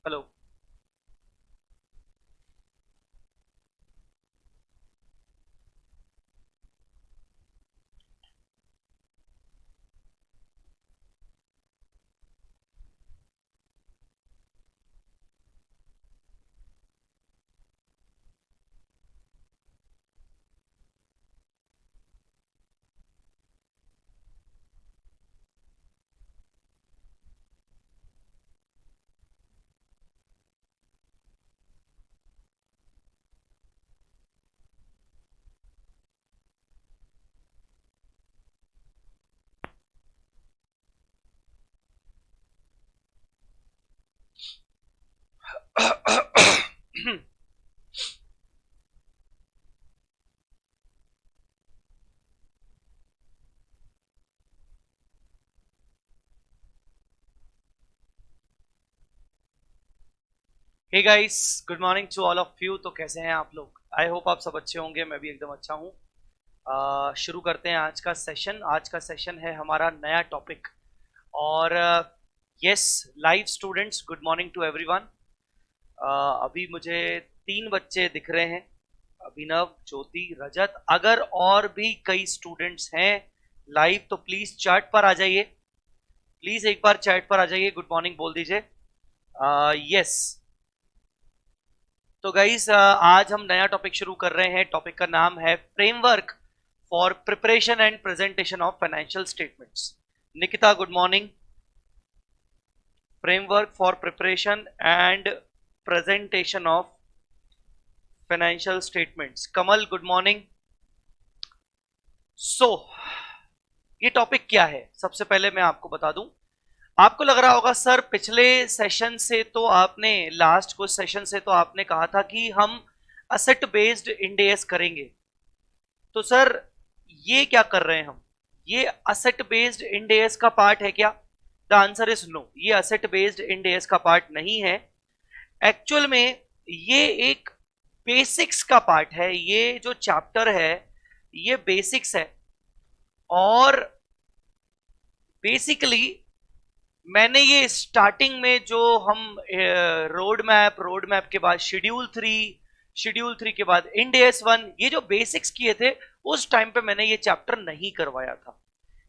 Hello. Hey guys, good morning to all of you. तो कैसे हैं आप लोग? आई होप आप सब अच्छे होंगे। मैं भी एकदम अच्छा हूँ। शुरू करते हैं आज का सेशन। आज का सेशन है हमारा नया टॉपिक। और yes, live students, good morning to everyone. अभी मुझे 3 बच्चे दिख रहे हैं, अभिनव, ज्योति, रजत। अगर और भी कई स्टूडेंट्स हैं लाइव तो प्लीज चैट पर आ जाइए। प्लीज एक बार चैट पर आ जाइए, गुड मॉर्निंग बोल दीजिए। यस। तो गाइस, आज हम नया टॉपिक शुरू कर रहे हैं। टॉपिक का नाम है framework for preparation and presentation of financial statements. Nikita, good morning. Framework for preparation and presentation of financial statements. Kamal, good morning. So ये टॉपिक क्या है, सबसे पहले मैं आपको बता दूं। आपको लग रहा होगा सर, पिछले सेशन से तो आपने, लास्ट कुछ सेशन से तो आपने कहा था कि हम असेट बेस्ड इंडेस करेंगे। तो सर ये क्या कर रहे हैं हम? ये असेट बेस्ड इंडेस का पार्ट है क्या? द आंसर इज नो, ये असेट बेस्ड इंडेस का पार्ट नहीं है। एक्चुअल में ये एक बेसिक्स का पार्ट है। ये जो चैप्टर है ये बेसिक्स है। और बेसिकली मैंने ये स्टार्टिंग में जो हम रोड मैप के बाद शेड्यूल 3 के बाद इंडेस 1, ये जो बेसिक्स किए थे, उस टाइम पे मैंने ये चैप्टर नहीं करवाया था।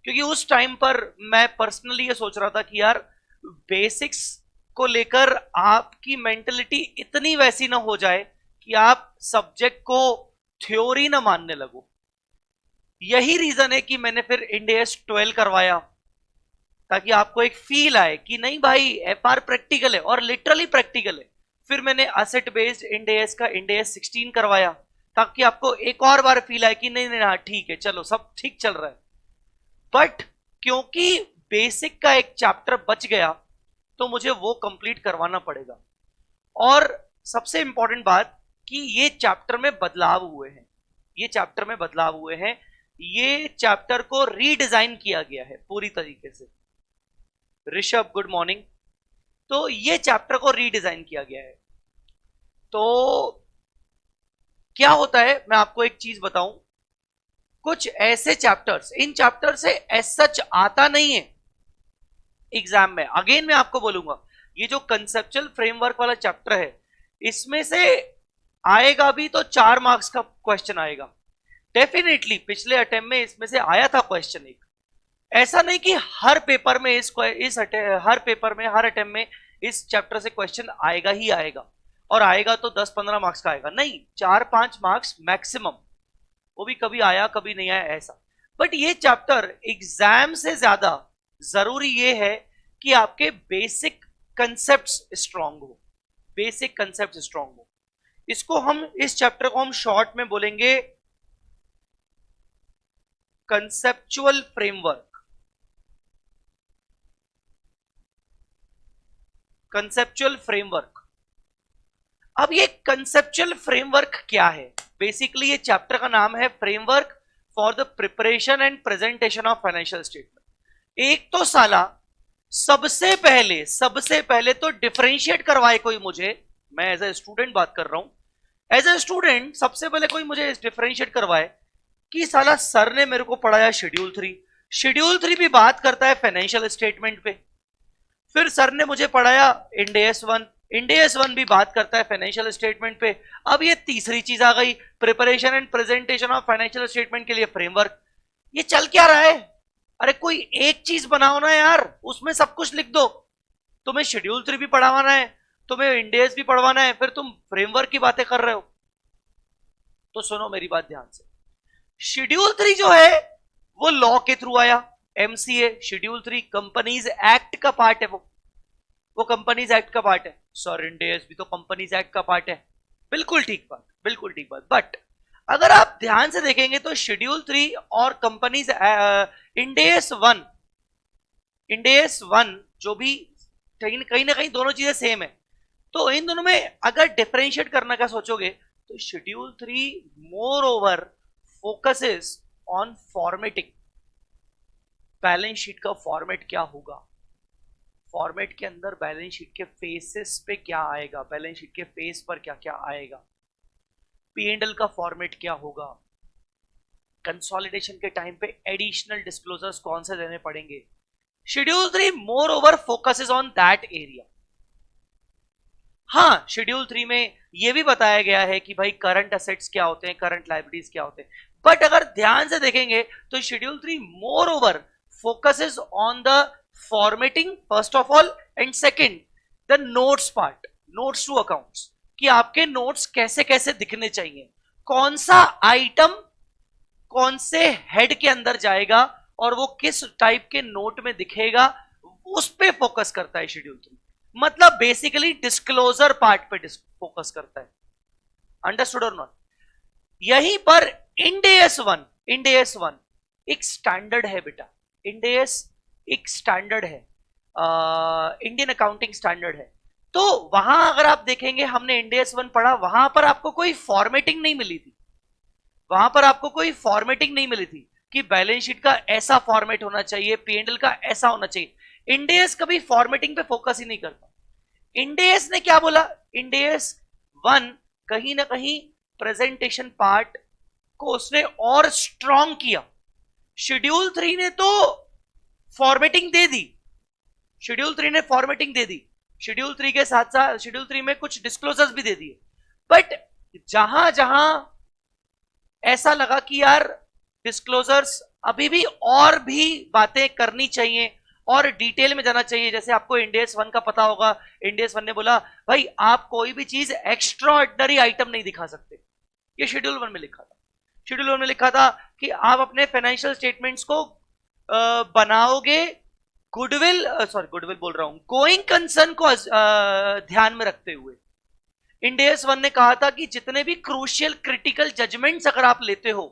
क्योंकि उस टाइम पर मैं पर्सनली ये सोच रहा था कि यार, बेसिक्स को लेकर आपकी मेंटलिटी इतनी वैसी ना हो जाए कि आप सब्जेक्ट को थ्योरी ना मानने लगो। यही रीजन है कि मैंने फिर इंडेस 12 करवाया, ताकि आपको एक फील आए कि नहीं भाई, एफआर प्रैक्टिकल है और लिटरली प्रैक्टिकल है। फिर मैंने असेट बेस्ड इंडेस का इंडेस 16 करवाया, ताकि आपको एक और बार फील आए कि नहीं नहीं, हाँ ठीक है, चलो सब ठीक चल रहा है। बट क्योंकि बेसिक का एक चैप्टर बच गया, तो मुझे वो कंप्लीट करवाना पड़ेगा। और सबसे इंपॉर्टेंट बात कि ये चैप्टर में बदलाव हुए हैं। ये चैप्टर में बदलाव हुए हैं। ये चैप्टर को रीडिजाइन किया गया है पूरी तरीके से। Rishabh, good morning. तो ये चैप्टर को रीडिजाइन किया गया है। तो क्या होता है, मैं आपको एक चीज बताऊं। कुछ ऐसे चैप्टर्स, इन चैप्टर से एज सच आता नहीं है एग्जाम में। अगेन मैं आपको बोलूंगा, ये जो कंसेप्चुअल फ्रेमवर्क वाला चैप्टर है, इसमें से आएगा भी तो 4 मार्क्स का क्वेश्चन आएगा डेफिनेटली। पिछले अटेम्प्ट में इसमें से आया था क्वेश्चन एक। ऐसा नहीं कि हर पेपर में हर पेपर में, हर अटेम्प्ट में इस चैप्टर से क्वेश्चन आएगा ही आएगा। और आएगा तो 10-15 मार्क्स का आएगा, नहीं, 4-5 मार्क्स मैक्सिमम। वो भी कभी आया कभी नहीं आया ऐसा। बट ये चैप्टर एग्जाम से ज्यादा जरूरी ये है कि आपके बेसिक कंसेप्ट्स स्ट्रांग हो। बेसिक कंसेप्ट स्ट्रांग हो। इसको हम, इस चैप्टर को हम शॉर्ट में बोलेंगे कंसेप्चुअल फ्रेमवर्क। Conceptual framework. अब ये कंसेप्चुअल फ्रेमवर्क क्या है? बेसिकली ये चैप्टर का नाम है framework for the preparation and presentation of financial statement. एक तो साला सबसे पहले तो डिफरेंशिएट करवाए कोई मुझे। मैं एज ए स्टूडेंट बात कर रहा हूं। एज ए स्टूडेंट सबसे पहले कोई मुझे डिफरेंशिएट करवाए कि साला सर ने मेरे को पढ़ाया शेड्यूल 3। शेड्यूल 3 भी बात करता है फाइनेंशियल स्टेटमेंट पे। फिर सर ने मुझे पढ़ाया इंडेस 1, इंडेस वन भी बात करता है फाइनेंशियल स्टेटमेंट पे। अब ये तीसरी चीज आ गई, preparation and presentation of financial statement के लिए फ्रेमवर्क। ये चल क्या रहा है? अरे कोई एक चीज बनाओ ना यार, उसमें सब कुछ लिख दो। तुम्हें शेड्यूल 3 भी पढ़ावाना है, तुम्हें इंडेस भी पढ़वाना है, फिर तुम फ्रेमवर्क की बातें कर रहे हो। तो सुनो मेरी बात ध्यान से। शेड्यूल 3 जो है वो लॉ के थ्रू आया, एमसीए। शेड्यूल 3 कंपनीज एक्ट का पार्ट है, वो कंपनीज एक्ट का पार्ट है। सर इंडेस भी तो कंपनीज एक्ट का पार्ट है। बिल्कुल ठीक बात, बिल्कुल ठीक बात। बट अगर आप ध्यान से देखेंगे तो शेड्यूल 3 और companies Ind AS one, Ind AS one जो भी कहीं ना कहीं दोनों चीजें सेम है। तो इन दोनों में अगर डिफरेंशिएट करने का सोचोगे तो schedule 3 moreover focuses on formatting. Balance sheet का फॉर्मेट क्या होगा, फॉर्मेट के अंदर बैलेंस शीट के फेसेस पे क्या आएगा, बैलेंस शीट के फेस पर क्या क्या आएगा, पीएनएल का फॉर्मेट क्या होगा, कंसोलिडेशन के टाइम पे एडिशनल डिस्क्लोजर्स कौन से देने पड़ेंगे। Schedule 3 moreover focuses on that area. हाँ, शेड्यूल 3 में यह भी बताया गया है कि भाई करंट असेट्स क्या होते हैं, करंट लायबिलिटीज क्या होते हैं। बट अगर ध्यान से देखेंगे तो schedule 3 moreover focuses on the formatting first of all, and second the notes part, notes to accounts, कि आपके नोट्स कैसे कैसे दिखने चाहिए, कौन सा आइटम कौन से हेड के अंदर जाएगा और वो किस टाइप के नोट में दिखेगा, उस पे फोकस करता है शेड्यूल 3। मतलब बेसिकली डिस्क्लोजर पार्ट पे फोकस करता है। अंडरस्टूड और नॉट? यहीं पर इंडेस वन, इंडेस वन एक स्टैंडर्ड है बेटा। इंडेस एक स्टैंडर्ड है, इंडियन अकाउंटिंग स्टैंडर्ड है। तो वहां अगर आप देखेंगे, हमने इंडेस वन पढ़ा, वहां पर आपको कोई फॉर्मेटिंग नहीं मिली थी, वहां पर आपको कोई फॉर्मेटिंग नहीं मिली थी कि बैलेंस शीट का ऐसा फॉर्मेट होना चाहिए, पीएनएल का ऐसा होना चाहिए। इंडेस कभी फॉर्मेटिंग पे फोकस ही नहीं करता। इंडेस ने क्या बोला, इंडेस वन कहीं ना कहीं प्रेजेंटेशन पार्ट को उसने और स्ट्रॉन्ग किया। शेड्यूल 3 ने तो फॉर्मेटिंग दे दी, शेड्यूल 3 ने फॉर्मेटिंग दे दी, शेड्यूल 3 के साथ साथ शेड्यूल 3 में कुछ डिस्क्लोजर्स भी दे दिए। बट जहां जहां ऐसा लगा कि यार डिस्क्लोजर्स अभी भी और भी बातें करनी चाहिए और डिटेल में जाना चाहिए, जैसे आपको इंडेस वन का पता होगा, इंडेस वन ने बोला भाई आप कोई भी चीज एक्स्ट्रा ऑर्डिनरी आइटम नहीं दिखा सकते। ये शेड्यूल वन में लिखा था, शेड्यूल वन में लिखा था कि आप अपने फाइनेंशियल स्टेटमेंट्स को बनाओगे गुडविल, सॉरी गुडविल बोल रहा हूं, गोइंग कंसर्न को ध्यान में रखते हुए। इंडेस वन ने कहा था कि जितने भी क्रूशियल क्रिटिकल जजमेंट्स अगर आप लेते हो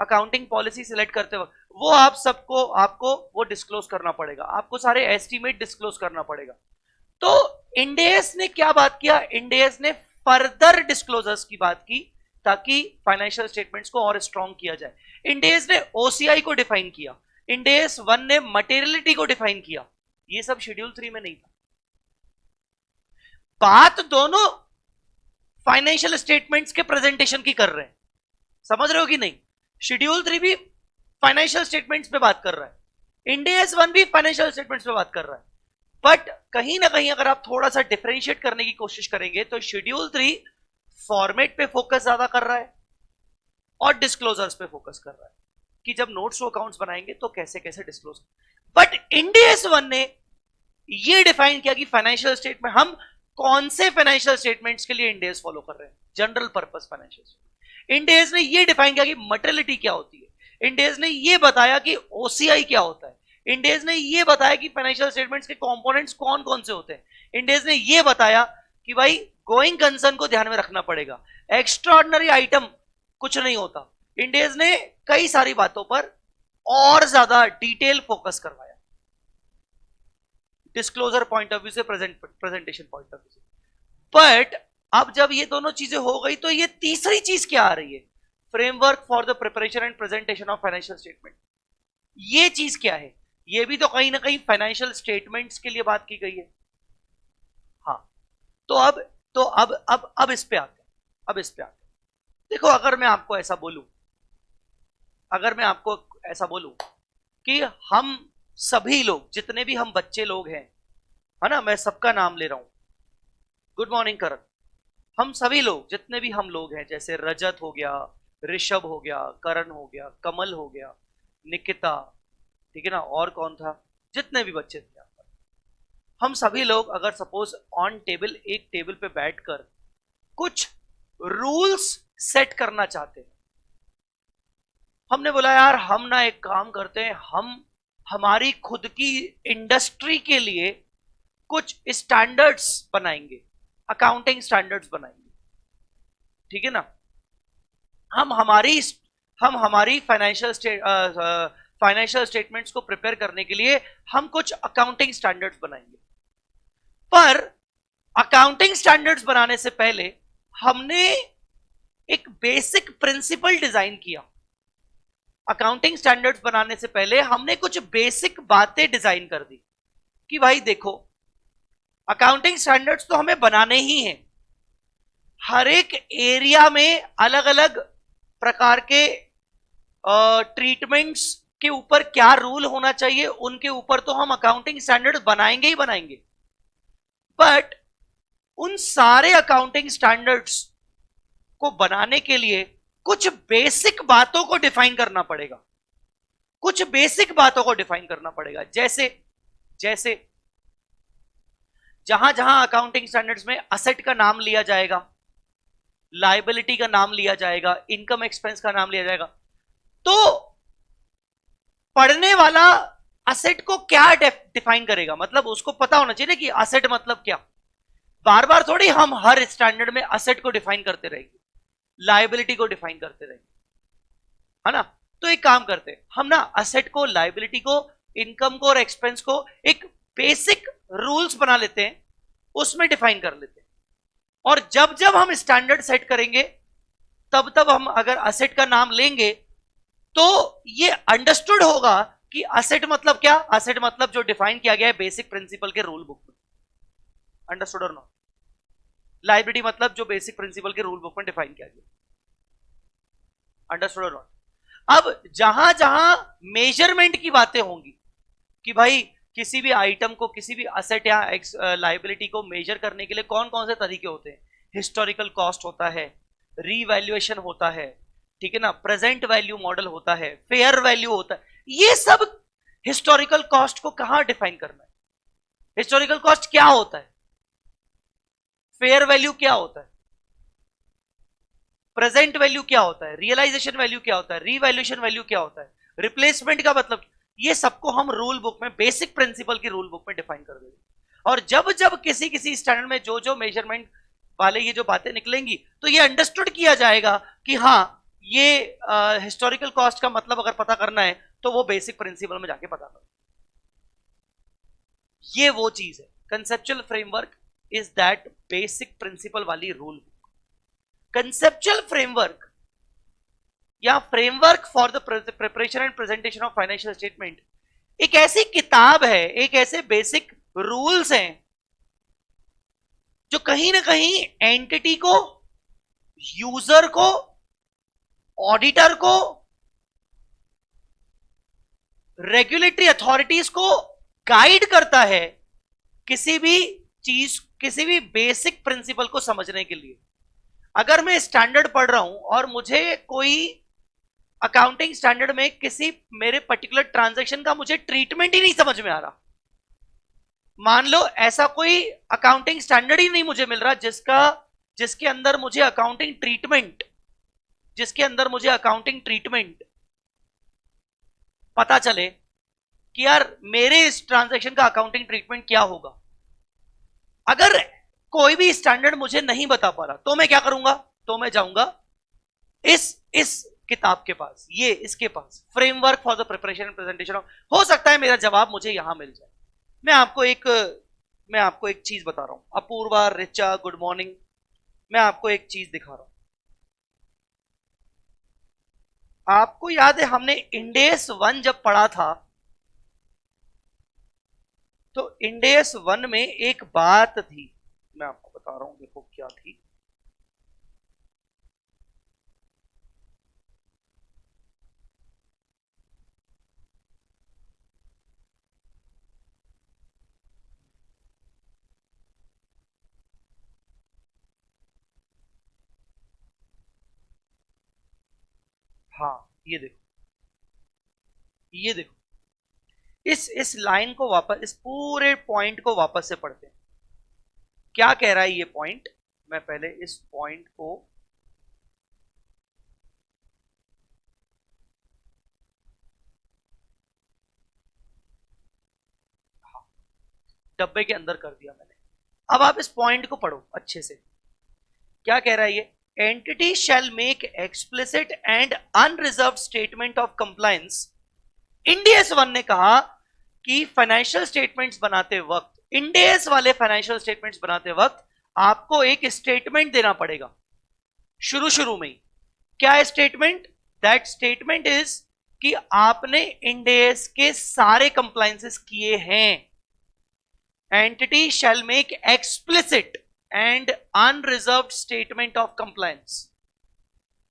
अकाउंटिंग पॉलिसी सिलेक्ट करते वक्त, वो आप सबको, आपको वो डिस्क्लोज करना पड़ेगा, आपको सारे एस्टीमेट डिस्क्लोज करना पड़ेगा। तो इंडेस ने क्या बात किया, इंडेस ने फर्दर डिस्क्लोजर्स की बात की ताकि फाइनेंशियल स्टेटमेंट्स को और स्ट्रॉन्ग किया जाए। इंडेस ने ओसीआई को डिफाइन किया, इंडेस वन ने मटेरियलिटी को डिफाइन किया। ये सब शेड्यूल 3 में नहीं था। बात दोनों फाइनेंशियल स्टेटमेंट्स के प्रेजेंटेशन की कर रहे हैं, समझ रहे हो कि नहीं? शेड्यूल 3 भी फाइनेंशियल स्टेटमेंट्स पे बात कर रहा है, इंडेस वन भी फाइनेंशियल स्टेटमेंट्स पे बात कर रहा है। बट कहीं ना कहीं अगर आप थोड़ा सा डिफरेंशिएट करने की कोशिश करेंगे तो शेड्यूल 3 फॉर्मेट पे फोकस ज्यादा कर रहा है और डिस्क्लोजर्स पे फोकस कर रहा है कि जब नोट्स टू अकाउंट्स बनाएंगे तो कैसे कैसे डिस्क्लोज। बट इंडेस वन ने ये डिफाइन किया कि फाइनेंशियल स्टेटमेंट, हम कौन से फाइनेंशियल स्टेटमेंट्स के लिए इंडेस फॉलो कर रहे हैं, जनरल पर्पस फाइनेंशियल स्टेटमेंट। इंडेस ने ये डिफाइन किया कि मटेरियलिटी क्या होती है, इंडेस ने ये बताया कि ओसीआई क्या होता है, इंडेस ने ये बताया कि फाइनेंशियल स्टेटमेंट्स के कंपोनेंट्स कौन कौन से होते हैं, इंडेस ने ये बताया कि भाई गोइंग कंसर्न को ध्यान में रखना पड़ेगा, एक्स्ट्राऑर्डिनरी आइटम कुछ नहीं होता। इंडेस ने कई सारी बातों पर और ज्यादा डिटेल फोकस करवाया, डिस्क्लोजर पॉइंट ऑफ व्यू से, प्रेजेंटेशन पॉइंट ऑफ व्यू से। बट अब जब ये दोनों चीजें हो गई तो ये तीसरी चीज क्या आ रही है, framework for the preparation and presentation of financial statement. ये चीज क्या है? ये भी तो कहीं ना कहीं फाइनेंशियल स्टेटमेंट्स के लिए बात की गई है। हाँ, तो अब इस पे आते हैं, अब इस पे आते हैं। देखो, अगर मैं आपको ऐसा बोलूं, अगर मैं आपको ऐसा बोलूं कि हम सभी लोग, जितने भी हम बच्चे लोग हैं, है ना, मैं सबका नाम ले रहा हूं, गुड मॉर्निंग करण। हम सभी लोग, जितने भी हम लोग हैं, जैसे रजत हो गया, ऋषभ हो गया, करण हो गया, कमल हो गया, निकिता, ठीक है ना, और कौन था, जितने भी बच्चे थे यहाँ पर, हम सभी लोग अगर सपोज ऑन टेबल, एक टेबल पे बैठकर कुछ रूल्स सेट करना चाहते हैं, हमने बोला यार हम ना एक काम करते हैं, हम हमारी खुद की इंडस्ट्री के लिए कुछ स्टैंडर्ड्स बनाएंगे, अकाउंटिंग स्टैंडर्ड्स बनाएंगे, ठीक है ना। हम हमारी हम हमारी फाइनेंशियल स्टेटमेंट्स को प्रिपेयर करने के लिए हम कुछ अकाउंटिंग स्टैंडर्ड्स बनाएंगे। पर अकाउंटिंग स्टैंडर्ड्स बनाने से पहले हमने एक बेसिक प्रिंसिपल डिजाइन किया। अकाउंटिंग स्टैंडर्ड्स बनाने से पहले हमने कुछ बेसिक बातें डिजाइन कर दी कि भाई देखो, अकाउंटिंग स्टैंडर्ड्स तो हमें बनाने ही हैं, हर एक एरिया में अलग अलग प्रकार के ट्रीटमेंट्स के ऊपर क्या रूल होना चाहिए, उनके ऊपर तो हम अकाउंटिंग स्टैंडर्ड बनाएंगे ही बनाएंगे। बट उन सारे अकाउंटिंग स्टैंडर्ड्स को बनाने के लिए कुछ बेसिक बातों को डिफाइन करना पड़ेगा, कुछ बेसिक बातों को डिफाइन करना पड़ेगा। जैसे जैसे जहां जहां अकाउंटिंग स्टैंडर्ड्स में असेट का नाम लिया जाएगा, लायबिलिटी का नाम लिया जाएगा, इनकम एक्सपेंस का नाम लिया जाएगा, तो पढ़ने वाला असेट को क्या डिफाइन करेगा, मतलब उसको पता होना चाहिए ना कि असेट मतलब क्या। बार बार थोड़ी हम हर स्टैंडर्ड में असेट को डिफाइन करते रहेंगे, लायबिलिटी को डिफाइन करते रहेंगे, है ना। तो एक काम करते हैं हम ना, असेट को, लायबिलिटी को, इनकम को और एक्सपेंस को एक बेसिक रूल्स बना लेते हैं, उसमें डिफाइन कर लेते हैं। और जब जब हम स्टैंडर्ड सेट करेंगे, तब तब हम अगर असेट का नाम लेंगे तो ये अंडरस्टूड होगा कि असेट मतलब क्या, असेट मतलब जो डिफाइन किया गया है बेसिक प्रिंसिपल के रूल बुक में। अंडरस्टूड और नॉट? लायबिलिटी मतलब जो बेसिक प्रिंसिपल के रूल बुक में डिफाइन किया गया। अंडरस्टूड और नॉट? अब जहां जहां मेजरमेंट की बातें होंगी कि भाई किसी भी आइटम को, किसी भी असेट या लायबिलिटी को मेजर करने के लिए कौन कौन से तरीके होते हैं, हिस्टोरिकल कॉस्ट होता है, रीवैल्यूएशन होता है, ठीक है ना, प्रेजेंट वैल्यू मॉडल होता है, फेयर वैल्यू होता है, ये सब हिस्टोरिकल कॉस्ट को कहां डिफाइन करना है, हिस्टोरिकल कॉस्ट क्या होता है, फेयर वैल्यू क्या होता है, प्रेजेंट वैल्यू क्या होता है, रियलाइजेशन वैल्यू क्या होता है, रीवैल्यूएशन वैल्यू क्या होता है, रिप्लेसमेंट का मतलब, ये सबको हम रूल बुक में, बेसिक प्रिंसिपल की रूल बुक में डिफाइन कर देंगे। और जब जब किसी किसी स्टैंडर्ड में जो जो मेजरमेंट वाले ये जो बातें निकलेंगी, तो ये अंडरस्टूड किया जाएगा कि हाँ, ये हिस्टोरिकल कॉस्ट का मतलब अगर पता करना है तो वो बेसिक प्रिंसिपल में जाके पता करो। ये वो चीज है, conceptual framework is that basic principle वाली रूल बुक। कंसेप्चुअल फ्रेमवर्क या framework for the preparation and presentation of financial statement एक ऐसी किताब है, एक ऐसे बेसिक रूल्स हैं जो कहीं ना कहीं एंटिटी को, यूजर को, ऑडिटर को, रेगुलेटरी अथॉरिटीज को गाइड करता है किसी भी चीज, किसी भी बेसिक प्रिंसिपल को समझने के लिए। अगर मैं स्टैंडर्ड पढ़ रहा हूं और मुझे कोई अकाउंटिंग स्टैंडर्ड में किसी मेरे पर्टिकुलर ट्रांजैक्शन का मुझे ट्रीटमेंट ही नहीं समझ में आ रहा, मान लो ऐसा कोई अकाउंटिंग स्टैंडर्ड ही नहीं मुझे मिल रहा जिसके अंदर मुझे अकाउंटिंग ट्रीटमेंट, जिसके अंदर मुझे अकाउंटिंग ट्रीटमेंट पता चले कि यार मेरे इस ट्रांजैक्शन का अकाउंटिंग ट्रीटमेंट क्या होगा, अगर कोई भी स्टैंडर्ड मुझे नहीं बता पा रहा, तो मैं क्या करूंगा, तो मैं जाऊंगा इस किताब के पास, ये इसके पास, framework for the preparation and presentation of. हो सकता है मेरा जवाब मुझे यहां मिल जाए। मैं आपको एक मैं आपको एक चीज बता रहा हूं, अपूर्वा, रिचा, गुड मॉर्निंग। मैं आपको एक चीज दिखा रहा हूं। आपको याद है हमने इंडेस 1 जब पढ़ा था, तो इंडेस 1 में एक बात थी, मैं आपको बता रहा हूं, देखो क्या थी। हाँ, ये देखो, ये देखो, इस लाइन को वापस, इस पूरे पॉइंट को वापस से पढ़ते हैं। क्या कह रहा है ये पॉइंट? मैं पहले इस पॉइंट को, हाँ, डब्बे के अंदर कर दिया मैंने। अब आप इस पॉइंट को पढ़ो अच्छे से। क्या कह रहा है ये? Entity shall make explicit and unreserved statement of compliance. Ind AS one ने कहा कि फाइनेंशियल स्टेटमेंट्स बनाते वक्त, इंडियस वाले फाइनेंशियल स्टेटमेंट्स बनाते वक्त आपको एक स्टेटमेंट देना पड़ेगा शुरू शुरू में ही। क्या है स्टेटमेंट? दैट स्टेटमेंट इज कि आपने इंडियस के सारे कंप्लायंसेस किए हैं। Entity shall make explicit and unreserved statement of compliance.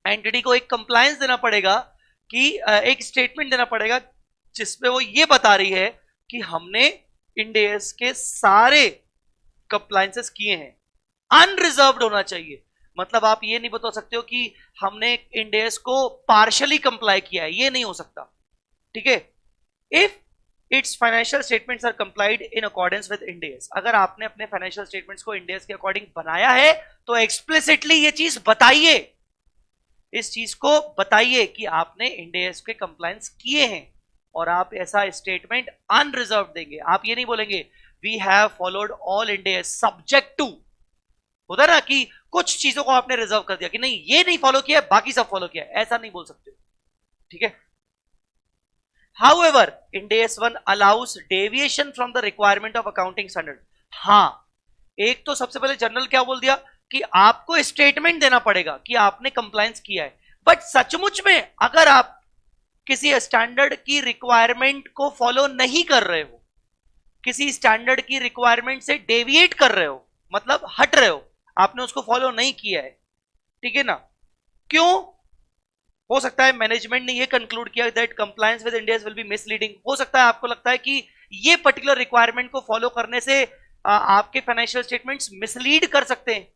Entity को एक कंप्लायंस देना पड़ेगा कि एक स्टेटमेंट देना पड़ेगा जिसमें वो ये बता रही है कि हमने इंडियस के सारे कंप्लायंसेस किए हैं। अनरिजर्व्ड होना चाहिए, मतलब आप ये नहीं बता सकते हो कि हमने इंडियस को पार्शली कंप्लाई किया है, ये नहीं हो सकता। ठीक है? If its financial statements are complied in accordance with Ind AS, अगर आपने अपने फाइनेंशियल स्टेटमेंट्स को इंडियस के अकॉर्डिंग बनाया है तो एक्सप्लिसिटली ये चीज बताइए, इस चीज को बताइए कि आपने इंडियस के कंप्लायंस किए हैं, और आप ऐसा स्टेटमेंट अनरिजर्व देंगे। आप ये नहीं बोलेंगे we have followed all Ind AS subject to, होता ना कि कुछ चीजों को आपने रिजर्व कर दिया कि नहीं ये नहीं फॉलो किया बाकी सब फॉलो किया, ऐसा नहीं बोल सकते। ठीक है? However, Ind AS 1 allows deviation from the requirement of accounting standard. हाँ, एक तो सबसे पहले जनरल क्या बोल दिया कि आपको स्टेटमेंट देना पड़ेगा कि आपने कंप्लायंस किया है, बट सचमुच में अगर आप किसी स्टैंडर्ड की रिक्वायरमेंट को फॉलो नहीं कर रहे हो, किसी स्टैंडर्ड की रिक्वायरमेंट से डेविएट कर रहे हो, मतलब हट रहे हो, आपने उसको फॉलो नहीं किया है, ठीक है ना? क्यों? हो सकता है मैनेजमेंट ने ये कंक्लूड किया that compliance with India will be misleading. हो सकता है आपको लगता है कि ये पर्टिकुलर रिक्वायरमेंट को फॉलो करने से आपके फाइनेंशियल स्टेटमेंट्स मिसलीड कर सकते हैं।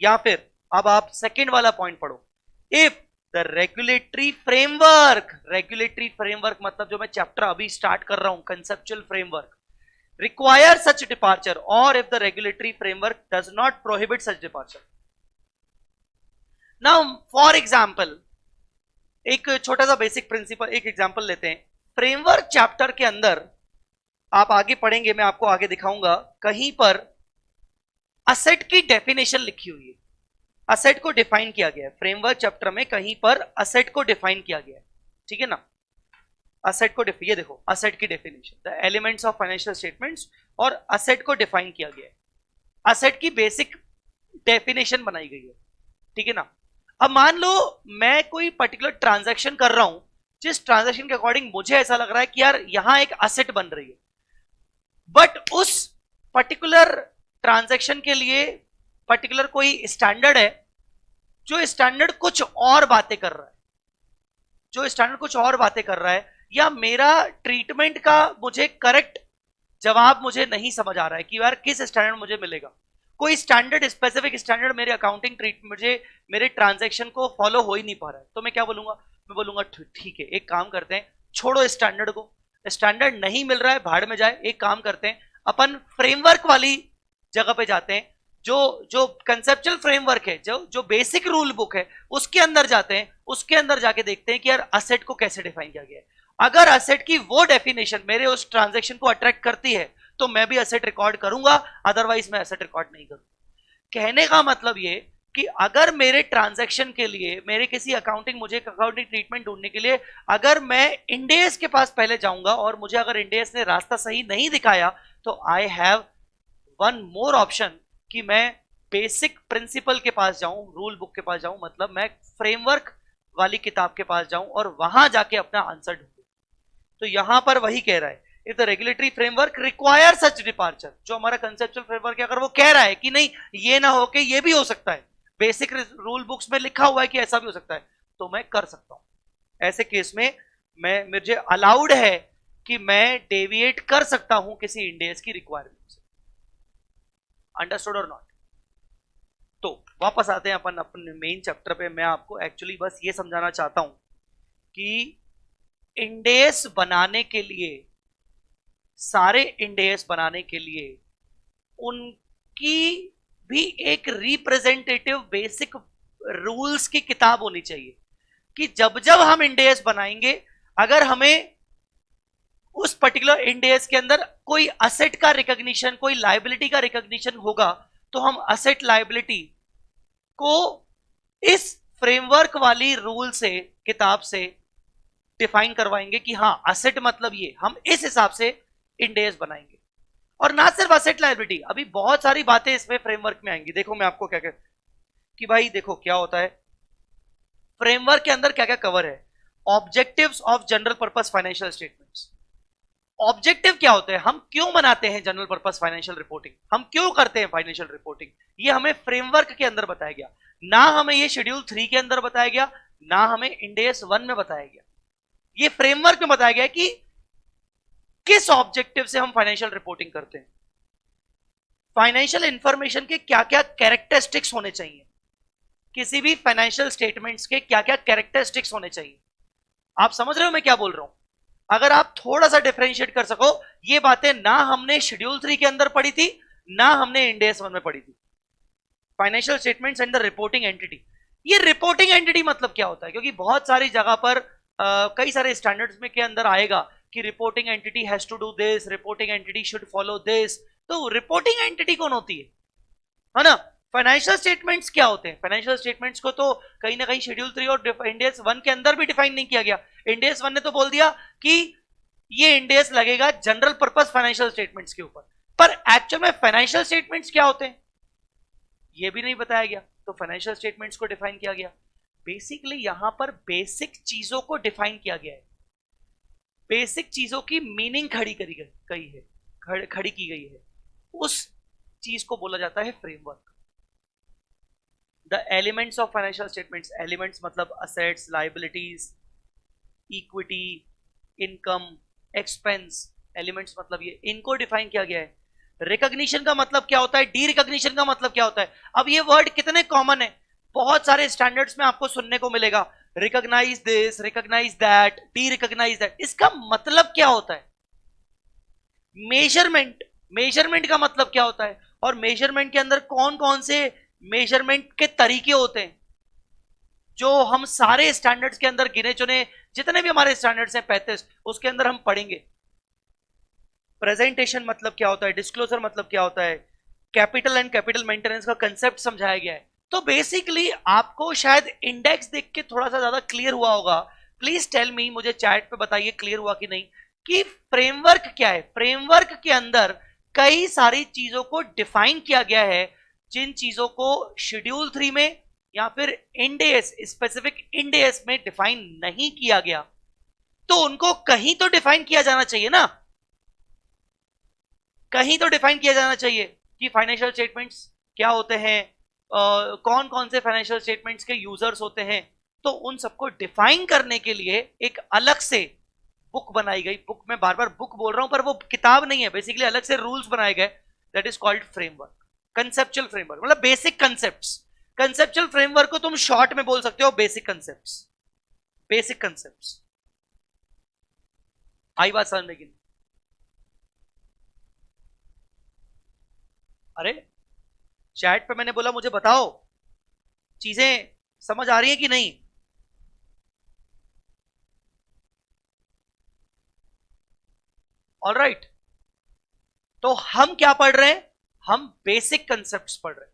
या फिर अब आप सेकंड वाला पॉइंट पढ़ो, इफ द रेगुलेटरी फ्रेमवर्क मतलब जो मैं चैप्टर अभी स्टार्ट कर रहा हूं conceptual framework, require such departure or if the regulatory framework does not prohibit such departure. Now for example, एक छोटा सा बेसिक प्रिंसिपल, एक एग्जांपल लेते हैं। फ्रेमवर्क चैप्टर के अंदर आप आगे पढ़ेंगे, मैं आपको आगे दिखाऊंगा, कहीं पर असेट की डेफिनेशन लिखी हुई है, असेट को डिफाइन किया गया है फ्रेमवर्क चैप्टर में, कहीं पर असेट को डिफाइन किया गया है। ठीक है ना? असेट को ये देखो, असेट की definition, the elements of financial statements, और असेट को डिफाइन किया गया है, असेट की बेसिक डेफिनेशन बनाई गई है। ठीक है ना? अब मान लो मैं कोई पर्टिकुलर ट्रांजैक्शन कर रहा हूं, जिस ट्रांजैक्शन के अकॉर्डिंग मुझे ऐसा लग रहा है कि यार यहां एक असेट बन रही है, बट उस पर्टिकुलर ट्रांजैक्शन के लिए पर्टिकुलर कोई स्टैंडर्ड है, जो स्टैंडर्ड कुछ और बातें कर रहा है, जो स्टैंडर्ड कुछ और बातें कर रहा है, या मेरा ट्रीटमेंट का मुझे करेक्ट जवाब मुझे नहीं समझ आ रहा है कि यार किस स्टैंडर्ड मुझे मिलेगा, कोई स्टैंडर्ड स्पेसिफिक स्टैंडर्ड मेरे अकाउंटिंग ट्रीट मुझे मेरे ट्रांजैक्शन को फॉलो हो ही नहीं पा रहा है, तो मैं क्या बोलूंगा? मैं बोलूंगा ठीक है, एक काम करते हैं, छोड़ो स्टैंडर्ड को, स्टैंडर्ड नहीं मिल रहा है भाड़ में जाए, एक काम करते हैं अपन फ्रेमवर्क वाली जगह पे जाते हैं, जो जो कंसेप्चुअल फ्रेमवर्क है, जो जो बेसिक रूल बुक है, उसके अंदर जाते हैं, उसके अंदर जाके देखते हैं कि यार असेट को कैसे डिफाइन किया गया है। अगर असेट की वो डेफिनेशन मेरे उस ट्रांजैक्शन को अट्रैक्ट करती है तो मैं भी असेट रिकॉर्ड करूंगा, अदरवाइज मैं असेट रिकॉर्ड नहीं करूंगा। कहने का मतलब ये कि अगर मेरे ट्रांजैक्शन के लिए, मेरे किसी अकाउंटिंग, मुझे अकाउंटिंग ट्रीटमेंट ढूंढने के लिए अगर मैं इंडेस के पास पहले जाऊंगा और मुझे अगर इंडेस ने रास्ता सही नहीं दिखाया, तो I have one more option कि मैं बेसिक प्रिंसिपल के पास जाऊं, रूल बुक के पास जाऊं, मतलब मैं फ्रेमवर्क वाली किताब के पास जाऊं और वहां जाके अपना आंसर ढूंढूं। तो यहां पर वही कह रहा है, if the regulatory framework require such departure, जो हमारा कंसेप्चुअल फ्रेमवर्क है, अगर वो कह रहा है कि नहीं ये ना हो के ये भी हो सकता है, बेसिक रूल बुक्स में लिखा हुआ है कि ऐसा भी हो सकता है, तो मैं कर सकता हूं। ऐसे केस में मुझे अलाउड है कि मैं डेविएट कर सकता हूं किसी इंडेस की रिक्वायरमेंट से। अंडरस्टूड और नॉट? तो वापस आते हैं अपन अपने मेन चैप्टर पे। मैं आपको एक्चुअली बस ये समझाना चाहता हूं कि इंडेस बनाने के लिए, सारे इंडेस बनाने के लिए उनकी भी एक रिप्रेजेंटेटिव बेसिक रूल्स की किताब होनी चाहिए कि जब जब हम इंडेस बनाएंगे, अगर हमें उस पर्टिकुलर इंडेस के अंदर कोई असेट का रिकॉग्निशन, कोई लायबिलिटी का रिकॉग्निशन होगा, तो हम असेट लायबिलिटी को इस फ्रेमवर्क वाली रूल से, किताब से डिफाइन करवाएंगे कि हाँ असेट मतलब ये, हम इस हिसाब से इंडेस बनाएंगे। और ना सिर्फ असेट लायबिलिटी, अभी बहुत सारी बातें इसमें फ्रेमवर्क में आएंगी। देखो मैं आपको क्या कह कि भाई देखो क्या होता है फ्रेमवर्क के अंदर, क्या क्या कवर है। Objectives of general purpose financial statements. Objective क्या होते हैं, हम क्यों बनाते हैं जनरल पर्पस फाइनेंशियल रिपोर्टिंग, हम क्यों करते हैं फाइनेंशियल रिपोर्टिंग, ये हमें फ्रेमवर्क के अंदर बताया गया। ना हमें ये शेड्यूल 3 के अंदर बताया गया, ना हमें इंडेस 1 में बताया गया। ये फ्रेमवर्क में बताया गया कि किस ऑब्जेक्टिव से हम फाइनेंशियल रिपोर्टिंग करते हैं, फाइनेंशियल इंफॉर्मेशन के क्या क्या कैरेक्टरिस्टिक्स होने चाहिए, किसी भी फाइनेंशियल स्टेटमेंट्स के क्या क्या कैरेक्टरिस्टिक्स होने चाहिए। आप समझ रहे हो मैं क्या बोल रहा हूं। अगर आप थोड़ा सा डिफरेंशिएट कर सको, ये बातें ना हमने शेड्यूल 3 के अंदर पढ़ी थी, ना हमने इंडेस 1 में पढ़ी थी। Financial statements and the reporting entity. ये रिपोर्टिंग एंटिटी मतलब क्या होता है, क्योंकि बहुत सारी जगह पर कई सारे स्टैंडर्ड्स में के अंदर आएगा कि reporting entity has to do this, reporting entity should follow this. तो रिपोर्टिंग एंटिटी कौन होती है ना। फाइनेंशियल स्टेटमेंट्स क्या होते हैं, फाइनेंशियल स्टेटमेंट्स को तो कहीं ना कहीं शेड्यूल 3 और इंडेस 1 के अंदर भी डिफाइन नहीं किया गया। इंडेस 1 ने तो बोल दिया कि ये इंडेस लगेगा जनरल पर्पस फाइनेंशियल स्टेटमेंट्स के ऊपर, पर एक्चुअल में फाइनेंशियल स्टेटमेंट्स क्या होते हैं ये भी नहीं बताया गया। तो फाइनेंशियल स्टेटमेंट्स को डिफाइन किया गया। बेसिकली यहां पर बेसिक चीजों को डिफाइन किया गया है, बेसिक चीजों की मीनिंग खड़ी करी गई है, खड़ी की गई है, उस चीज को बोला जाता है framework. The elements of financial statements, elements मतलब assets, liabilities, equity, income, expense. Elements मतलब ये, इनको डिफाइन किया गया है। रिकॉग्निशन का मतलब क्या होता है, डी रिकॉग्निशन का मतलब क्या होता है। अब ये वर्ड कितने कॉमन है, बहुत सारे स्टैंडर्ड्स में आपको सुनने को मिलेगा, recognise this, recognise that, derecognise that. इसका मतलब क्या होता है। मेजरमेंट, मेजरमेंट का मतलब क्या होता है, और मेजरमेंट के अंदर कौन कौन से मेजरमेंट के तरीके होते हैं, जो हम सारे स्टैंडर्ड्स के अंदर गिने चुने जितने भी हमारे स्टैंडर्ड्स हैं 35, उसके अंदर हम पढ़ेंगे। प्रेजेंटेशन मतलब क्या होता है, डिस्क्लोजर मतलब क्या होता है, कैपिटल एंड कैपिटल मेंटेनेंस का कंसेप्ट समझाया गया है। तो बेसिकली आपको शायद इंडेक्स देख के थोड़ा सा ज्यादा क्लियर हुआ होगा। प्लीज टेल मी, मुझे चैट पे बताइए क्लियर हुआ कि नहीं, कि फ्रेमवर्क क्या है। फ्रेमवर्क के अंदर कई सारी चीजों को डिफाइन किया गया है, जिन चीजों को शेड्यूल 3 में या फिर इंडेस, स्पेसिफिक इंडेस में डिफाइन नहीं किया गया, तो उनको कहीं तो डिफाइन किया जाना चाहिए ना, कहीं तो डिफाइन किया जाना चाहिए कि फाइनेंशियल स्टेटमेंट्स क्या होते हैं, कौन कौन से फाइनेंशियल स्टेटमेंट्स के यूजर्स होते हैं। तो उन सबको डिफाइन करने के लिए एक अलग से बुक बनाई गई। बुक में बार बार बुक बोल रहा हूं, पर वो किताब नहीं है, बेसिकली अलग से रूल्स बनाए गए, that is called framework. Conceptual framework मतलब बेसिक कंसेप्ट्स। कंसेप्चुअल फ्रेमवर्क को तुम शॉर्ट में बोल सकते हो बेसिक कंसेप्ट्स, बेसिक कंसेप्ट्स। आई बात समझ में कि नहीं। अरे चैट पे मैंने बोला मुझे बताओ चीजें समझ आ रही हैं कि नहीं। ऑलराइट, तो हम क्या पढ़ रहे हैं, हम बेसिक कंसेप्ट्स पढ़ रहे हैं,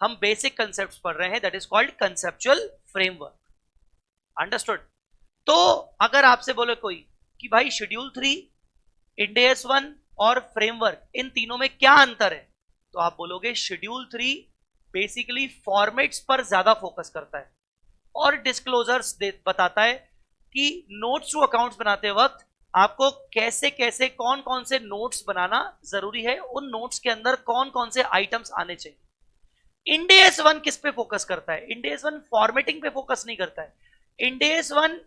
हम बेसिक कंसेप्ट्स पढ़ रहे हैं, that is called conceptual framework. Understood. तो अगर आपसे बोले कोई कि भाई शेड्यूल 3, इंडेस 1 और फ्रेमवर्क, इन तीनों में क्या अंतर है, तो आप बोलोगे शेड्यूल 3 बेसिकली फॉर्मेट्स पर ज्यादा फोकस करता है और डिस्क्लोजर्स बताता है कि नोट्स टू अकाउंट्स बनाते वक्त आपको कैसे कैसे कौन कौन से नोट्स बनाना जरूरी है, उन नोट्स के अंदर कौन कौन से आइटम्स आने चाहिए। इंडेस 1 किस पे फोकस करता है, इंडेस 1 फॉर्मेटिंग पे फोकस नहीं करता है। इंडेस 1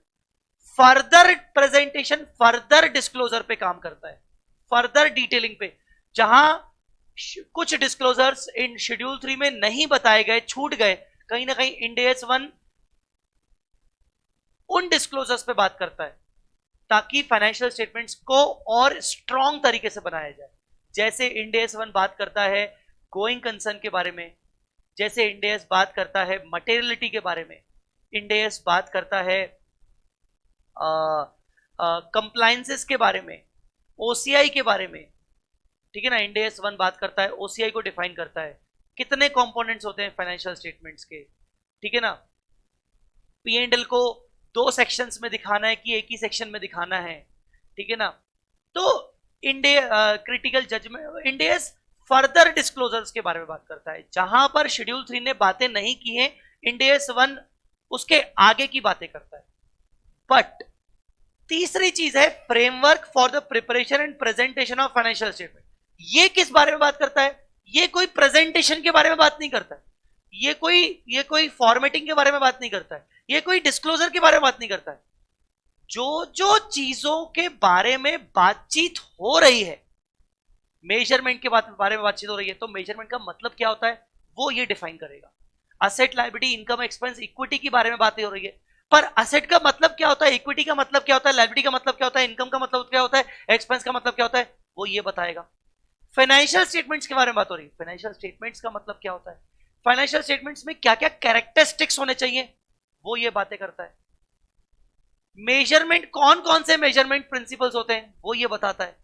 फर्दर प्रेजेंटेशन, फर्दर डिस्क्लोजर पे काम करता है, फर्दर डिटेलिंग पे। जहां कुछ डिस्क्लोजर्स इन शेड्यूल 3 में नहीं बताए गए, छूट गए, कहीं ना कहीं इंडेस 1 उन डिस्क्लोजर्स पे बात करता है ताकि फाइनेंशियल स्टेटमेंट्स को और स्ट्रॉन्ग तरीके से बनाया जाए। जैसे इंड AS 1 बात करता है गोइंग कंसर्न के बारे में, जैसे इंड AS बात करता है मटेरियलिटी के बारे में, इंड AS बात करता है कंप्लायंसेस के बारे में, OCI के बारे में, ठीक है ना। इंड AS 1 बात करता है, OCI को डिफाइन करता है, कितने कंपोनेंट्स होते हैं फाइनेंशियल स्टेटमेंट्स के, ठीक है ना। P&L को 2 सेक्शंस में दिखाना है कि एक ही सेक्शन में दिखाना है, ठीक है ना। तो critical judgement Ind AS further disclosures के बारे में बात करता है, जहां पर शेड्यूल 3 ने बातें नहीं की है, इंड AS 1 उसके आगे की बातें करता है। बट तीसरी चीज है framework for the preparation and presentation of financial statement. ये किस बारे में बात करता है? ये कोई प्रेजेंटेशन के बारे में बात नहीं करता है, ये कोई फॉर्मेटिंग के बारे में बात नहीं करता है, ये कोई डिस्क्लोजर के बारे में बात नहीं करता है। जो जो चीजों के बारे में बातचीत हो रही है, मेजरमेंट के बारे में बातचीत हो रही है, तो मेजरमेंट का मतलब क्या होता है वो ये डिफाइन करेगा। Asset, liability, income, expense, equity के बारे में बातें हो रही है, पर असेट का मतलब क्या होता है, इक्विटी का मतलब क्या होता है, लायबिलिटी का मतलब क्या होता है, इनकम का मतलब क्या होता है, एक्सपेंस का मतलब क्या होता है, वो ये बताएगा। फाइनेंशियल स्टेटमेंट्स के बारे में बात हो रही है, फाइनेंशियल स्टेटमेंट्स का मतलब क्या होता है, फाइनेंशियल स्टेटमेंट्स में क्या क्या कैरेक्टरिस्टिक्स होने चाहिए, वो ये बातें करता है। मेजरमेंट, कौन कौन से मेजरमेंट प्रिंसिपल्स होते हैं वो ये बताता है,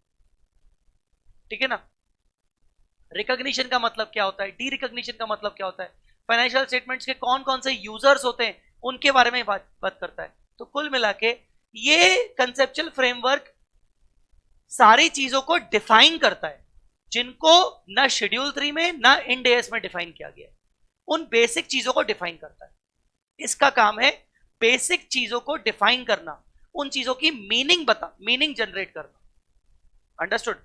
ठीक है ना। रिकॉग्निशन का मतलब क्या होता है, डी रिकॉग्निशन का मतलब क्या होता है, फाइनेंशियल स्टेटमेंट्स के कौन कौन से यूजर्स होते हैं उनके बारे में बात करता है। तो कुल मिला के ये कंसेप्चुअल फ्रेमवर्क सारी चीजों को डिफाइन करता है जिनको ना शेड्यूल 3 में ना इंड AS में डिफाइन किया गया है। उन बेसिक चीजों को डिफाइन करता है, इसका काम है बेसिक चीजों को डिफाइन करना, उन चीजों की मीनिंग जनरेट करना। अंडरस्टूड?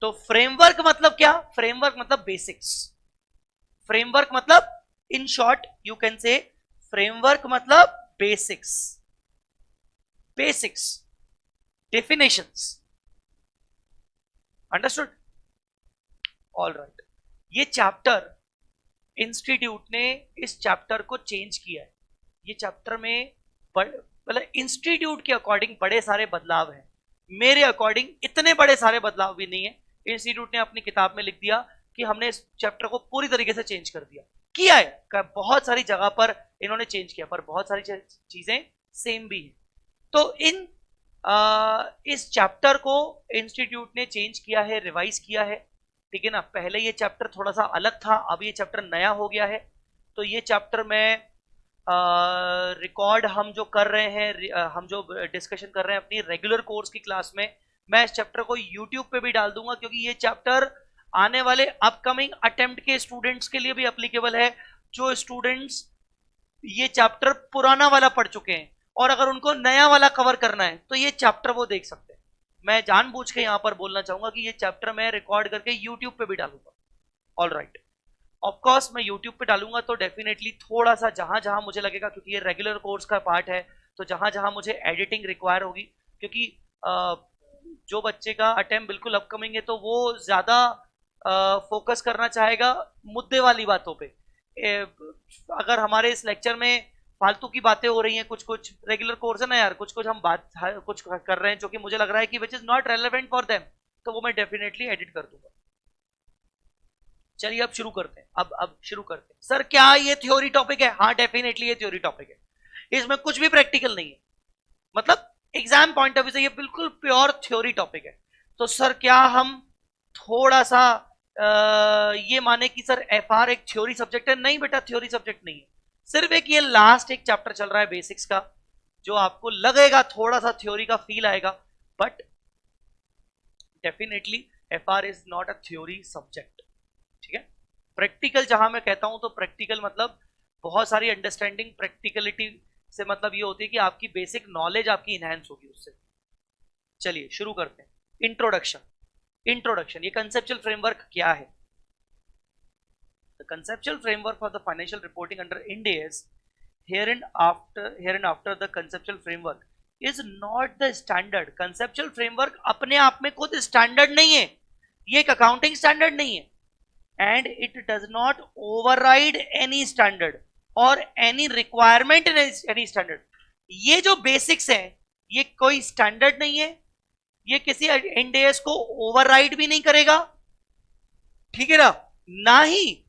तो फ्रेमवर्क मतलब क्या? फ्रेमवर्क मतलब बेसिक्स। फ्रेमवर्क मतलब, in short you can say, framework मतलब basics, basics, definitions. Understood? All right. ये चैप्टर इंस्टीट्यूट ने इस चैप्टर को चेंज किया है। ये चैप्टर में मतलब इंस्टीट्यूट के अकॉर्डिंग बड़े सारे बदलाव हैं, मेरे अकॉर्डिंग इतने बड़े सारे बदलाव भी नहीं है। इंस्टीट्यूट ने अपनी किताब में लिख दिया कि हमने इस चैप्टर को पूरी तरीके से चेंज कर दिया, किया है बहुत सारी जगह पर इन्होंने चेंज किया, पर बहुत सारी चीजें सेम भी हैं। तो इस चैप्टर को इंस्टीट्यूट ने चेंज किया है, रिवाइज किया है, ठीक है ना। पहले ये चैप्टर थोड़ा सा अलग था, अब ये चैप्टर नया हो गया है। तो ये चैप्टर में रिकॉर्ड हम जो कर रहे हैं, हम जो डिस्कशन कर रहे हैं अपनी रेगुलर कोर्स की क्लास में, मैं इस चैप्टर को यूट्यूब पे भी डाल दूंगा, क्योंकि ये चैप्टर आने वाले अपकमिंग अटेम्प्ट के स्टूडेंट्स के लिए भी एप्लीकेबल है, जो स्टूडेंट्स ये चैप्टर पुराना वाला पढ़ चुके हैं और अगर उनको नया वाला कवर करना है तो ये चैप्टर वो देख सकते हैं। मैं जानबूझ के यहां पर बोलना चाहूंगा कि ये चैप्टर मैं रिकॉर्ड करके यूट्यूब पे भी डालूंगा। ऑल राइट, ऑफ कोर्स मैं यूट्यूब पे डालूंगा तो डेफिनेटली थोड़ा सा जहां जहां मुझे लगेगा, क्योंकि ये रेगुलर कोर्स का पार्ट है, तो जहां जहां मुझे एडिटिंग रिक्वायर होगी, क्योंकि जो बच्चे का अटेम्प्ट बिल्कुल अपकमिंग है तो वो ज्यादा फोकस करना चाहेगा मुद्दे वाली बातों पे। अगर हमारे इस लेक्चर में फालतू की बातें हो रही हैं, कुछ कुछ रेगुलर कोर्स है ना यार, कुछ कुछ हम बात कुछ कर रहे हैं जो कि मुझे लग रहा है कि which is not relevant for them, तो वो मैं डेफिनेटली एडिट कर दूंगा। चलिए अब शुरू करते हैं, अब शुरू करते हैं। सर क्या ये थ्योरी टॉपिक है? हाँ डेफिनेटली ये थ्योरी टॉपिक है, इसमें कुछ भी प्रैक्टिकल नहीं है, मतलब एग्जाम पॉइंट ऑफ व्यू से ये बिल्कुल प्योर थ्योरी टॉपिक है। तो सर क्या हम थोड़ा सा ये माने कि सर FR एक थ्योरी सब्जेक्ट है? नहीं बेटा, थ्योरी सब्जेक्ट नहीं है, सिर्फ एक ये लास्ट एक चैप्टर चल रहा है बेसिक्स का, जो आपको लगेगा थोड़ा सा थ्योरी का फील आएगा, but definitely FR is not a theory subject, ठीक है। प्रैक्टिकल जहां मैं कहता हूं तो प्रैक्टिकल मतलब बहुत सारी अंडरस्टैंडिंग, प्रैक्टिकलिटी से मतलब ये होती है कि आपकी बेसिक नॉलेज आपकी इनहैंस होगी उससे। चलिए शुरू करते हैं। इंट्रोडक्शन, ये कंसेप्चुअल फ्रेमवर्क क्या है? The conceptual framework for the financial reporting under Ind AS, here and after the conceptual framework is not the standard. Conceptual framework अपने आप में खुद स्टैंडर्ड नहीं है, ये एक अकाउंटिंग स्टैंडर्ड नहीं है, and it does not override any standard or any requirement in any standard. ये जो बेसिक्स है ये कोई स्टैंडर्ड नहीं है, ये किसी इंडेस को ओवरराइड भी नहीं करेगा, ठीक है ना, ना ही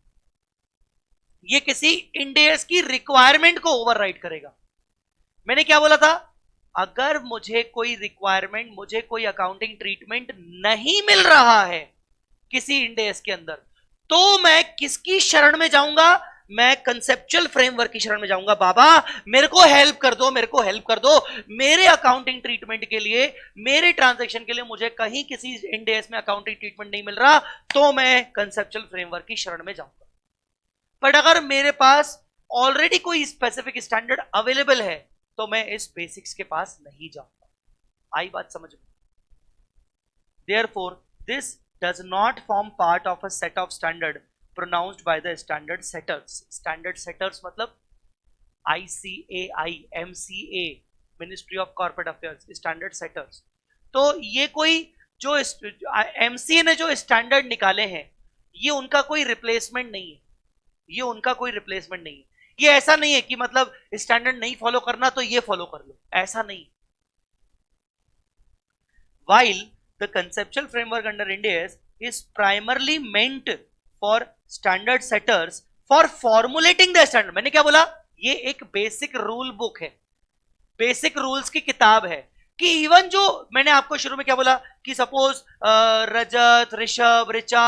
ये किसी इंडेस की रिक्वायरमेंट को ओवरराइड करेगा। मैंने क्या बोला था, अगर मुझे कोई रिक्वायरमेंट, मुझे कोई अकाउंटिंग ट्रीटमेंट नहीं मिल रहा है किसी इंडेस के अंदर, तो मैं किसकी शरण में जाऊंगा, मैं कंसेप्चुअल फ्रेमवर्क की शरण में जाऊंगा। बाबा मेरे को हेल्प कर दो, मेरे को हेल्प कर दो, मेरे अकाउंटिंग ट्रीटमेंट के लिए, मेरे ट्रांजैक्शन के लिए मुझे कहीं किसी इंडेस में अकाउंटिंग ट्रीटमेंट नहीं मिल रहा, तो मैं कंसेप्चुअल फ्रेमवर्क की शरण में जाऊंगा। बट अगर मेरे पास ऑलरेडी कोई स्पेसिफिक स्टैंडर्ड अवेलेबल है तो मैं इस बेसिक्स के पास नहीं जाऊंगा। आई बात समझ में? Therefore, this does not form part of a set of standard pronounced by the standard setters. Standard setters मतलब ICAI, MCA, Ministry of Corporate Affairs, standard setters। तो ये कोई जो MCA ने जो स्टैंडर्ड निकाले हैं ये उनका कोई रिप्लेसमेंट नहीं है, ये उनका कोई रिप्लेसमेंट नहीं है। ये ऐसा नहीं है कि मतलब स्टैंडर्ड नहीं फॉलो करना तो ये फॉलो कर लो, ऐसा नहीं। While the conceptual framework under Ind AS is primarily meant for standard setters for formulating the standard। मैंने क्या बोला, ये एक बेसिक रूल बुक है, बेसिक रूल्स की किताब है, कि इवन जो मैंने आपको शुरू में क्या बोला कि सपोज रजत, ऋषभ, ऋचा,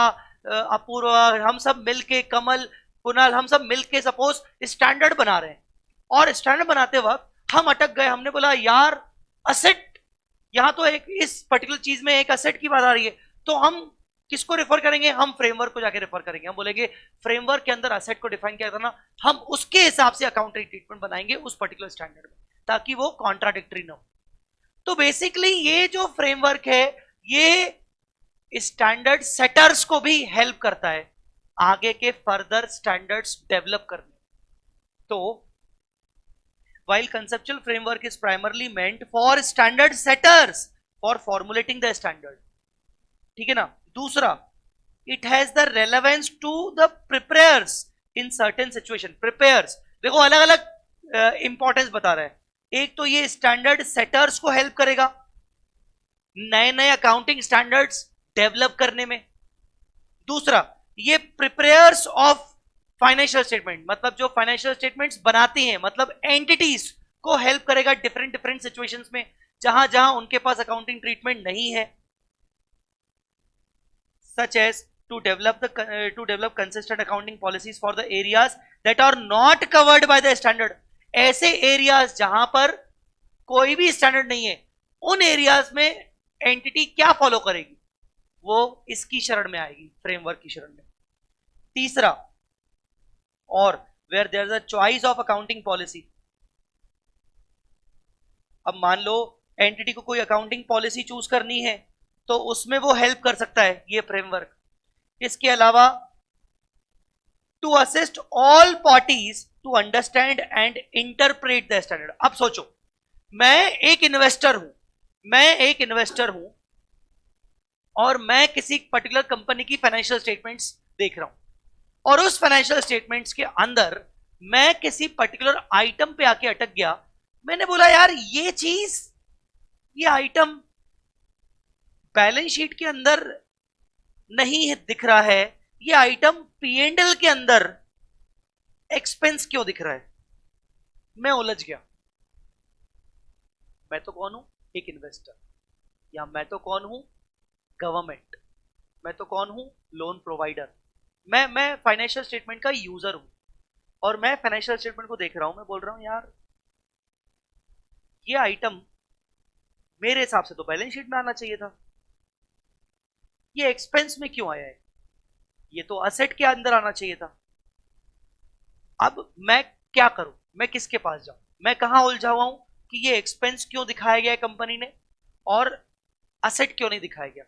अपूर्वा, हम सब मिलके, कमल, कुणाल, हम सब मिलके सपोज स्टैंडर्ड बना रहे हैं, और स्टैंडर्ड बनाते वक्त हम अटक गए, हमने बोला यार असेट, यहां तो एक इस पर्टिकुलर चीज में एक असेट की बात आ रही है, तो हम किसको रेफर करेंगे, हम फ्रेमवर्क को जाके रेफर करेंगे। हम बोलेंगे फ्रेमवर्क के अंदर असेट को डिफाइन किया था ना, हम उसके हिसाब से अकाउंटिंग ट्रीटमेंट बनाएंगे उस पर्टिकुलर स्टैंडर्ड में, ताकि वो कॉन्ट्राडिक्टरी ना हो। तो बेसिकली ये जो फ्रेमवर्क है ये स्टैंडर्ड सेटर्स को भी हेल्प करता है आगे के फर्दर स्टैंडर्ड्स डेवलप करने। तो while conceptual framework is primarily meant for standard setters for formulating the standard, ठीक है ना। दूसरा, it has the relevance to the preparers in certain situation। preparers देखो अलग अलग इंपॉर्टेंस बता रहा है। एक तो ये स्टैंडर्ड सेटर्स को हेल्प करेगा नए नए अकाउंटिंग स्टैंडर्ड्स डेवलप करने में। दूसरा, ये प्रिपेयर्स ऑफ फाइनेंशियल स्टेटमेंट, मतलब जो फाइनेंशियल स्टेटमेंट्स बनाती हैं, मतलब एंटिटीज को हेल्प करेगा डिफरेंट डिफरेंट सिचुएशंस में जहां जहां उनके पास अकाउंटिंग ट्रीटमेंट नहीं है, such as to develop consistent accounting policies for the areas that are not covered by the standard. ऐसे एरियाज जहां पर कोई भी स्टैंडर्ड नहीं है, उन एरियाज में एंटिटी क्या फॉलो करेगी, वो इसकी शरण में आएगी, फ्रेमवर्क की शरण में। तीसरा, और where there is a choice of accounting policy. अब मान लो एंटिटी को कोई अकाउंटिंग पॉलिसी चूज करनी है तो उसमें वो हेल्प कर सकता है ये फ्रेमवर्क। इसके अलावा to assist all parties to understand and interpret the standard. अब सोचो, मैं एक इन्वेस्टर हूं और मैं किसी पर्टिकुलर कंपनी की फाइनेंशियल स्टेटमेंट्स देख रहा हूं, और उस फाइनेंशियल स्टेटमेंट्स के अंदर मैं किसी पर्टिकुलर आइटम पे आके अटक गया। मैंने बोला यार ये चीज, ये आइटम बैलेंस शीट के अंदर नहीं दिख रहा है, ये आइटम P&L के अंदर एक्सपेंस क्यों दिख रहा है। मैं उलझ गया। मैं तो कौन हूं, एक इन्वेस्टर, या मैं तो कौन हूं, गवर्नमेंट, मैं तो कौन हूं, लोन प्रोवाइडर। मैं फाइनेंशियल स्टेटमेंट का यूजर हूं, और मैं फाइनेंशियल स्टेटमेंट को देख रहा हूं, मैं बोल रहा हूं यार ये आइटम मेरे हिसाब से तो बैलेंस शीट में आना चाहिए था, ये एक्सपेंस में क्यों आया है, ये तो असेट के अंदर आना चाहिए था। अब मैं क्या करूं, मैं किसके पास जाऊं, मैं कहां उलझा हुआ हूं कि ये एक्सपेंस क्यों दिखाया गया है कंपनी ने और असेट क्यों नहीं दिखाया गया।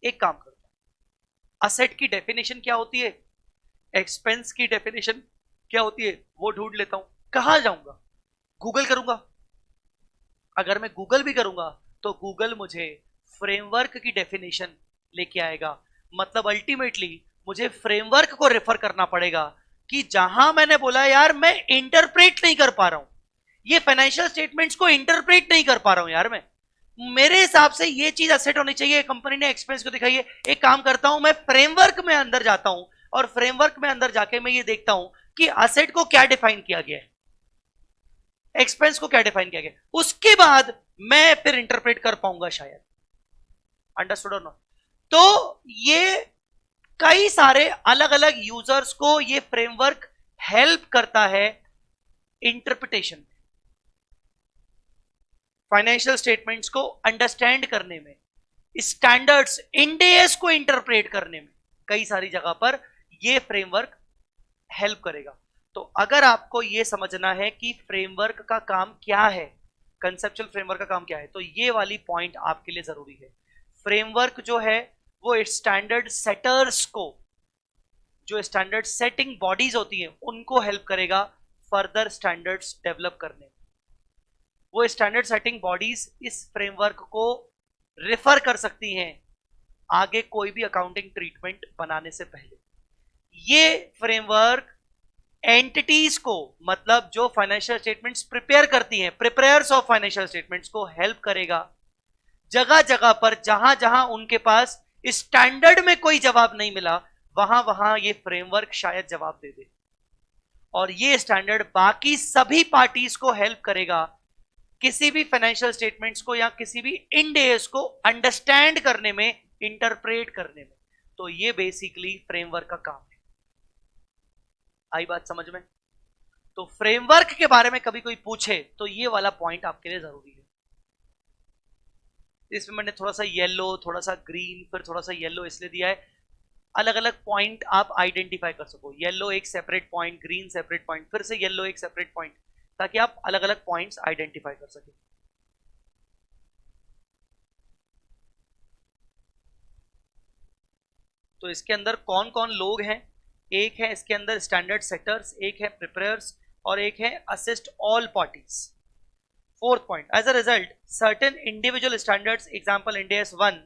एक काम करता हूं, असेट की डेफिनेशन क्या होती है, एक्सपेंस की डेफिनेशन क्या होती है, वो ढूंढ लेता हूं। कहां जाऊंगा, गूगल करूंगा, अगर मैं गूगल भी करूंगा तो गूगल मुझे फ्रेमवर्क की डेफिनेशन लेके आएगा। मतलब अल्टीमेटली मुझे फ्रेमवर्क को रेफर करना पड़ेगा कि जहां मैंने बोला यार मैं इंटरप्रेट नहीं कर पा रहा हूं, ये फाइनेंशियल स्टेटमेंट्स को इंटरप्रेट नहीं कर पा रहा हूं यार मैं, मेरे हिसाब से ये चीज असेट होनी चाहिए, कंपनी ने एक्सपेंस को दिखाई है। एक काम करता हूं, मैं फ्रेमवर्क में अंदर जाता हूं और फ्रेमवर्क में अंदर जाके मैं ये देखता हूं कि असेट को क्या डिफाइन किया गया है, एक्सपेंस को क्या डिफाइन किया गया, उसके बाद मैं फिर इंटरप्रेट कर पाऊंगा शायद। अंडरस्टूड और नॉट? तो ये कई सारे अलग अलग यूजर्स को ये फ्रेमवर्क हेल्प करता है इंटरप्रिटेशन, फाइनेंशियल स्टेटमेंट्स को अंडरस्टैंड करने में, स्टैंडर्ड्स इंडेस को इंटरप्रेट करने में, कई सारी जगह पर यह फ्रेमवर्क हेल्प करेगा। तो अगर आपको यह समझना है कि फ्रेमवर्क का काम क्या है, कंसेप्चुअल फ्रेमवर्क का काम क्या है, तो ये वाली पॉइंट आपके लिए जरूरी है। फ्रेमवर्क जो है वो स्टैंडर्ड सेटर्स को, जो स्टैंडर्ड सेटिंग बॉडीज होती हैं, उनको हेल्प करेगा फर्दर स्टैंडर्ड्स डेवलप करने में। वो स्टैंडर्ड सेटिंग बॉडीज इस फ्रेमवर्क को रेफर कर सकती हैं आगे कोई भी अकाउंटिंग ट्रीटमेंट बनाने से पहले। ये फ्रेमवर्क एंटिटीज को, मतलब जो फाइनेंशियल स्टेटमेंट्स प्रिपेयर करती हैं, प्रिपेयर्स ऑफ फाइनेंशियल स्टेटमेंट्स को हेल्प करेगा जगह जगह पर, जहां जहां उनके पास स्टैंडर्ड में कोई जवाब नहीं मिला, वहां वहां ये फ्रेमवर्क शायद जवाब दे दे। और ये स्टैंडर्ड बाकी सभी पार्टीज को हेल्प करेगा किसी भी फाइनेंशियल स्टेटमेंट्स को या किसी भी इंड एएस को अंडरस्टैंड करने में, इंटरप्रेट करने में। तो ये बेसिकली फ्रेमवर्क का काम है। आई बात समझ में? तो फ्रेमवर्क के बारे में कभी कोई पूछे तो ये वाला पॉइंट आपके लिए जरूरी है। इसमें मैंने थोड़ा सा येलो, थोड़ा सा ग्रीन, फिर थोड़ा सा येलो इसलिए दिया है, अलग अलग पॉइंट आप आइडेंटिफाई कर सको। येलो एक separate point, green separate point, फिर से येलो एक सेपरेट पॉइंट, ताकि आप अलग अलग पॉइंट्स आइडेंटिफाई कर सके। तो इसके अंदर कौन कौन लोग हैं? एक है इसके अंदर स्टैंडर्ड सेटर्स, एक है प्रिपेयर्स, और एक है assist all parties. Fourth point, as a result certain individual standards, example Ind AS 1,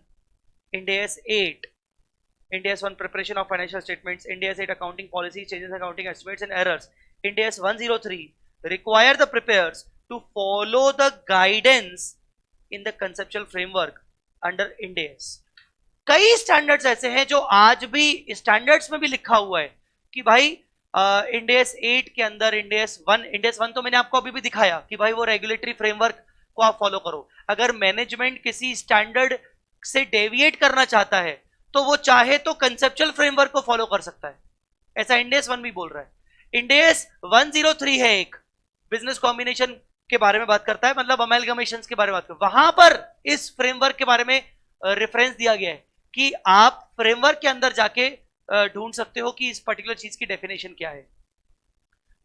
Ind AS 8, Ind AS 1 preparation of financial statements, Ind AS 8 accounting policy, changes accounting estimates and errors, Ind AS 103 require the preparers to follow the guidance in the conceptual framework under Ind AS। कई standards ऐसे हैं जो आज भी standards में भी लिखा हुआ है कि भाई इंड एस 8 के अंदर इंड एस 1 तो मैंने आपको अभी भी दिखाया कि भाई वो रेगुलेटरी फ्रेमवर्क को आप फॉलो करो। अगर मैनेजमेंट किसी स्टैंडर्ड से डेविएट करना चाहता है तो वो चाहे तो कंसेप्चुअल फ्रेमवर्क को फॉलो कर सकता है, ऐसा इंड एस 1 भी बोल रहा है। इंड एस 103 है, एक बिजनेस कॉम्बिनेशन के बारे में बात करता है, मतलब अमेलगमेशंस के बारे में बात करता है। वहां पर इस फ्रेमवर्क के बारे में रेफरेंस दिया गया है कि आप फ्रेमवर्क के अंदर जाके ढूंढ सकते हो कि इस पर्टिकुलर चीज की डेफिनेशन क्या है।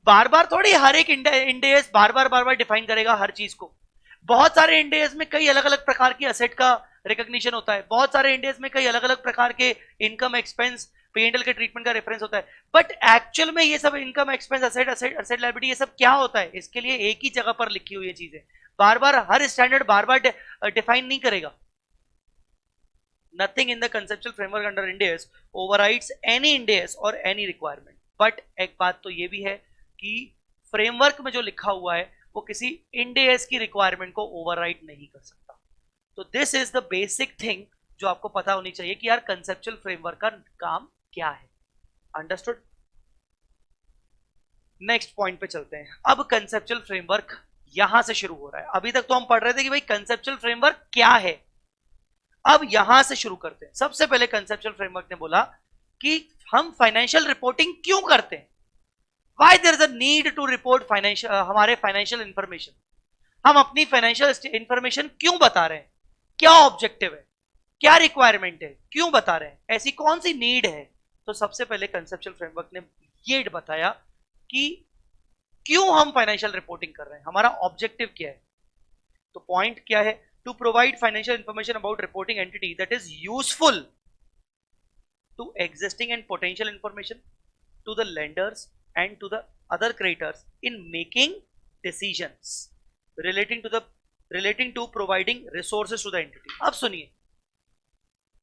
बार बार थोड़ी हर एक इंड एएस बार बार डिफाइन करेगा हर चीज को। बहुत सारे इंड एएस में कई अलग अलग प्रकार की असेट का रिकॉग्निशन होता है, बहुत सारे इंड एएस में कई अलग अलग प्रकार के इनकम एक्सपेंस P&L के ट्रीटमेंट का रेफरेंस होता है। बट एक्चुअल में ये सब इनकम एक्सपेंस असेट लायबिलिटी ये सब क्या होता है, इसके लिए एक ही जगह पर लिखी हुई चीजें, बार बार हर स्टैंडर्ड बार बार डिफाइन नहीं करेगा। Nothing in the conceptual framework under Ind AS overrides any Ind AS और एनी रिक्वायरमेंट। बट एक बात तो ये भी है कि फ्रेमवर्क में जो लिखा हुआ है वो किसी इंड एएस की रिक्वायरमेंट को ओवरराइड नहीं कर सकता। तो this is the basic thing जो आपको पता होनी चाहिए कि यार कंसेप्चुअल फ्रेमवर्क का काम क्या है। अंडरस्टूड? नेक्स्ट पॉइंट पे चलते हैं। अब कंसेप्चुअल फ्रेमवर्क यहां से शुरू हो रहा है। अभी तक तो हम पढ़ रहे थे कि भाई कंसेप्चुअल फ्रेमवर्क क्या है, अब यहां से शुरू करते हैं। सबसे पहले कंसेप्चुअल फ्रेमवर्क ने बोला कि हम फाइनेंशियल रिपोर्टिंग क्यों करते हैं, why there is a need to report financial, हमारे फाइनेंशियल इंफॉर्मेशन, हम अपनी फाइनेंशियल इंफॉर्मेशन क्यों बता रहे हैं, क्या ऑब्जेक्टिव है, क्या रिक्वायरमेंट है, क्यों बता रहे हैं, ऐसी कौन सी नीड है। तो सबसे पहले कंसेप्चुअल फ्रेमवर्क ने ये बताया कि क्यों हम फाइनेंशियल रिपोर्टिंग कर रहे हैं, हमारा ऑब्जेक्टिव क्या है। तो पॉइंट क्या है? To provide financial information about reporting entity that is useful to existing and potential information to the lenders and to the other creditors in making decisions relating to the relating to providing resources to the entity. अब सुनिए,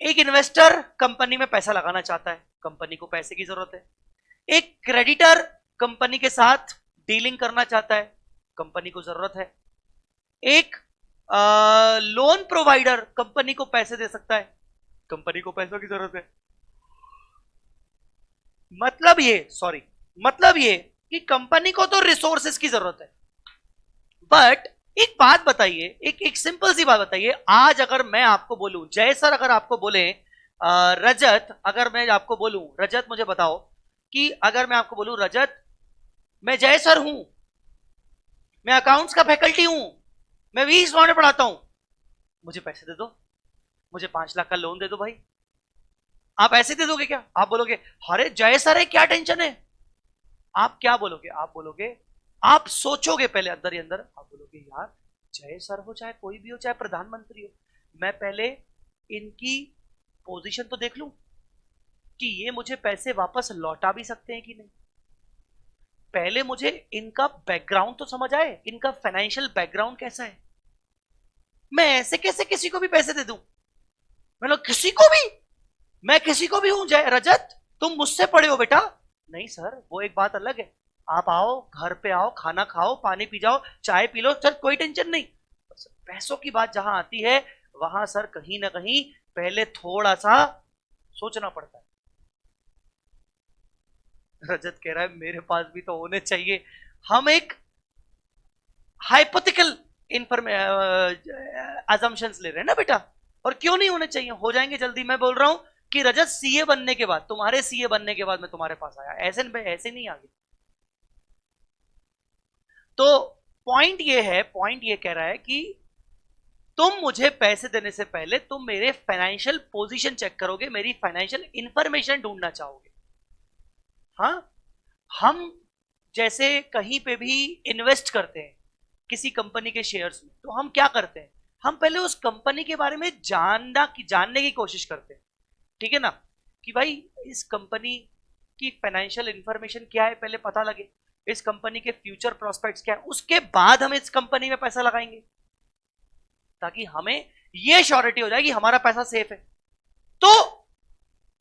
एक investor company में पैसा लगाना चाहता है, company को पैसे की जरूरत है। एक क्रेडिटर कंपनी के साथ डीलिंग करना चाहता है, कंपनी को जरूरत है। एक लोन प्रोवाइडर कंपनी को पैसे दे सकता है, कंपनी को पैसों की जरूरत है। मतलब ये कि कंपनी को तो रिसोर्सेज की जरूरत है, बट एक बात बताइए, एक सिंपल सी बात बताइए, आज अगर मैं आपको बोलूं, जय सर अगर आपको बोले रजत, अगर मैं आपको बोलूं रजत मुझे बताओ कि अगर मैं आपको बोलूं रजत मैं जय सर हूं, मैं अकाउंट्स का फैकल्टी हूं, मैं 20 में पढ़ाता हूं, मुझे पैसे दे दो, मुझे 5 लाख का लोन दे दो भाई। आप ऐसे दे दोगे क्या? आप बोलोगे अरे जय सर है, क्या टेंशन है? आप क्या बोलोगे? आप बोलोगे, आप सोचोगे पहले अंदर ही अंदर, आप बोलोगे यार जय सर हो, चाहे कोई भी हो, चाहे प्रधानमंत्री हो, मैं पहले इनकी पोजीशन तो देख लूं कि ये मुझे पैसे वापस लौटा भी सकते हैं कि नहीं। पहले मुझे इनका बैकग्राउंड तो समझ आए, इनका फाइनेंशियल बैकग्राउंड कैसा है। मैं ऐसे कैसे किसी को भी पैसे दे दूं? मतलब किसी को भी, मैं किसी को भी हूं जय रजत, तुम मुझसे पढ़े हो बेटा, नहीं सर वो एक बात अलग है, आप आओ घर पे आओ, खाना खाओ, पानी पी जाओ, चाय पी लो सर, कोई टेंशन नहीं। पैसों की बात जहां आती है वहां सर कहीं ना कहीं पहले थोड़ा सा सोचना पड़ता है। रजत कह रहा है मेरे पास भी तो होने चाहिए। हम एक हाइपोथेटिकल अजम्पशंस ले रहे हैं ना बेटा, और क्यों नहीं होने चाहिए, हो जाएंगे जल्दी। मैं बोल रहा हूं कि रजत सीए बनने के बाद, तुम्हारे सीए बनने के बाद मैं तुम्हारे पास आया, ऐसे नहीं आगे। तो पॉइंट ये कह रहा है कि तुम मुझे पैसे देने से पहले तुम मेरे फाइनेंशियल पोजीशन चेक करोगे, मेरी फाइनेंशियल इंफॉर्मेशन ढूंढना चाहोगे। हाँ, हम जैसे कहीं पे भी इन्वेस्ट करते हैं किसी कंपनी के शेयर्स में, तो हम क्या करते हैं, हम पहले उस कंपनी के बारे में जानने की कोशिश करते हैं, ठीक है ना, कि भाई इस कंपनी की फाइनेंशियल इंफॉर्मेशन क्या है, पहले पता लगे, इस कंपनी के फ्यूचर प्रोस्पेक्ट्स क्या है, उसके बाद हम इस कंपनी में पैसा लगाएंगे, ताकि हमें यह श्योरिटी हो जाए कि हमारा पैसा सेफ है। तो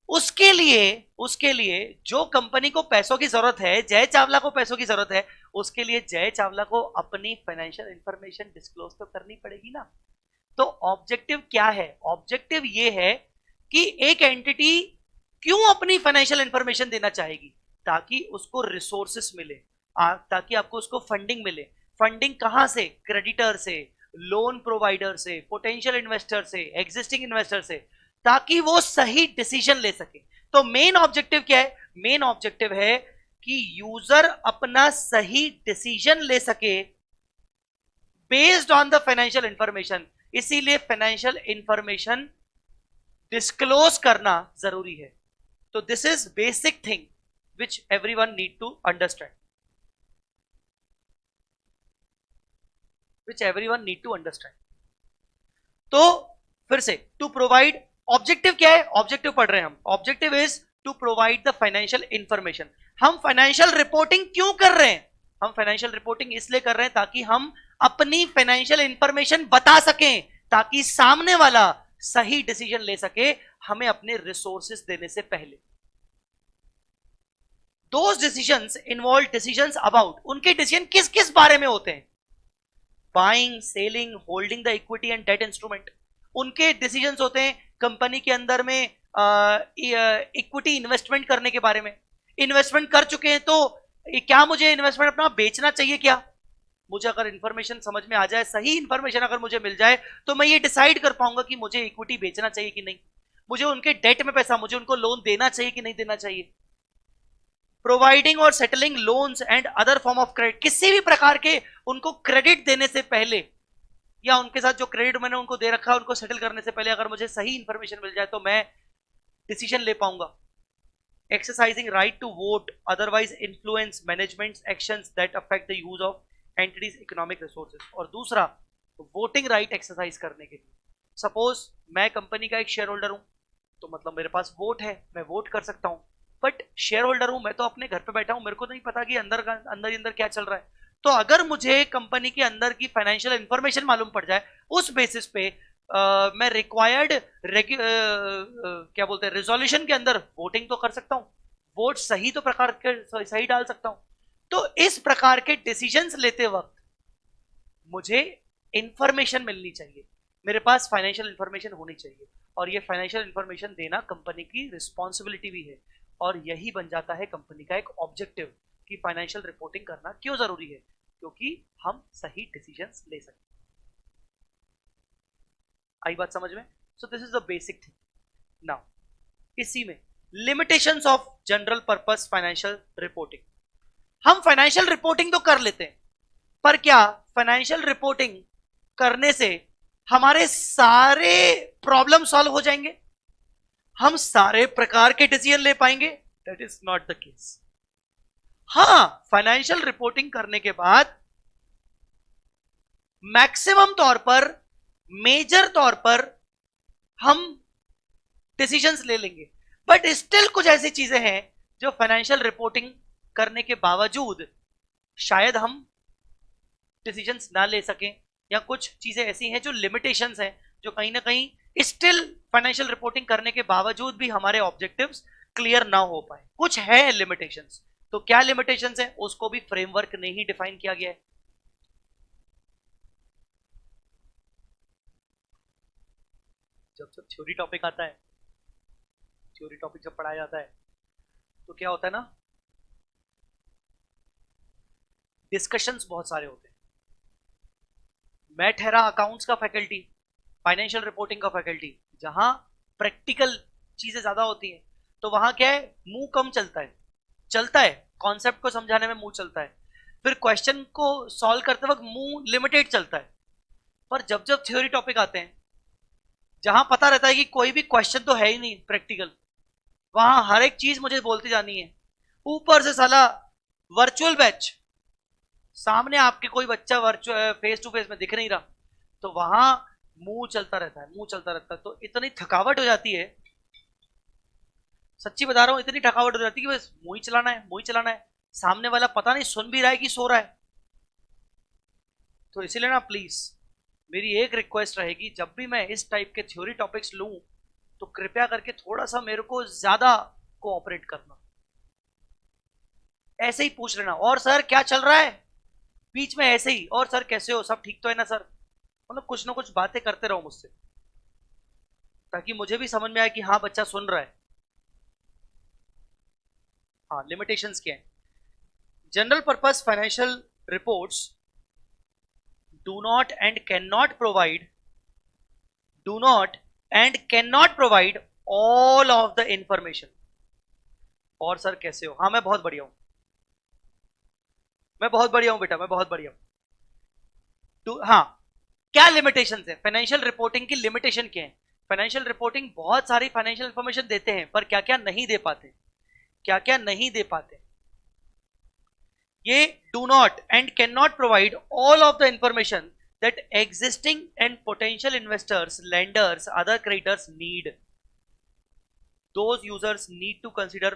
उसके लिए जो कंपनी को पैसों की जरूरत है, जय चावला को पैसों की जरूरत है, उसके लिए जय चावला को अपनी फाइनेंशियल इंफॉर्मेशन डिस्क्लोज तो करनी पड़ेगी ना। तो ऑब्जेक्टिव क्या है? ऑब्जेक्टिव ये है कि एक एंटिटी क्यों अपनी फाइनेंशियल इंफॉर्मेशन देना चाहेगी, ताकि उसको रिसोर्सेस मिले, ताकि आपको उसको फंडिंग मिले। फंडिंग कहां से? क्रेडिटर से, लोन प्रोवाइडर से, पोटेंशियल इन्वेस्टर से, एग्जिस्टिंग इन्वेस्टर से, ताकि वो सही डिसीजन ले सके। तो मेन ऑब्जेक्टिव क्या है? मेन ऑब्जेक्टिव है कि यूजर अपना सही डिसीजन ले सके based on the financial information. इसीलिए फाइनेंशियल इंफॉर्मेशन डिस्क्लोज करना जरूरी है। तो this is basic thing which everyone need to understand, तो फिर से टू प्रोवाइड, ऑब्जेक्टिव क्या है? ऑब्जेक्टिव पढ़ रहे हैं हम, objective is to provide the financial information. हम फाइनेंशियल रिपोर्टिंग क्यों कर रहे हैं? हम फाइनेंशियल रिपोर्टिंग इसलिए कर रहे हैं ताकि हम अपनी फाइनेंशियल इंफॉर्मेशन बता सकें, ताकि सामने वाला सही डिसीजन ले सके हमें अपने रिसोर्सेस देने से पहले। Those decisions involve decisions about, उनके डिसीजन किस किस बारे में होते हैं? Buying, selling, holding the equity and debt instrument. उनके डिसीजंस होते हैं कंपनी के अंदर में इक्विटी इन्वेस्टमेंट करने के बारे में। इन्वेस्टमेंट कर चुके हैं तो क्या मुझे इन्वेस्टमेंट अपना बेचना चाहिए क्या? मुझे अगर इंफॉर्मेशन समझ में आ जाए, सही इंफॉर्मेशन अगर मुझे मिल जाए, तो मैं ये डिसाइड कर पाऊंगा कि मुझे इक्विटी बेचना चाहिए कि नहीं, मुझे उनके डेट में पैसा, मुझे उनको लोन देना चाहिए कि नहीं देना चाहिए। प्रोवाइडिंग और settling loans and other form of credit, किसी भी प्रकार के उनको क्रेडिट देने से पहले, या उनके साथ जो क्रेडिट मैंने उनको दे रखा है उनको सेटल करने से पहले अगर मुझे सही इंफॉर्मेशन मिल जाए तो मैं डिसीजन ले पाऊंगा। Exercising right to vote otherwise influence management actions that affect the use of entity's economic resources. और दूसरा, वोटिंग राइट एक्सरसाइज करने के लिए, सपोज मैं कंपनी का एक शेयर होल्डर हूं, तो मतलब मेरे पास वोट है, मैं वोट कर सकता हूं, बट शेयर होल्डर हूं मैं, तो अपने घर पे बैठा हूं, मेरे को नहीं पता कि अंदर क्या चल रहा है। तो अगर मुझे कंपनी के अंदर की फाइनेंशियल इंफॉर्मेशन मालूम पड़ जाए, उस बेसिस पे मैं रिक्वायर्ड क्या बोलते हैं रेजोल्यूशन के अंदर वोटिंग तो कर सकता हूं, वोट सही तो प्रकार के सही डाल सकता हूं। तो इस प्रकार के डिसीजंस लेते वक्त मुझे इंफॉर्मेशन मिलनी चाहिए, मेरे पास फाइनेंशियल इंफॉर्मेशन होनी चाहिए, और ये फाइनेंशियल इंफॉर्मेशन देना कंपनी की रिस्पॉन्सिबिलिटी भी है, और यही बन जाता है कंपनी का एक ऑब्जेक्टिव कि फाइनेंशियल रिपोर्टिंग करना क्यों जरूरी है, क्योंकि हम सही डिसीजंस ले सकते। आई बात समझ में? So this is the basic thing. Now इसी में limitations of general purpose financial reporting. हम फाइनेंशियल रिपोर्टिंग तो कर लेते हैं, पर क्या फाइनेंशियल रिपोर्टिंग करने से हमारे सारे प्रॉब्लम सॉल्व हो जाएंगे, हम सारे प्रकार के डिसीजन ले पाएंगे? That is not the case. हां, फाइनेंशियल रिपोर्टिंग करने के बाद मैक्सिमम तौर पर, मेजर तौर पर हम डिसीजंस ले लेंगे, बट स्टिल कुछ ऐसी चीजें हैं जो फाइनेंशियल रिपोर्टिंग करने के बावजूद शायद हम डिसीजंस ना ले सकें, या कुछ चीजें ऐसी हैं जो लिमिटेशंस हैं, जो कहीं ना कहीं स्टिल फाइनेंशियल रिपोर्टिंग करने के बावजूद भी हमारे ऑब्जेक्टिव्स क्लियर ना हो पाए, कुछ है लिमिटेशंस। तो क्या लिमिटेशंस है, उसको भी फ्रेमवर्क ने ही डिफाइन किया गया है। जब जब थ्योरी टॉपिक आता है, थ्योरी टॉपिक जब पढ़ाया जाता है, तो क्या होता है ना, डिस्कशंस बहुत सारे होते हैं। मैं ठहरा अकाउंट्स का फैकल्टी, फाइनेंशियल रिपोर्टिंग का फैकल्टी, जहां प्रैक्टिकल चीजें ज्यादा होती हैं, तो वहां क्या है, मुंह कम चलता है कॉन्सेप्ट को समझाने में मुंह चलता है, फिर क्वेश्चन को सॉल्व करते वक्त मुंह लिमिटेड चलता है। पर जब जब थ्योरी टॉपिक आते हैं, जहां पता रहता है कि कोई भी क्वेश्चन तो है ही नहीं प्रैक्टिकल, वहां हर एक चीज मुझे बोलती जानी है, ऊपर से साला वर्चुअल बैच, सामने आपके कोई बच्चा वर्चुअल फेस टू फेस में दिख नहीं रहा, तो वहां मुंह चलता रहता है, मुंह चलता रहता है, तो इतनी थकावट हो जाती है, सच्ची बता रहा हूं, इतनी थकावट हो जाती है कि बस मुंह ही चलाना है, मुंह ही चलाना है, सामने वाला पता नहीं सुन भी रहा है कि सो रहा है। तो इसीलिए ना प्लीज मेरी एक रिक्वेस्ट रहेगी, जब भी मैं इस टाइप के थ्योरी टॉपिक्स लूं, तो कृपया करके थोड़ा सा मेरे को ज्यादा कोऑपरेट करना, ऐसे ही पूछ लेना, और सर क्या चल रहा है, बीच में ऐसे ही, और सर कैसे हो, सब ठीक तो है ना सर, मतलब कुछ ना कुछ बातें करते रहो मुझसे, ताकि मुझे भी समझ में आए कि हाँ बच्चा सुन रहा है। हाँ, लिमिटेशंस क्या है? General purpose financial reports do not and cannot provide do not and cannot provide all of the information। और सर कैसे हो? हाँ मैं बहुत बढ़िया हूं, मैं बहुत बढ़िया हूं बेटा, मैं बहुत बढ़िया हूं। हाँ, क्या लिमिटेशन है फाइनेंशियल रिपोर्टिंग की? लिमिटेशन क्या है? फाइनेंशियल रिपोर्टिंग बहुत सारी फाइनेंशियल इंफॉर्मेशन देते हैं, पर क्या क्या नहीं दे पाते, क्या क्या नहीं दे पाते, ये do not and cannot provide all of the information that existing and potential investors, lenders, other creditors need। Those users need to consider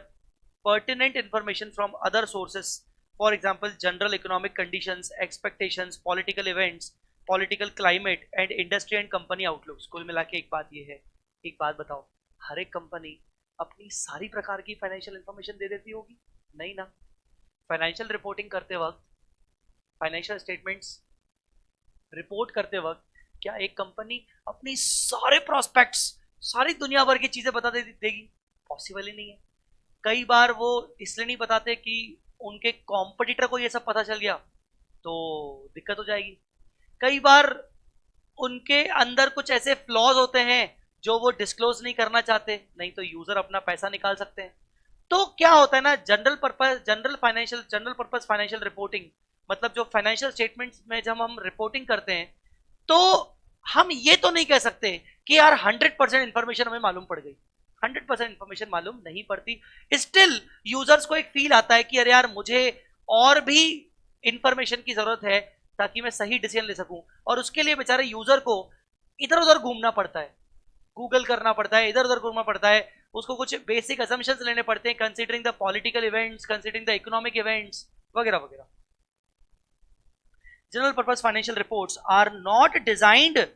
pertinent information from other sources, for example general economic conditions, expectations, political events, political climate and industry and company outlooks। कुल मिला के एक बात ये है, एक बात बताओ, हर एक कंपनी अपनी सारी प्रकार की फाइनेंशियल इंफॉर्मेशन दे देती होगी? नहीं ना। फाइनेंशियल रिपोर्टिंग करते वक्त, फाइनेंशियल स्टेटमेंट्स रिपोर्ट करते वक्त, क्या एक कंपनी अपनी सारे प्रोस्पेक्ट्स, सारी दुनिया भर की चीजें बता देगी? पॉसिबल ही नहीं है। कई बार वो इसलिए नहीं बताते कि उनके कॉम्पिटिटर को ये सब पता चल गया तो दिक्कत हो जाएगी, कई बार उनके अंदर कुछ ऐसे फ्लॉज होते हैं जो वो डिस्क्लोज नहीं करना चाहते, नहीं तो यूजर अपना पैसा निकाल सकते हैं। तो क्या होता है ना, जनरल पर्पस फाइनेंशियल रिपोर्टिंग, मतलब जो फाइनेंशियल स्टेटमेंट्स में जब हम रिपोर्टिंग करते हैं, तो हम ये तो नहीं कह सकते कि यार 100% इंफॉर्मेशन हमें मालूम पड़ गई, 100% इंफॉर्मेशन मालूम नहीं पड़ती। स्टिल यूजर्स को एक फील आता है कि अरे यार मुझे और भी इंफॉर्मेशन की जरूरत है ताकि मैं सही डिसीजन ले सकूं, और उसके लिए बेचारे यूजर को इधर उधर घूमना पड़ता है, गूगल करना पड़ता है, इधर उधर घूमना पड़ता है, उसको कुछ बेसिक असम्पशंस लेने पड़ते हैं, considering the political events, considering the economic events वगैरह वगैरह। general purpose financial reports are not designed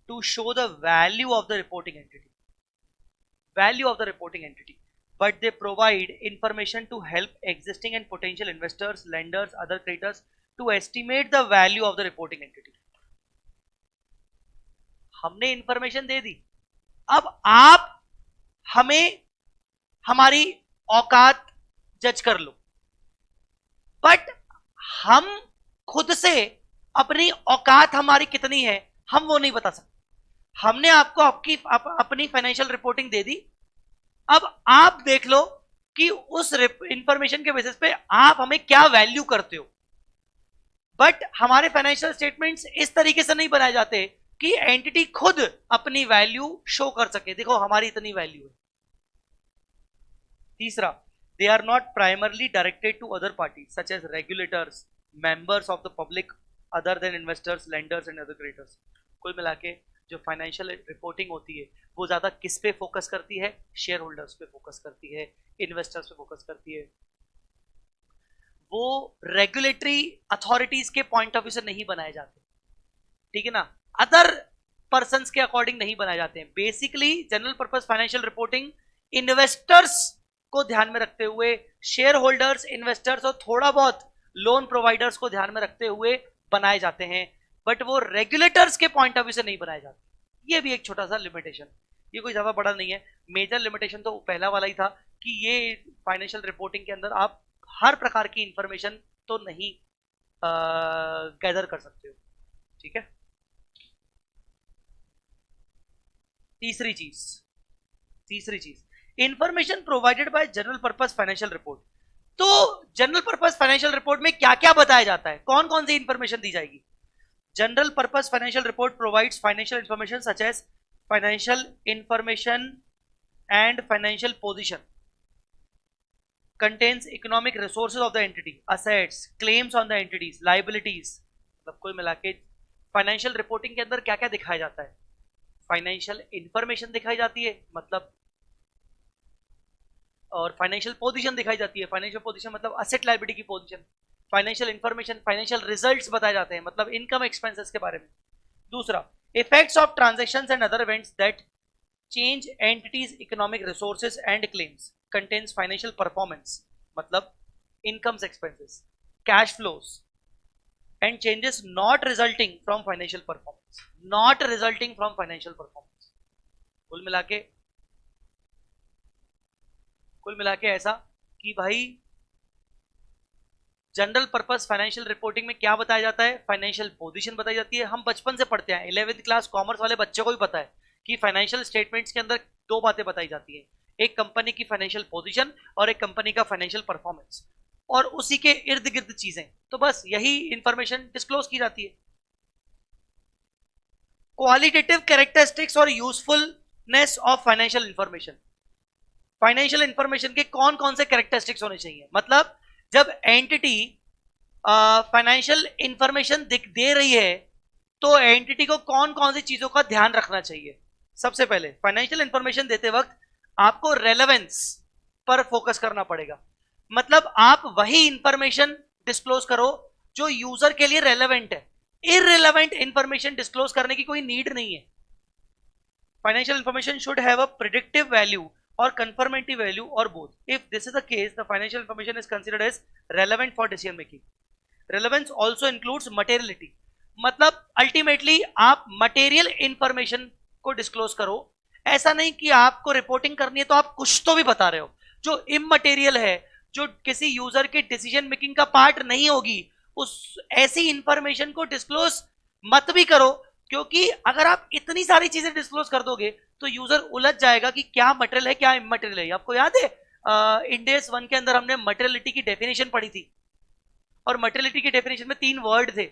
to show the value of the reporting entity, but they provide information to help existing and potential investors, lenders, other creditors to estimate the value of the reporting entity. हमने information दे दी, अब आप हमें हमारी औकात जज कर लो, but हम खुद से अपनी औकात हमारी कितनी है हम वो नहीं बता सकते. हमने आपको अपनी फाइनेंशियल रिपोर्टिंग दे दी, अब आप देख लो कि उस इंफॉर्मेशन के बेसिस पे आप हमें क्या वैल्यू करते हो. बट हमारे फाइनेंशियल स्टेटमेंट्स इस तरीके से नहीं बनाए जाते कि एंटिटी खुद अपनी वैल्यू शो कर सके, देखो हमारी इतनी वैल्यू है. तीसरा, they are not primarily directed to other parties such as regulators, members of the public other than investors, lenders and other creditors. कुल मिला के जो फाइनेंशियल रिपोर्टिंग होती है वो ज्यादा किस पे फोकस करती है, शेयर होल्डर्स पे फोकस करती है, इन्वेस्टर्स पे फोकस करती है. वो रेगुलेटरी अथॉरिटीज के पॉइंट ऑफ व्यू से नहीं बनाए जाते, ठीक है ना, अदर पर्संस के अकॉर्डिंग नहीं बनाए जाते हैं. Basically general purpose financial reporting investors को ध्यान में रखते हुए, शेयर होल्डर्स, इन्वेस्टर्स और थोड़ा बहुत लोन प्रोवाइडर्स को ध्यान में रखते हुए बनाए जाते हैं, बट वो रेगुलेटर्स के पॉइंट ऑफ व्यू से नहीं बनाए जाते. ये भी एक छोटा सा लिमिटेशन, ये कोई ज्यादा बड़ा नहीं है. मेजर लिमिटेशन तो पहला वाला ही था कि ये फाइनेंशियल रिपोर्टिंग के अंदर आप हर प्रकार की इंफॉर्मेशन तो नहीं गैदर कर सकते हो, ठीक है. तीसरी चीज information provided by general purpose financial report. तो जनरल पर्पस फाइनेंशियल रिपोर्ट में क्या क्या बताया जाता है, कौन कौन सी इंफॉर्मेशन दी जाएगी. General purpose financial report provides financial information such as financial information and financial position, contains economic resources of the entity, assets, claims on the entities, liabilities. मतलब कुल मिला के फाइनेंशियल रिपोर्टिंग के अंदर क्या क्या दिखाया जाता है, फाइनेंशियल इंफॉर्मेशन दिखाई जाती है मतलब, और फाइनेंशियल पोजीशन दिखाई जाती है. फाइनेंशियल पोजीशन मतलब असेट लायबिलिटी की position. Financial information, financial results बताए जाते हैं मतलब इनकम एक्सपेंसेस के बारे में. दूसरा, effects of transactions and other events that change entities economic resources and claims, contains financial performance मतलब incomes, expenses, cash flows and changes not resulting from financial performance, कुल मिला के ऐसा कि भाई जनरल पर्पस फाइनेंशियल रिपोर्टिंग में क्या बताया जाता है, फाइनेंशियल पोजीशन बताई जाती है. हम बचपन से पढ़ते हैं, 11th क्लास कॉमर्स वाले बच्चे को भी पता है कि फाइनेंशियल स्टेटमेंट्स के अंदर दो बातें बताई जाती है, एक कंपनी की फाइनेंशियल पोजीशन और एक कंपनी का फाइनेंशियल परफॉर्मेंस, और उसी के इर्द गिर्द चीजें. तो बस यही इंफॉर्मेशन डिस्क्लोज की जाती है. क्वालिटेटिव कैरेक्टरिस्टिक्स और usefulness of financial information. Financial information के कौन कौन से कैरेक्टरिस्टिक्स होने चाहिए, मतलब जब एंटिटी फाइनेंशियल इंफॉर्मेशन दे रही है तो एंटिटी को कौन कौन सी चीजों का ध्यान रखना चाहिए. सबसे पहले फाइनेंशियल इंफॉर्मेशन देते वक्त आपको रेलेवेंस पर फोकस करना पड़ेगा, मतलब आप वही इंफॉर्मेशन डिस्क्लोज करो जो यूजर के लिए रेलेवेंट है. इररिलेवेंट इंफॉर्मेशन डिस्क्लोज करने की कोई नीड नहीं है. Financial information should have a predictive value और कंफर्मेटिव वैल्यू और both. If this is the case the financial information is considered as relevant for decision making. Relevance also includes materiality, मतलब ultimately आप material information को disclose करो. ऐसा नहीं कि आपको रिपोर्टिंग करनी है तो आप कुछ तो भी बता रहे हो जो इमटेरियल है, जो किसी यूजर के डिसीजन मेकिंग का पार्ट नहीं होगी, उस ऐसी इंफॉर्मेशन को डिस्क्लोज मत भी करो, क्योंकि अगर आप इतनी सारी चीजें डिस्क्लोज कर दोगे तो यूजर उलझ जाएगा कि क्या मटेरियल है क्या इमटेरियल है. आपको याद है इंड AS 1 के अंदर हमने मटेरियलिटी की डेफिनेशन पढ़ी थी, और मटेरियलिटी की डेफिनेशन में 3 वर्ड थे.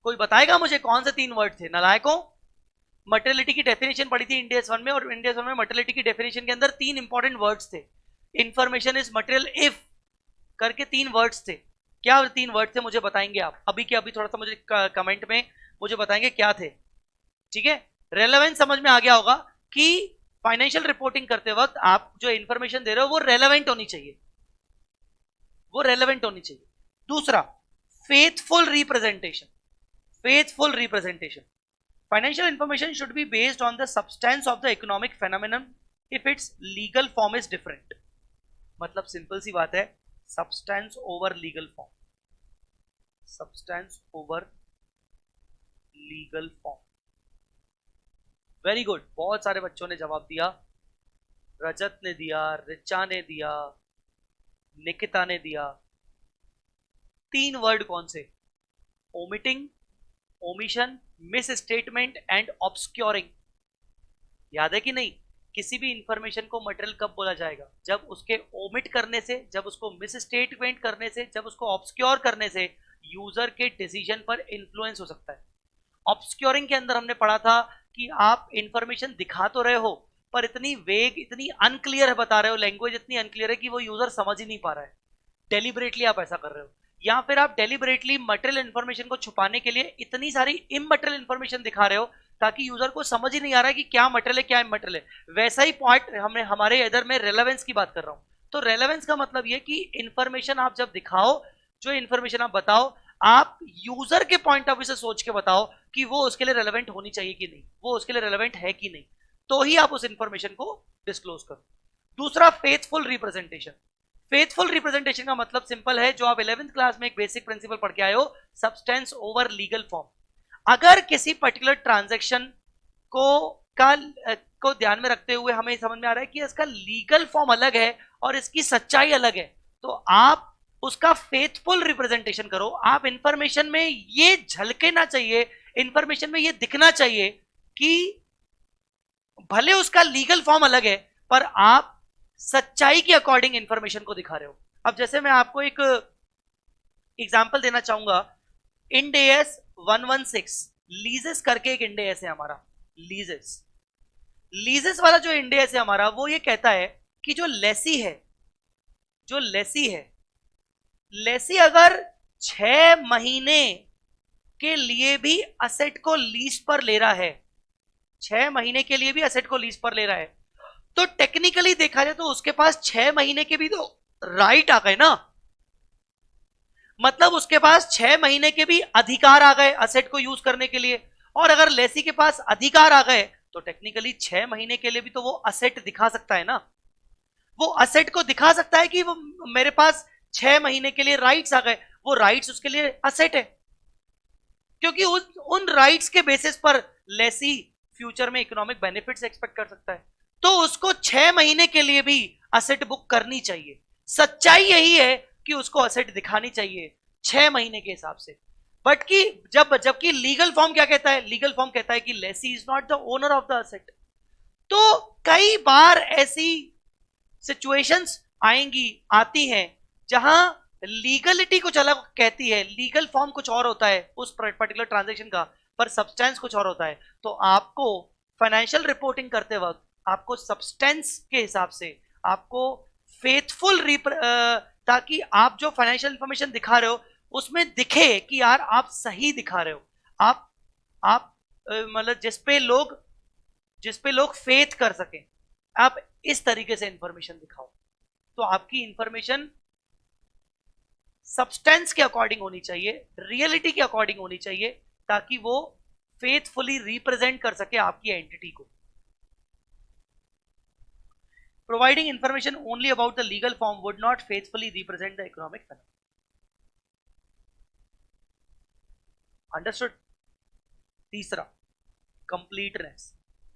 कोई बताएगा मुझे कौन से 3 वर्ड थे नालायकों? मटेरियलिटी की डेफिनेशन पढ़ी थी इंड AS 1 में, और इंड AS 1 में मटेरियलिटी की डेफिनेशन के अंदर 3 इंपॉर्टेंट वर्ड्स थे. इंफॉर्मेशन इज मटेरियल इफ करके 3 वर्ड्स थे. क्या 3 वर्ड थे मुझे बताएंगे आप अभी के अभी, थोड़ा सा मुझे कमेंट में मुझे बताएंगे क्या थे, ठीक है. रेलेवेंस समझ में आ गया होगा कि फाइनेंशियल रिपोर्टिंग करते वक्त आप जो इंफॉर्मेशन दे रहे हो वो रेलेवेंट होनी चाहिए, दूसरा, faithful representation. Faithful representation. Financial information should be based on the substance of the economic phenomenon if its legal form is different. मतलब सिंपल सी बात है, substance over legal form. Substance over legal form. Very good, बहुत सारे बच्चों ने जवाब दिया. रजत ने दिया, रिचा ने दिया, निकिता ने दिया. 3 वर्ड कौन से? Omitting, omission, miss statement and obscuring. याद है कि नहीं? किसी भी इंफॉर्मेशन को मटेरियल कब बोला जाएगा? जब उसके ओमिट करने से, जब उसको मिस स्टेटमेंट करने से, जब उसको ऑब्सक्योर करने से यूजर के डिसीजन पर इंफ्लुएंस हो सकता है. ऑब्सक्योरिंग के अंदर हमने पढ़ा था कि आप इंफॉर्मेशन दिखा तो रहे हो पर इतनी वेग, इतनी अनक्लियर बता रहे हो, लैंग्वेज इतनी अनक्लियर है कि वो यूजर समझ ही नहीं पा रहा है. डेलिबरेटली आप ऐसा कर रहे हो, या फिर आप डेलिबरेटली मटेरियल इंफॉर्मेशन को छुपाने के लिए इतनी सारी इमटेरियल इंफॉर्मेशन दिखा रहे हो ताकि यूजर को समझ ही नहीं आ रहा है कि क्या मटेरियल है, क्या इमटेरियल है. वैसा ही पॉइंट हमने हमारे इधर में रेलेवेंस की बात कर रहा हूं. तो रेलेवेंस का मतलब ये कि इंफॉर्मेशन आप जब दिखाओ, जो इंफॉर्मेशन आप बताओ, आप यूजर के पॉइंट ऑफ व्यू से सोच के बताओ कि वो उसके लिए रेलेवेंट होनी चाहिए कि नहीं, वो उसके लिए रेलेवेंट है कि नहीं, तो ही आप उस इंफॉर्मेशन को डिस्क्लोज करो. दूसरा, फेथफुल रिप्रेजेंटेशन. फेथफुल रिप्रेजेंटेशन का मतलब सिंपल है, जो आप 11th क्लास में एक बेसिक प्रिंसिपल पढ़ के आए हो, सब्सटेंस ओवर लीगल फॉर्म. अगर किसी पर्टिकुलर ट्रांजैक्शन को ध्यान में रखते हुए हमें समझ में आ रहा है कि इसका लीगल फॉर्म अलग है और इसकी सच्चाई अलग है, तो आप उसका फेथफुल रिप्रेजेंटेशन करो. आप इंफॉर्मेशन में ये झलके ना चाहिए, इंफॉर्मेशन में ये दिखना चाहिए कि भले उसका लीगल फॉर्म अलग है पर आप सच्चाई के अकॉर्डिंग इंफॉर्मेशन को दिखा रहे हो. अब जैसे मैं आपको एक एग्जांपल देना चाहूंगा. इंड एस 116 लीजेस करके एक इंड एस है हमारा. लीजेस वाला जो इंड एस है हमारा, वो ये कहता है कि जो लेसी है, लेसी अगर 6 महीने के लिए भी असेट को लीज पर ले रहा है, 6 महीने के लिए भी असेट को लीज पर ले रहा है, तो टेक्निकली देखा जाए तो उसके पास 6 महीने के भी तो राइट आ गए ना. मतलब उसके पास 6 महीने के भी अधिकार आ गए असेट को यूज करने के लिए. और अगर लेसी के पास अधिकार आ गए तो टेक्निकली 6 महीने के लिए भी तो वो असेट दिखा सकता है ना. वो असेट को दिखा सकता है कि वो मेरे पास 6 महीने के लिए राइट्स आ गए. वो राइट्स उसके लिए असेट है, क्योंकि उन राइट्स के बेसिस पर लेसी फ्यूचर में इकोनॉमिक बेनिफिट्स एक्सपेक्ट कर सकता है. तो उसको 6 महीने के लिए भी असेट बुक करनी चाहिए. सच्चाई यही है कि उसको असेट दिखानी चाहिए 6 महीने के हिसाब से. बट कि जबकि लीगल फॉर्म क्या कहता है? लीगल फॉर्म कहता है कि lessee is not the owner of the asset. तो कई बार ऐसी सिचुएशंस आती हैं जहां लीगलिटी कुछ अलग कहती है, लीगल फॉर्म कुछ और होता है उस पर्टिकुलर ट्रांजैक्शन का, पर सब्सटेंस कुछ और होता है. तो आपको फाइनेंशियल रिपोर्टिंग करते वक्त आपको सब्सटेंस के हिसाब से, आपको फेथफुल ताकि आप जो फाइनेंशियल इंफॉर्मेशन दिखा रहे हो उसमें दिखे कि यार आप सही दिखा रहे हो. आप मतलब जिस पे लोग फेथ कर सकें, आप इस तरीके से इंफॉर्मेशन दिखाओ. तो आपकी इंफॉर्मेशन सब्सटेंस के अकॉर्डिंग होनी चाहिए, रियलिटी के अकॉर्डिंग होनी चाहिए, ताकि वो फेथफुली रिप्रेजेंट कर सके आपकी एंटिटी को. Providing information only about the legal form would not faithfully represent the economic phenomenon. Understood? तीसरा, completeness.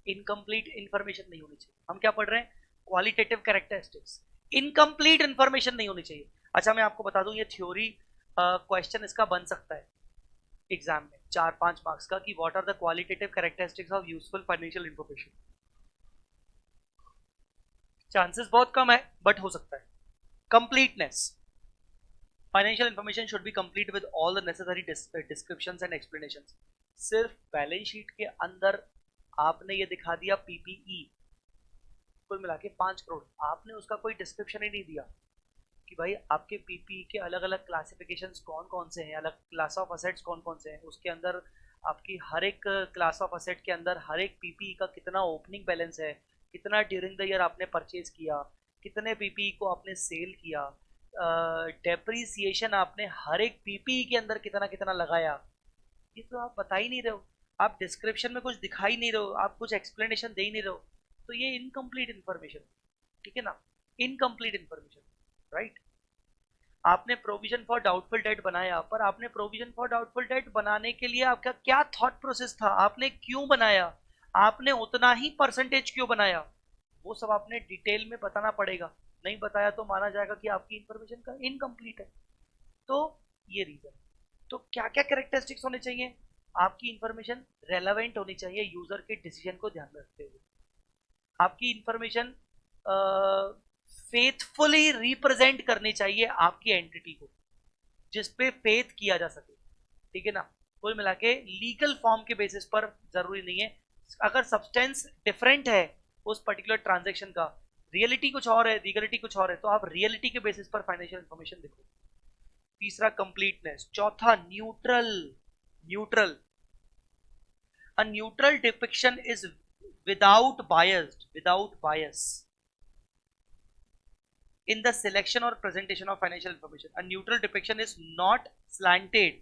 इनकम्प्लीट इंफॉर्मेशन नहीं होनी चाहिए. हम क्या पढ़ रहे हैं? Qualitative characteristics. इनकम्प्लीट इंफॉर्मेशन नहीं होनी चाहिए. अच्छा, मैं आपको बता दूं, ये थ्योरी क्वेश्चन इसका बन सकता है एग्जाम में 4-5 मार्क्स का, कि what are the qualitative characteristics of useful financial information. Chances बहुत कम है बट हो सकता है. Completeness. Financial information should be complete with all the necessary descriptions and explanations. सिर्फ बैलेंस शीट के अंदर आपने ये दिखा दिया पीपीई कुल मिला के 5 करोड़, आपने उसका कोई डिस्क्रिप्शन ही नहीं दिया कि भाई आपके पीपीई के अलग अलग क्लासिफिकेशंस कौन कौन से हैं, अलग क्लास ऑफ असेट्स कौन कौन से हैं, उसके अंदर आपकी हर एक क्लास ऑफ असेट के अंदर हर एक पीपीई का कितना ओपनिंग बैलेंस है, कितना ड्यूरिंग द ईयर आपने परचेज किया, कितने पीपीई को आपने सेल किया, डेप्रीसिएशन आपने हर एक पीपीई के अंदर कितना कितना लगाया, ये तो आप बता ही नहीं रहे हो, आप डिस्क्रिप्शन में कुछ दिखा ही नहीं रहे हो, आप कुछ एक्सप्लेनेशन दे ही नहीं रहे हो, तो ये इनकम्प्लीट इंफॉर्मेशन, ठीक है ना, इनकम्प्लीट इंफॉर्मेशन, राइट। आपने प्रोविजन फॉर डाउटफुल डेट बनाया, पर आपने प्रोविजन फॉर डाउटफुल डेट बनाने के लिए आपका क्या थॉट प्रोसेस था, आपने क्यों बनाया, आपने उतना ही परसेंटेज क्यों बनाया, वो सब आपने डिटेल में बताना पड़ेगा, नहीं बताया तो माना जाएगा कि आपकी इंफॉर्मेशन का इनकम्प्लीट है। तो ये रीजन, तो क्या क्या कैरेक्टरिस्टिक्स होने चाहिए, आपकी इंफॉर्मेशन रेलेवेंट होनी चाहिए यूजर के डिसीजन को ध्यान में रखते हुए, आपकी इंफॉर्मेशन फेथफुली रिप्रेजेंट करनी चाहिए आपकी एंटिटी को, जिसपे फेथ किया जा सके, ठीक है ना। कुल मिला के लीगल फॉर्म के बेसिस पर जरूरी नहीं है, अगर सब्सटेंस डिफरेंट है उस पर्टिकुलर ट्रांजेक्शन का, रियलिटी कुछ और है, लीगलिटी कुछ और है, तो आप रियलिटी के बेसिस पर फाइनेंशियल इंफॉर्मेशन देखो। तीसरा कंप्लीटनेस, चौथा neutral, neutral, a neutral depiction is without biased, without bias in the selection or presentation of financial information. A neutral depiction is not slanted,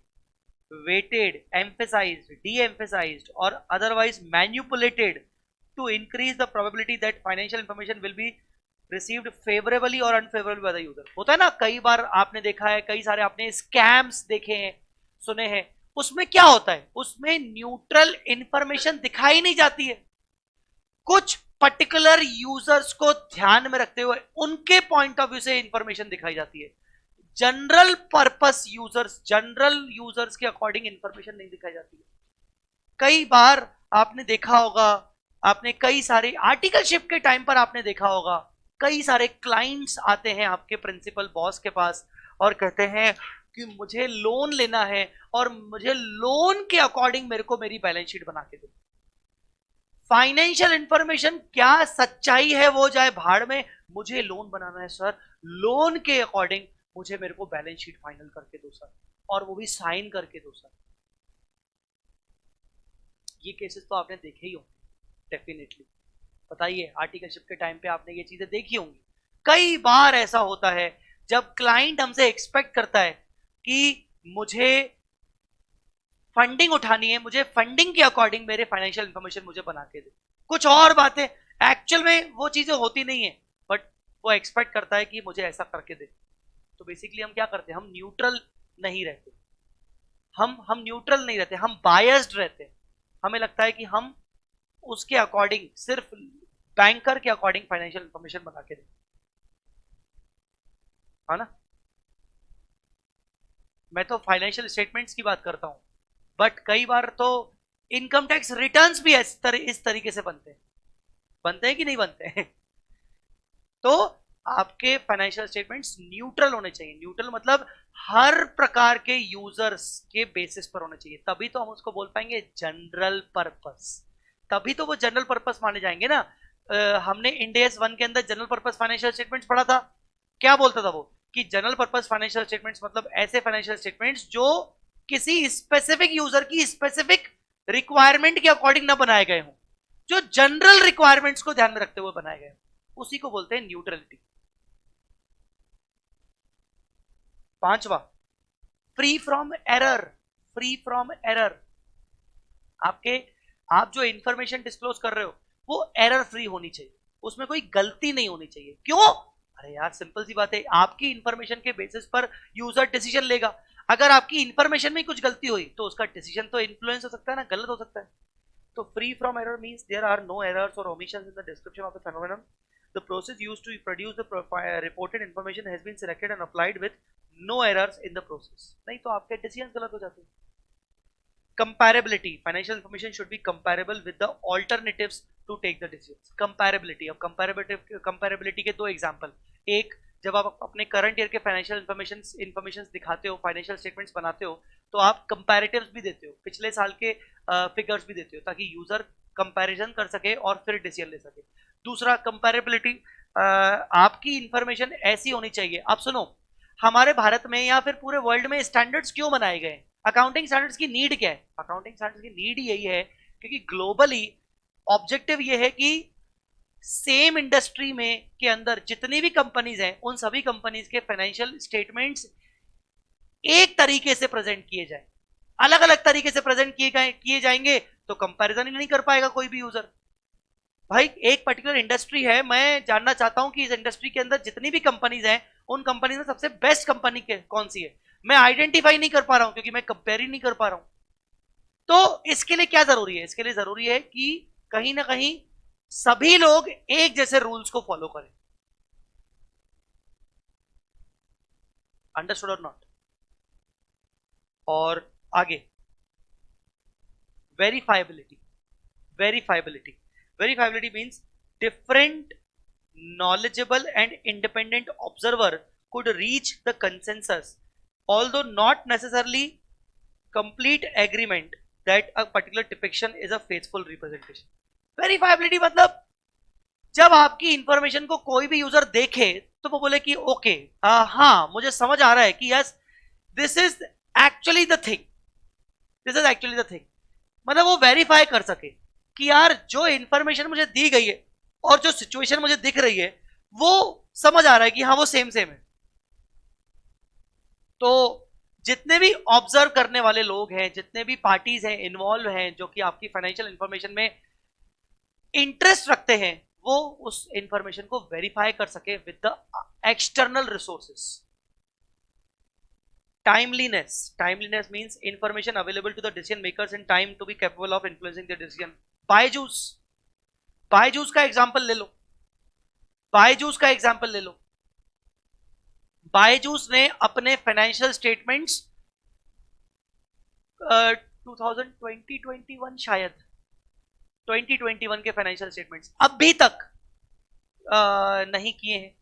weighted, emphasized, de-emphasized or otherwise manipulated to increase the probability that financial information will be received favorably or unfavorably by the user. होता है ना, कई बार आपने देखा है, कई सारे आपने स्कैम्स देखे हैं, सुने हैं, उसमें क्या होता है, उसमें न्यूट्रल इंफॉर्मेशन दिखाई नहीं जाती है, कुछ पर्टिकुलर यूजर्स को ध्यान में रखते हुए उनके पॉइंट ऑफ व्यू से इंफॉर्मेशन दिखाई जाती है, general purpose users, general users के अकॉर्डिंग इंफॉर्मेशन नहीं दिखाई जाती है। कई बार आपने देखा होगा, आपने कई सारे आर्टिकलशिप के टाइम पर आपने देखा होगा, कई सारे क्लाइंट्स आते हैं आपके प्रिंसिपल बॉस के पास और कहते हैं कि मुझे लोन लेना है और मुझे लोन के अकॉर्डिंग मेरे को मेरी बैलेंस शीट बना के दो। फाइनेंशियल इंफॉर्मेशन क्या सच्चाई है वो जाए भाड़ में, मुझे लोन बनाना है सर, लोन के अकॉर्डिंग मुझे मेरे को बैलेंस शीट फाइनल करके दो सर, और वो भी साइन करके दो सर। ये केसेस तो आपने देखे ही होंगे डेफिनेटली, बताइए आर्टिकलशिप के टाइम पे आपने ये चीजें देखी होंगी। कई बार ऐसा होता है जब क्लाइंट हमसे एक्सपेक्ट करता है कि मुझे फंडिंग उठानी है, मुझे फंडिंग के अकॉर्डिंग मेरे फाइनेंशियल इंफॉर्मेशन मुझे बना के दे, कुछ और बातें, एक्चुअल में वो चीजें होती नहीं है, बट वो एक्सपेक्ट करता है कि मुझे ऐसा करके दे। तो बेसिकली हम क्या करते हैं, हम न्यूट्रल नहीं रहते, हम न्यूट्रल नहीं रहते, हम बायस्ड रहते हैं, हमें लगता है कि हम उसके अकॉर्डिंग सिर्फ बैंकर के अकॉर्डिंग फाइनेंशियल इंफॉर्मेशन बना के दें, है ना। मैं तो फाइनेंशियल स्टेटमेंट्स की बात करता हूं, बट कई बार तो इनकम टैक्स रिटर्न्स भी इस तरीके से बनते हैं कि नहीं बनते हैं। तो आपके फाइनेंशियल स्टेटमेंट्स न्यूट्रल होने चाहिए, न्यूट्रल मतलब हर प्रकार के यूजर्स के बेसिस पर होने चाहिए, तभी तो हम उसको बोल पाएंगे जनरल पर्पस, तभी तो वो जनरल पर्पस माने जाएंगे ना। हमने इंडेस 1 के अंदर जनरल पर्पस फाइनेंशियल स्टेटमेंट्स पढ़ा था, क्या बोलता था वो, कि जनरल पर्पस फाइनेंशियल स्टेटमेंट्स मतलब ऐसे फाइनेंशियल स्टेटमेंट्स जो किसी स्पेसिफिक यूजर की स्पेसिफिक रिक्वायरमेंट के अकॉर्डिंग ना बनाए गए हों, जो जनरल रिक्वायरमेंट्स को ध्यान में रखते हुए बनाए गए, उसी को बोलते हैं न्यूट्रलिटी। पांचवा, free from error, free from error, आप जो इंफॉर्मेशन डिस्क्लोज कर रहे हो वो एरर फ्री होनी चाहिए, उसमें कोई गलती नहीं होनी चाहिए। क्यों, अरे यार सिंपल सी बात है, आपकी इंफॉर्मेशन के बेसिस पर यूजर डिसीजन लेगा, अगर आपकी इंफॉर्मेशन में कुछ गलती हुई तो उसका डिसीजन तो इन्फ्लुएंस हो सकता है ना, गलत हो सकता है। तो free from error means there are no errors or omissions in the description of the phenomenon, the process used to produce the reported information has been selected and applied with no errors in the process, नहीं तो आपके decision गलत हो जाते हैं। Comparability, financial information should be comparable with the alternatives to take the decisions. Comparability, अब comparability के दो एग्जांपल, एक जब आप अपने करंट ईयर के फाइनेंशियल इंफॉर्मेशन दिखाते हो, फाइनेंशियल स्टेटमेंट्स बनाते हो, तो आप कंपैरेटिव्स भी देते हो, पिछले साल के फिगर्स भी देते हो, ताकि यूजर कंपैरिजन कर सके और फिर डिसीजन ले सके। दूसरा कंपैरेबिलिटी, आपकी इंफॉर्मेशन ऐसी होनी चाहिए, आप सुनो, हमारे भारत में या फिर पूरे वर्ल्ड में स्टैंडर्ड्स क्यों बनाए गए, अकाउंटिंग स्टैंडर्ड्स की नीड क्या है, अकाउंटिंग स्टैंडर्ड्स की नीड यही है क्योंकि ग्लोबली ऑब्जेक्टिव ये है कि सेम इंडस्ट्री में के अंदर जितनी भी कंपनीज हैं उन सभी कंपनीज के फाइनेंशियल स्टेटमेंट्स एक तरीके से प्रेजेंट किए जाए, अलग अलग तरीके से प्रेजेंट किए जाएंगे तो कंपैरिजन ही नहीं कर पाएगा कोई भी यूजर। भाई एक पर्टिकुलर इंडस्ट्री है, मैं जानना चाहता हूं कि इस इंडस्ट्री के अंदर जितनी भी कंपनीज हैं उन कंपनीज में सबसे बेस्ट कंपनी कौन सी है, मैं आइडेंटिफाई नहीं कर पा रहा हूं क्योंकि मैं कंपेयर ही नहीं कर पा रहा हूं। तो इसके लिए क्या जरूरी है, इसके लिए जरूरी है कि कहीं ना कहीं सभी लोग एक जैसे रूल्स को फॉलो करें। अंडरस्टूड और नॉट? और आगे verifiability. Verifiability verifiability means different knowledgeable and independent observer could reach the consensus, although not necessarily complete agreement, that a particular depiction is a faithful representation. Verifiability मतलब जब आपकी information को कोई भी यूजर देखे तो वो बोले कि ओके, हाँ मुझे समझ आ रहा है कि yes this is actually the thing, this is actually the thing. मतलब वो वेरीफाई कर सके कि यार जो इंफॉर्मेशन मुझे दी गई है और जो सिचुएशन मुझे दिख रही है वो समझ आ रहा है कि हाँ वो सेम सेम है। तो जितने भी ऑब्जर्व करने वाले लोग हैं, जितने भी पार्टीज हैं इन्वॉल्व हैं जो कि आपकी फाइनेंशियल इंफॉर्मेशन में इंटरेस्ट रखते हैं, वो उस इंफॉर्मेशन को वेरीफाई कर सके with the external resources. Timeliness means information available to the decision makers in time to be capable of influencing the decision. Byju's, Byju's का एग्जांपल ले लो, बायजूस का एग्जांपल ले लो। बायजूस ने अपने फाइनेंशियल स्टेटमेंट्स 2020-21 शायद 2021 के फाइनेंशियल स्टेटमेंट्स अभी तक नहीं किए हैं,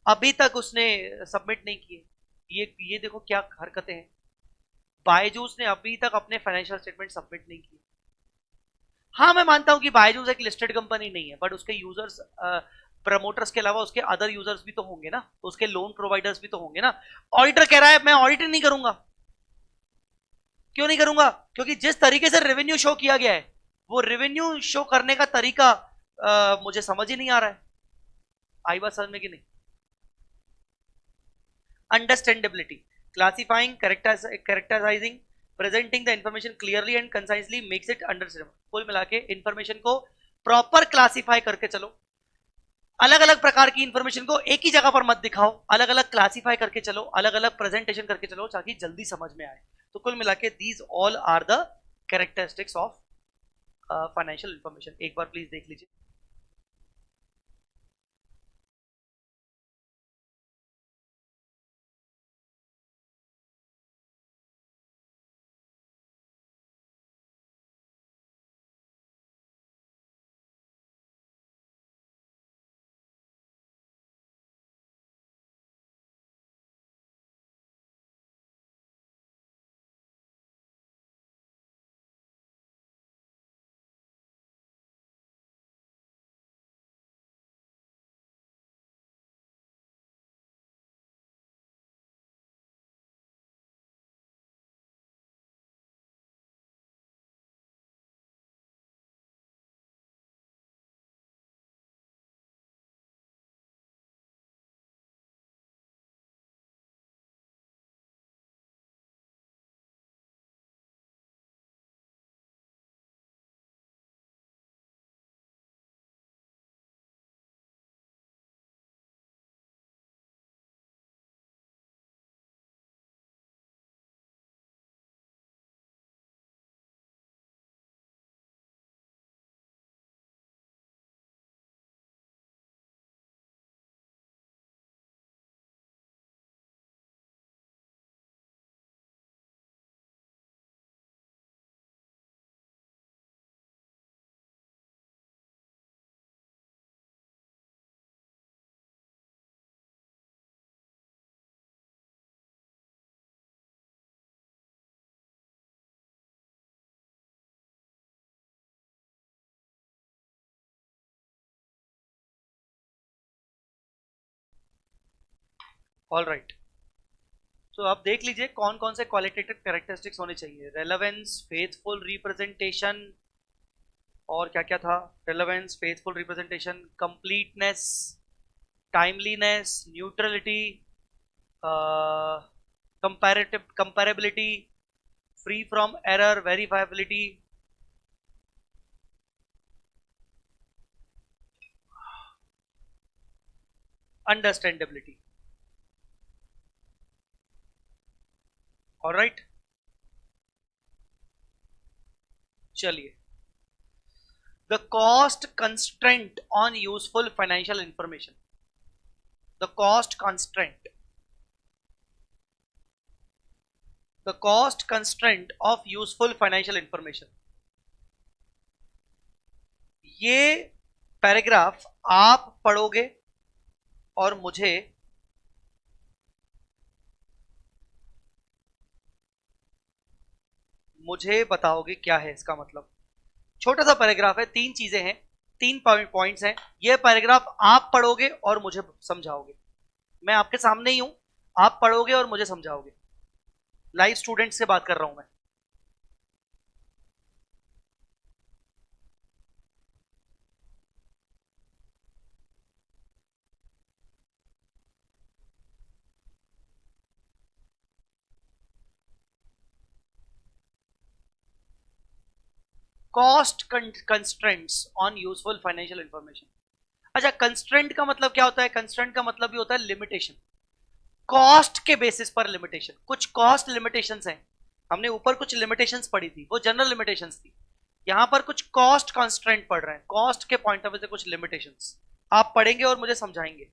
अभी तक उसने सबमिट नहीं किए। ये देखो क्या हरकतें हैं। बायजूस ने अभी तक अपने फाइनेंशियल स्टेटमेंट सबमिट नहीं किए। हाँ मैं मानता हूं कि बायजूस एक लिस्टेड कंपनी नहीं है, बट उसके यूजर्स प्रमोटर्स के अलावा उसके अदर यूजर्स भी तो होंगे ना, उसके लोन प्रोवाइडर्स भी तो होंगे ना। ऑडिटर कह रहा है मैं ऑडिट नहीं करूंगा, क्यों नहीं करूंगा? क्योंकि जिस तरीके से रेवेन्यू शो किया गया है वो रेवेन्यू शो करने का तरीका मुझे समझ ही नहीं आ रहा है। आई बात समझ में कि नहीं? Understandability, classifying, characterising, presenting the information clearly and concisely makes it understandable. कुल मिला के इंफॉर्मेशन को प्रॉपर क्लासिफाई करके चलो, अलग अलग प्रकार की इंफॉर्मेशन को एक ही जगह पर मत दिखाओ, अलग अलग क्लासिफाई करके चलो, अलग अलग प्रेजेंटेशन करके चलो ताकि जल्दी समझ में आए। तो कुल मिला के these all are the characteristics of financial information. एक बार प्लीज देख लीजिए। ऑल राइट, तो आप देख लीजिए कौन कौन से क्वालिटेटिव कैरेक्टरिस्टिक्स होने चाहिए। रेलेवेंस, फेथफुल रिप्रेजेंटेशन, और क्या क्या था? Relevance, faithful representation, completeness, timeliness, neutrality, comparative comparability, free from error, verifiability, understandability. Alright, चलिए, the cost constraint on useful financial information, the cost constraint, the cost constraint of useful financial information. ये paragraph आप पढ़ोगे और मुझे बताओगे क्या है इसका मतलब। छोटा सा पैराग्राफ है, तीन चीजें हैं, तीन पॉइंट्स हैं। ये पैराग्राफ आप पढ़ोगे और मुझे समझाओगे। मैं आपके सामने ही हूं, आप पढ़ोगे और मुझे समझाओगे। लाइव स्टूडेंट से बात कर रहा हूं मैं। Cost constraints on useful financial information. अच्छा, कंस्ट्रेंट का मतलब क्या होता है? कंस्ट्रेंट का मतलब भी होता है लिमिटेशन, कॉस्ट के बेसिस पर लिमिटेशन। कुछ कॉस्ट लिमिटेशंस हैं, हमने ऊपर कुछ लिमिटेशंस पढ़ी थी, वो जनरल लिमिटेशंस थी। यहां पर कुछ कॉस्ट कंस्ट्रेंट पढ़ रहे हैं, कॉस्ट के पॉइंट ऑफ व्यू से कुछ लिमिटेशंस आप पढ़ेंगे और मुझे समझाएंगे।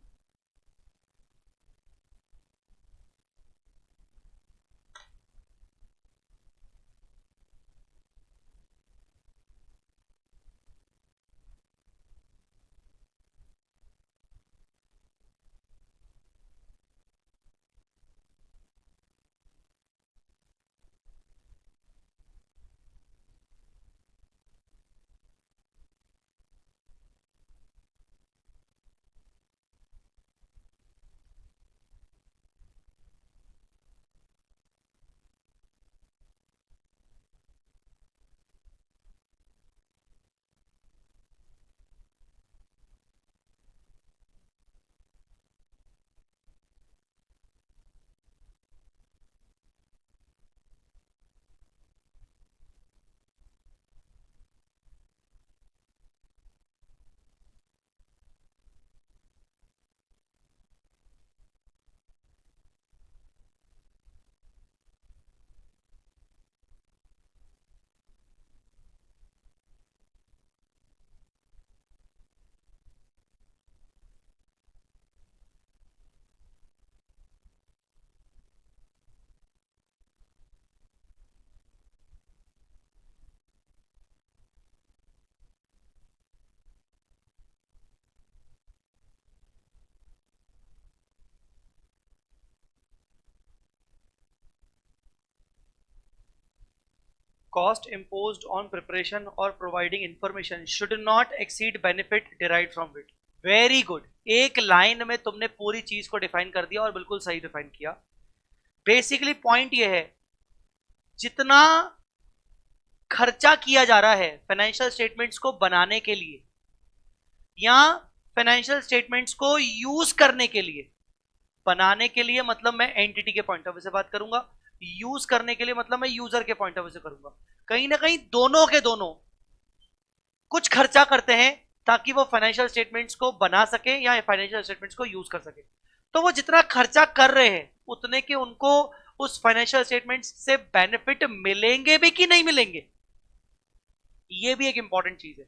Cost imposed on preparation or providing information should not exceed benefit derived from it. Very good, एक लाइन में तुमने पूरी चीज को डिफाइन कर दिया और बिल्कुल सही डिफाइन किया। बेसिकली पॉइंट ये है, जितना खर्चा किया जा रहा है फाइनेंशियल स्टेटमेंट्स को बनाने के लिए या फाइनेंशियल स्टेटमेंट्स को यूज करने के लिए, बनाने के लिए मतलब मैं एंटिटी के पॉइंट ऑफ व्यू से बात करूंगा, यूज करने के लिए मतलब मैं यूजर के पॉइंट ऑफ व्यू से करूंगा। कहीं ना कहीं दोनों के दोनों कुछ खर्चा करते हैं ताकि वो फाइनेंशियल स्टेटमेंट्स को बना सके या फाइनेंशियल स्टेटमेंट्स को यूज कर सके। तो वो जितना खर्चा कर रहे हैं उतने के उनको उस फाइनेंशियल स्टेटमेंट्स से बेनिफिट मिलेंगे भी कि नहीं मिलेंगे, ये भी एक इंपॉर्टेंट चीज है।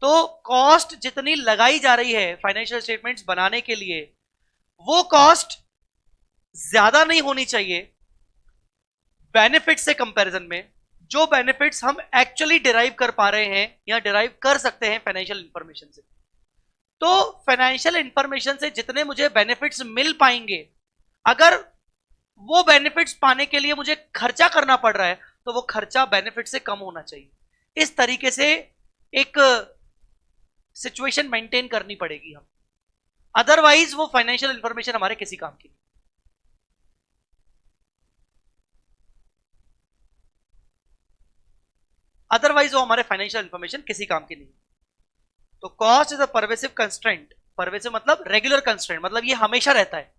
तो कॉस्ट जितनी लगाई जा रही है फाइनेंशियल स्टेटमेंट्स बनाने के लिए, वो कॉस्ट ज्यादा नहीं होनी चाहिए बेनिफिट से कंपैरिजन में, जो बेनिफिट्स हम एक्चुअली डिराइव कर पा रहे हैं या डिराइव कर सकते हैं फाइनेंशियल इंफॉर्मेशन से। तो फाइनेंशियल इंफॉर्मेशन से जितने मुझे बेनिफिट्स मिल पाएंगे, अगर वो बेनिफिट्स पाने के लिए मुझे खर्चा करना पड़ रहा है तो वो खर्चा बेनिफिट से कम होना चाहिए। इस तरीके से एक सिचुएशन मेंटेन करनी पड़ेगी हम, अदरवाइज वो फाइनेंशियल इंफॉर्मेशन हमारे किसी काम की नहीं। अदरवाइज वो हमारे फाइनेंशियल इंफॉर्मेशन किसी काम की नहीं। तो cost is a pervasive constraint, pervasive मतलब रेगुलर कंस्ट्रेंट, मतलब ये हमेशा रहता है।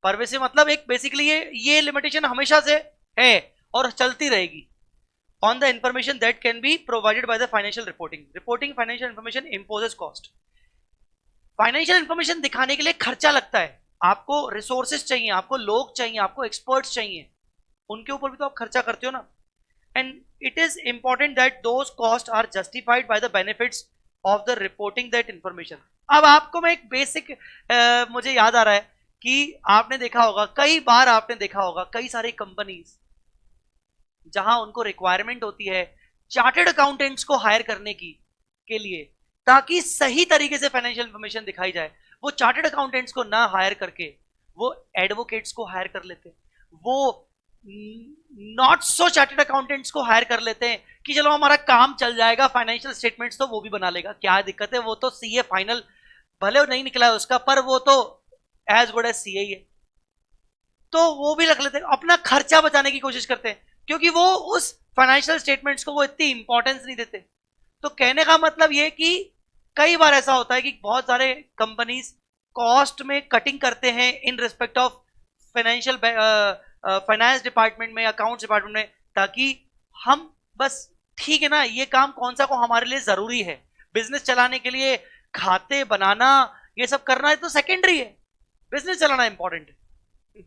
परवेसिव मतलब एक बेसिकली ये लिमिटेशन हमेशा से है और चलती रहेगी। On the information that can be provided by the financial reporting financial information imposes cost. Financial information दिखाने के लिए खर्चा लगता है, आपको रिसोर्सेज चाहिए, आपको लोग चाहिए, आपको एक्सपर्ट्स चाहिए, उनके ऊपर भी तो आप खर्चा करते हो ना। And it is important that those cost are justified by the benefits of the reporting that information. अब आपको मैं एक बेसिक मुझे याद आ रहा है कि आपने देखा होगा, कई बार आपने देखा होगा, कई सारी कंपनीज जहां उनको रिक्वायरमेंट होती है चार्टर्ड अकाउंटेंट्स को हायर करने की के लिए, ताकि सही तरीके से फाइनेंशियल इंफॉर्मेशन दिखाई जाए, वो चार्टर्ड अकाउंटेंट्स को ना हायर करके वो एडवोकेट्स को हायर कर लेते हैं, वो नॉट सो चार्टर्ड अकाउंटेंट्स को हायर कर लेते हैं कि चलो हमारा काम चल जाएगा, फाइनेंशियल स्टेटमेंट्स तो वो भी बना लेगा, क्या दिक्कत है, वो तो सीए फाइनल भले नहीं निकला है उसका, पर वो तो एज गुड एज सीए ही है। तो वो भी रख लेते हैं, अपना खर्चा बचाने की कोशिश करते हैं, क्योंकि वो उस फाइनेंशियल स्टेटमेंट्स को वो इतनी इंपॉर्टेंस नहीं देते। तो कहने का मतलब ये कि कई बार ऐसा होता है कि बहुत सारे कंपनीज कॉस्ट में कटिंग करते हैं in respect of financial finance department में, अकाउंट्स डिपार्टमेंट में, ताकि हम बस ठीक है ना, ये काम कौन सा को हमारे लिए जरूरी है, बिजनेस चलाने के लिए खाते बनाना ये सब करना है तो सेकेंडरी है, बिजनेस चलाना इंपॉर्टेंट है।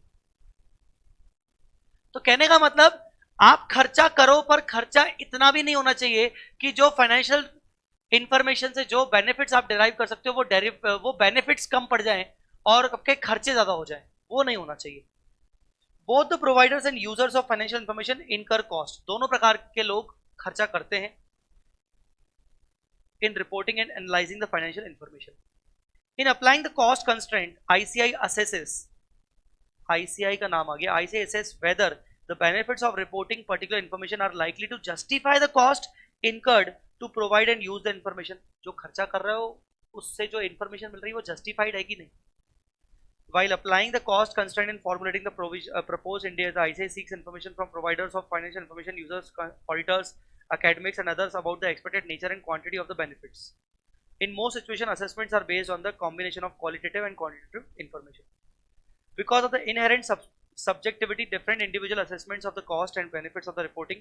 तो कहने का मतलब आप खर्चा करो, पर खर्चा इतना भी नहीं होना चाहिए कि जो फाइनेंशियल इंफॉर्मेशन से जो बेनिफिट्स आप डिराइव कर सकते हो वो बेनिफिट्स कम पड़ जाएं और आपके खर्चे ज्यादा हो जाएं, वो नहीं होना चाहिए। Both the providers and users of financial information incur cost, दोनों प्रकार के लोग खर्चा करते हैं in reporting and analysing the financial information. In applying the cost constraint ICI assesses, ICI का नाम आ गया, ICI assess whether the benefits of reporting particular information are likely to justify the cost incurred to provide and use the information। जो खर्चा कर रहे हो उससे जो इंफॉर्मेशन मिल रही है वो जस्टिफाइड है कि नहीं। While applying the cost constraint and formulating the proposed India, the ICAI seeks information from providers of financial information, users, auditors, academics and others about the expected nature and quantity of the benefits. In most situations, assessments are based on the combination of qualitative and quantitative information. Because of the inherent subjectivity, different individual assessments of the cost and benefits of the reporting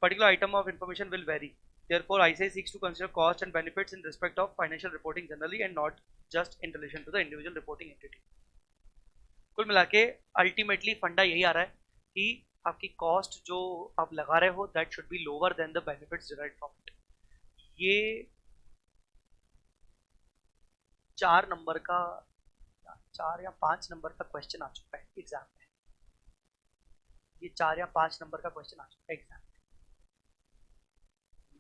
particular item of information will vary. Therefore, ICAI seeks to consider cost and benefits in respect of financial reporting generally and not just in relation to the individual reporting entity. कुल मिला के ultimately फंडा यही आ रहा है कि आपकी cost जो आप लगा रहे हो that should be lower than the benefits derived from it. ये 4 नंबर का 4 या 5 नंबर का क्वेश्चन आ चुका है एग्जाम में, ये 4 या 5 नंबर का क्वेश्चन आ चुका है एग्जाम में,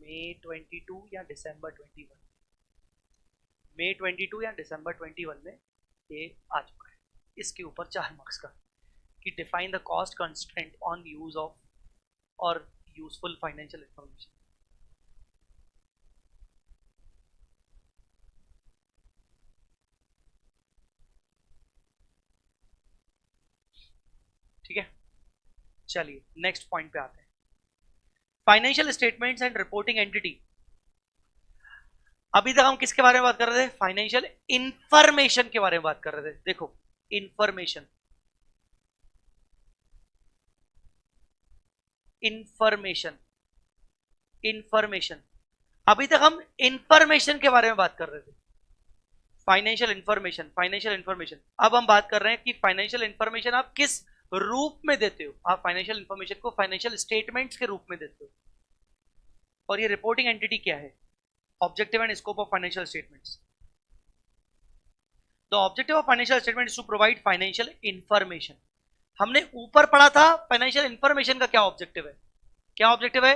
मई 22 या दिसंबर 21, मई 22 या दिसंबर 21 में ये आ चुका है। इसके ऊपर 4 मार्क्स का कि define the cost constraint on use of और यूजफुल फाइनेंशियल इंफॉर्मेशन। ठीक है, चलिए नेक्स्ट पॉइंट पे आते हैं, financial statements and reporting entity. अभी तक हम किसके बारे में बात कर रहे थे, फाइनेंशियल इंफॉर्मेशन के बारे में बात कर रहे थे। देखो इंफॉर्मेशन, इंफॉर्मेशन, इंफॉर्मेशन, अभी तक हम इंफॉर्मेशन के बारे में बात कर रहे थे, फाइनेंशियल इंफॉर्मेशन, फाइनेंशियल इंफॉर्मेशन। अब हम बात कर रहे हैं कि फाइनेंशियल इंफॉर्मेशन आप किस रूप में देते हो। आप फाइनेंशियल इंफॉर्मेशन को फाइनेंशियल स्टेटमेंट्स के रूप में देते हो, और ये रिपोर्टिंग एंटिटी क्या है, objective and scope of financial statements. The objective of financial statement is to provide financial information. हमने ऊपर पढ़ा था फाइनेंशियल इंफॉर्मेशन का क्या ऑब्जेक्टिव है, क्या ऑब्जेक्टिव है,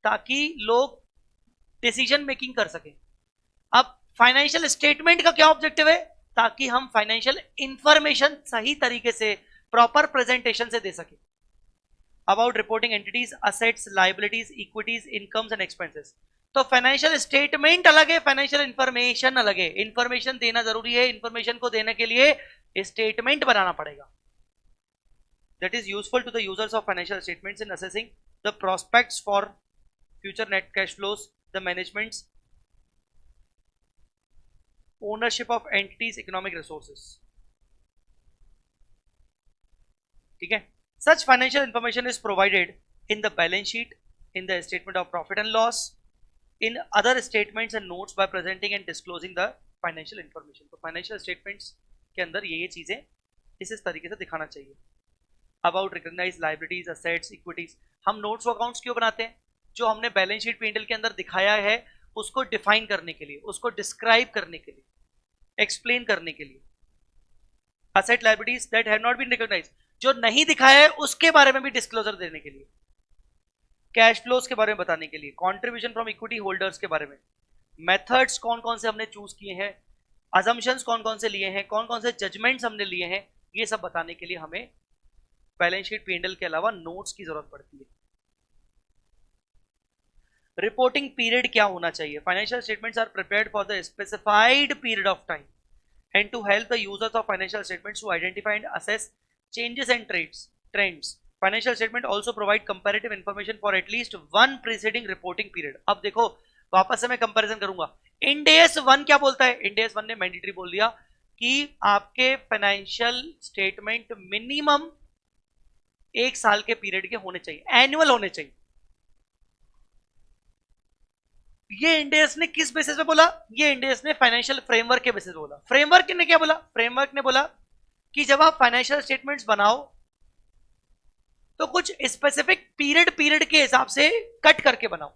ताकि लोग डिसीजन मेकिंग कर सके। अब फाइनेंशियल स्टेटमेंट का क्या ऑब्जेक्टिव है, ताकि हम फाइनेंशियल इंफॉर्मेशन सही तरीके से प्रॉपर प्रेजेंटेशन से दे सके। About reporting entities, assets, liabilities, equities, incomes and expenses. तो फाइनेंशियल स्टेटमेंट अलग है, फाइनेंशियल इंफॉर्मेशन अलग है। इंफॉर्मेशन देना जरूरी है, इंफॉर्मेशन को देने के लिए स्टेटमेंट बनाना पड़ेगा। That is useful to the users of financial statements in assessing the prospects for future net cash flows, the management's ownership of entities economic resources. ठीक है, such financial information is provided in the balance sheet, in the statement of profit and loss, in other statements and notes by presenting and disclosing the financial information. तो financial statements के अंदर ये चीजें इस तरीके से दिखाना चाहिए. About recognise liabilities, assets, equities. हम नोट्स अकाउंट्स क्यों बनाते हैं? जो हमने बैलेंस शीट P&L के अंदर दिखाया है उसको डिफाइन करने के लिए, उसको डिस्क्राइब करने के लिए, एक्सप्लेन करने के लिए. Asset liabilities that have not been recognise, जो नहीं दिखाया है उसके बारे में भी डिस्क्लोजर देने के लिए. कैश फ्लोज के बारे में बताने के लिए, कॉन्ट्रीब्यूशन फ्रॉम इक्विटी होल्डर्स के बारे में, मेथड्स कौन कौन से हमने चूज किए हैं, अजम्पशंस कौन कौन से लिए हैं, कौन कौन से जजमेंट्स हमने लिए हैं, ये सब बताने के लिए हमें बैलेंस शीट P&L के अलावा नोट्स की जरूरत पड़ती है. रिपोर्टिंग पीरियड क्या होना चाहिए? Financial statements are prepared for the specified period of time and to help the users of financial statements to identify and assess changes and trends. Financial statement also provide comparative information for at least one preceding reporting period. अब देखो वापस से मैं comparison करूंगा. End AS 1 क्या बोलता है? End AS 1 ने मैंडेटरी बोल दिया कि आपके फाइनेंशियल स्टेटमेंट मिनिमम एक साल के पीरियड के होने चाहिए, एनुअल होने चाहिए. ये इंड AS ने किस बेसिस पे बोला? ये इंड AS ने फाइनेंशियल फ्रेमवर्क के बेसिस पे बोला. फ्रेमवर्क ने क्या बोला? फ्रेमवर्क ने बोला कि जब आप फाइनेंशियल स्टेटमेंट्स बनाओ तो कुछ स्पेसिफिक पीरियड के हिसाब से कट करके बनाओ.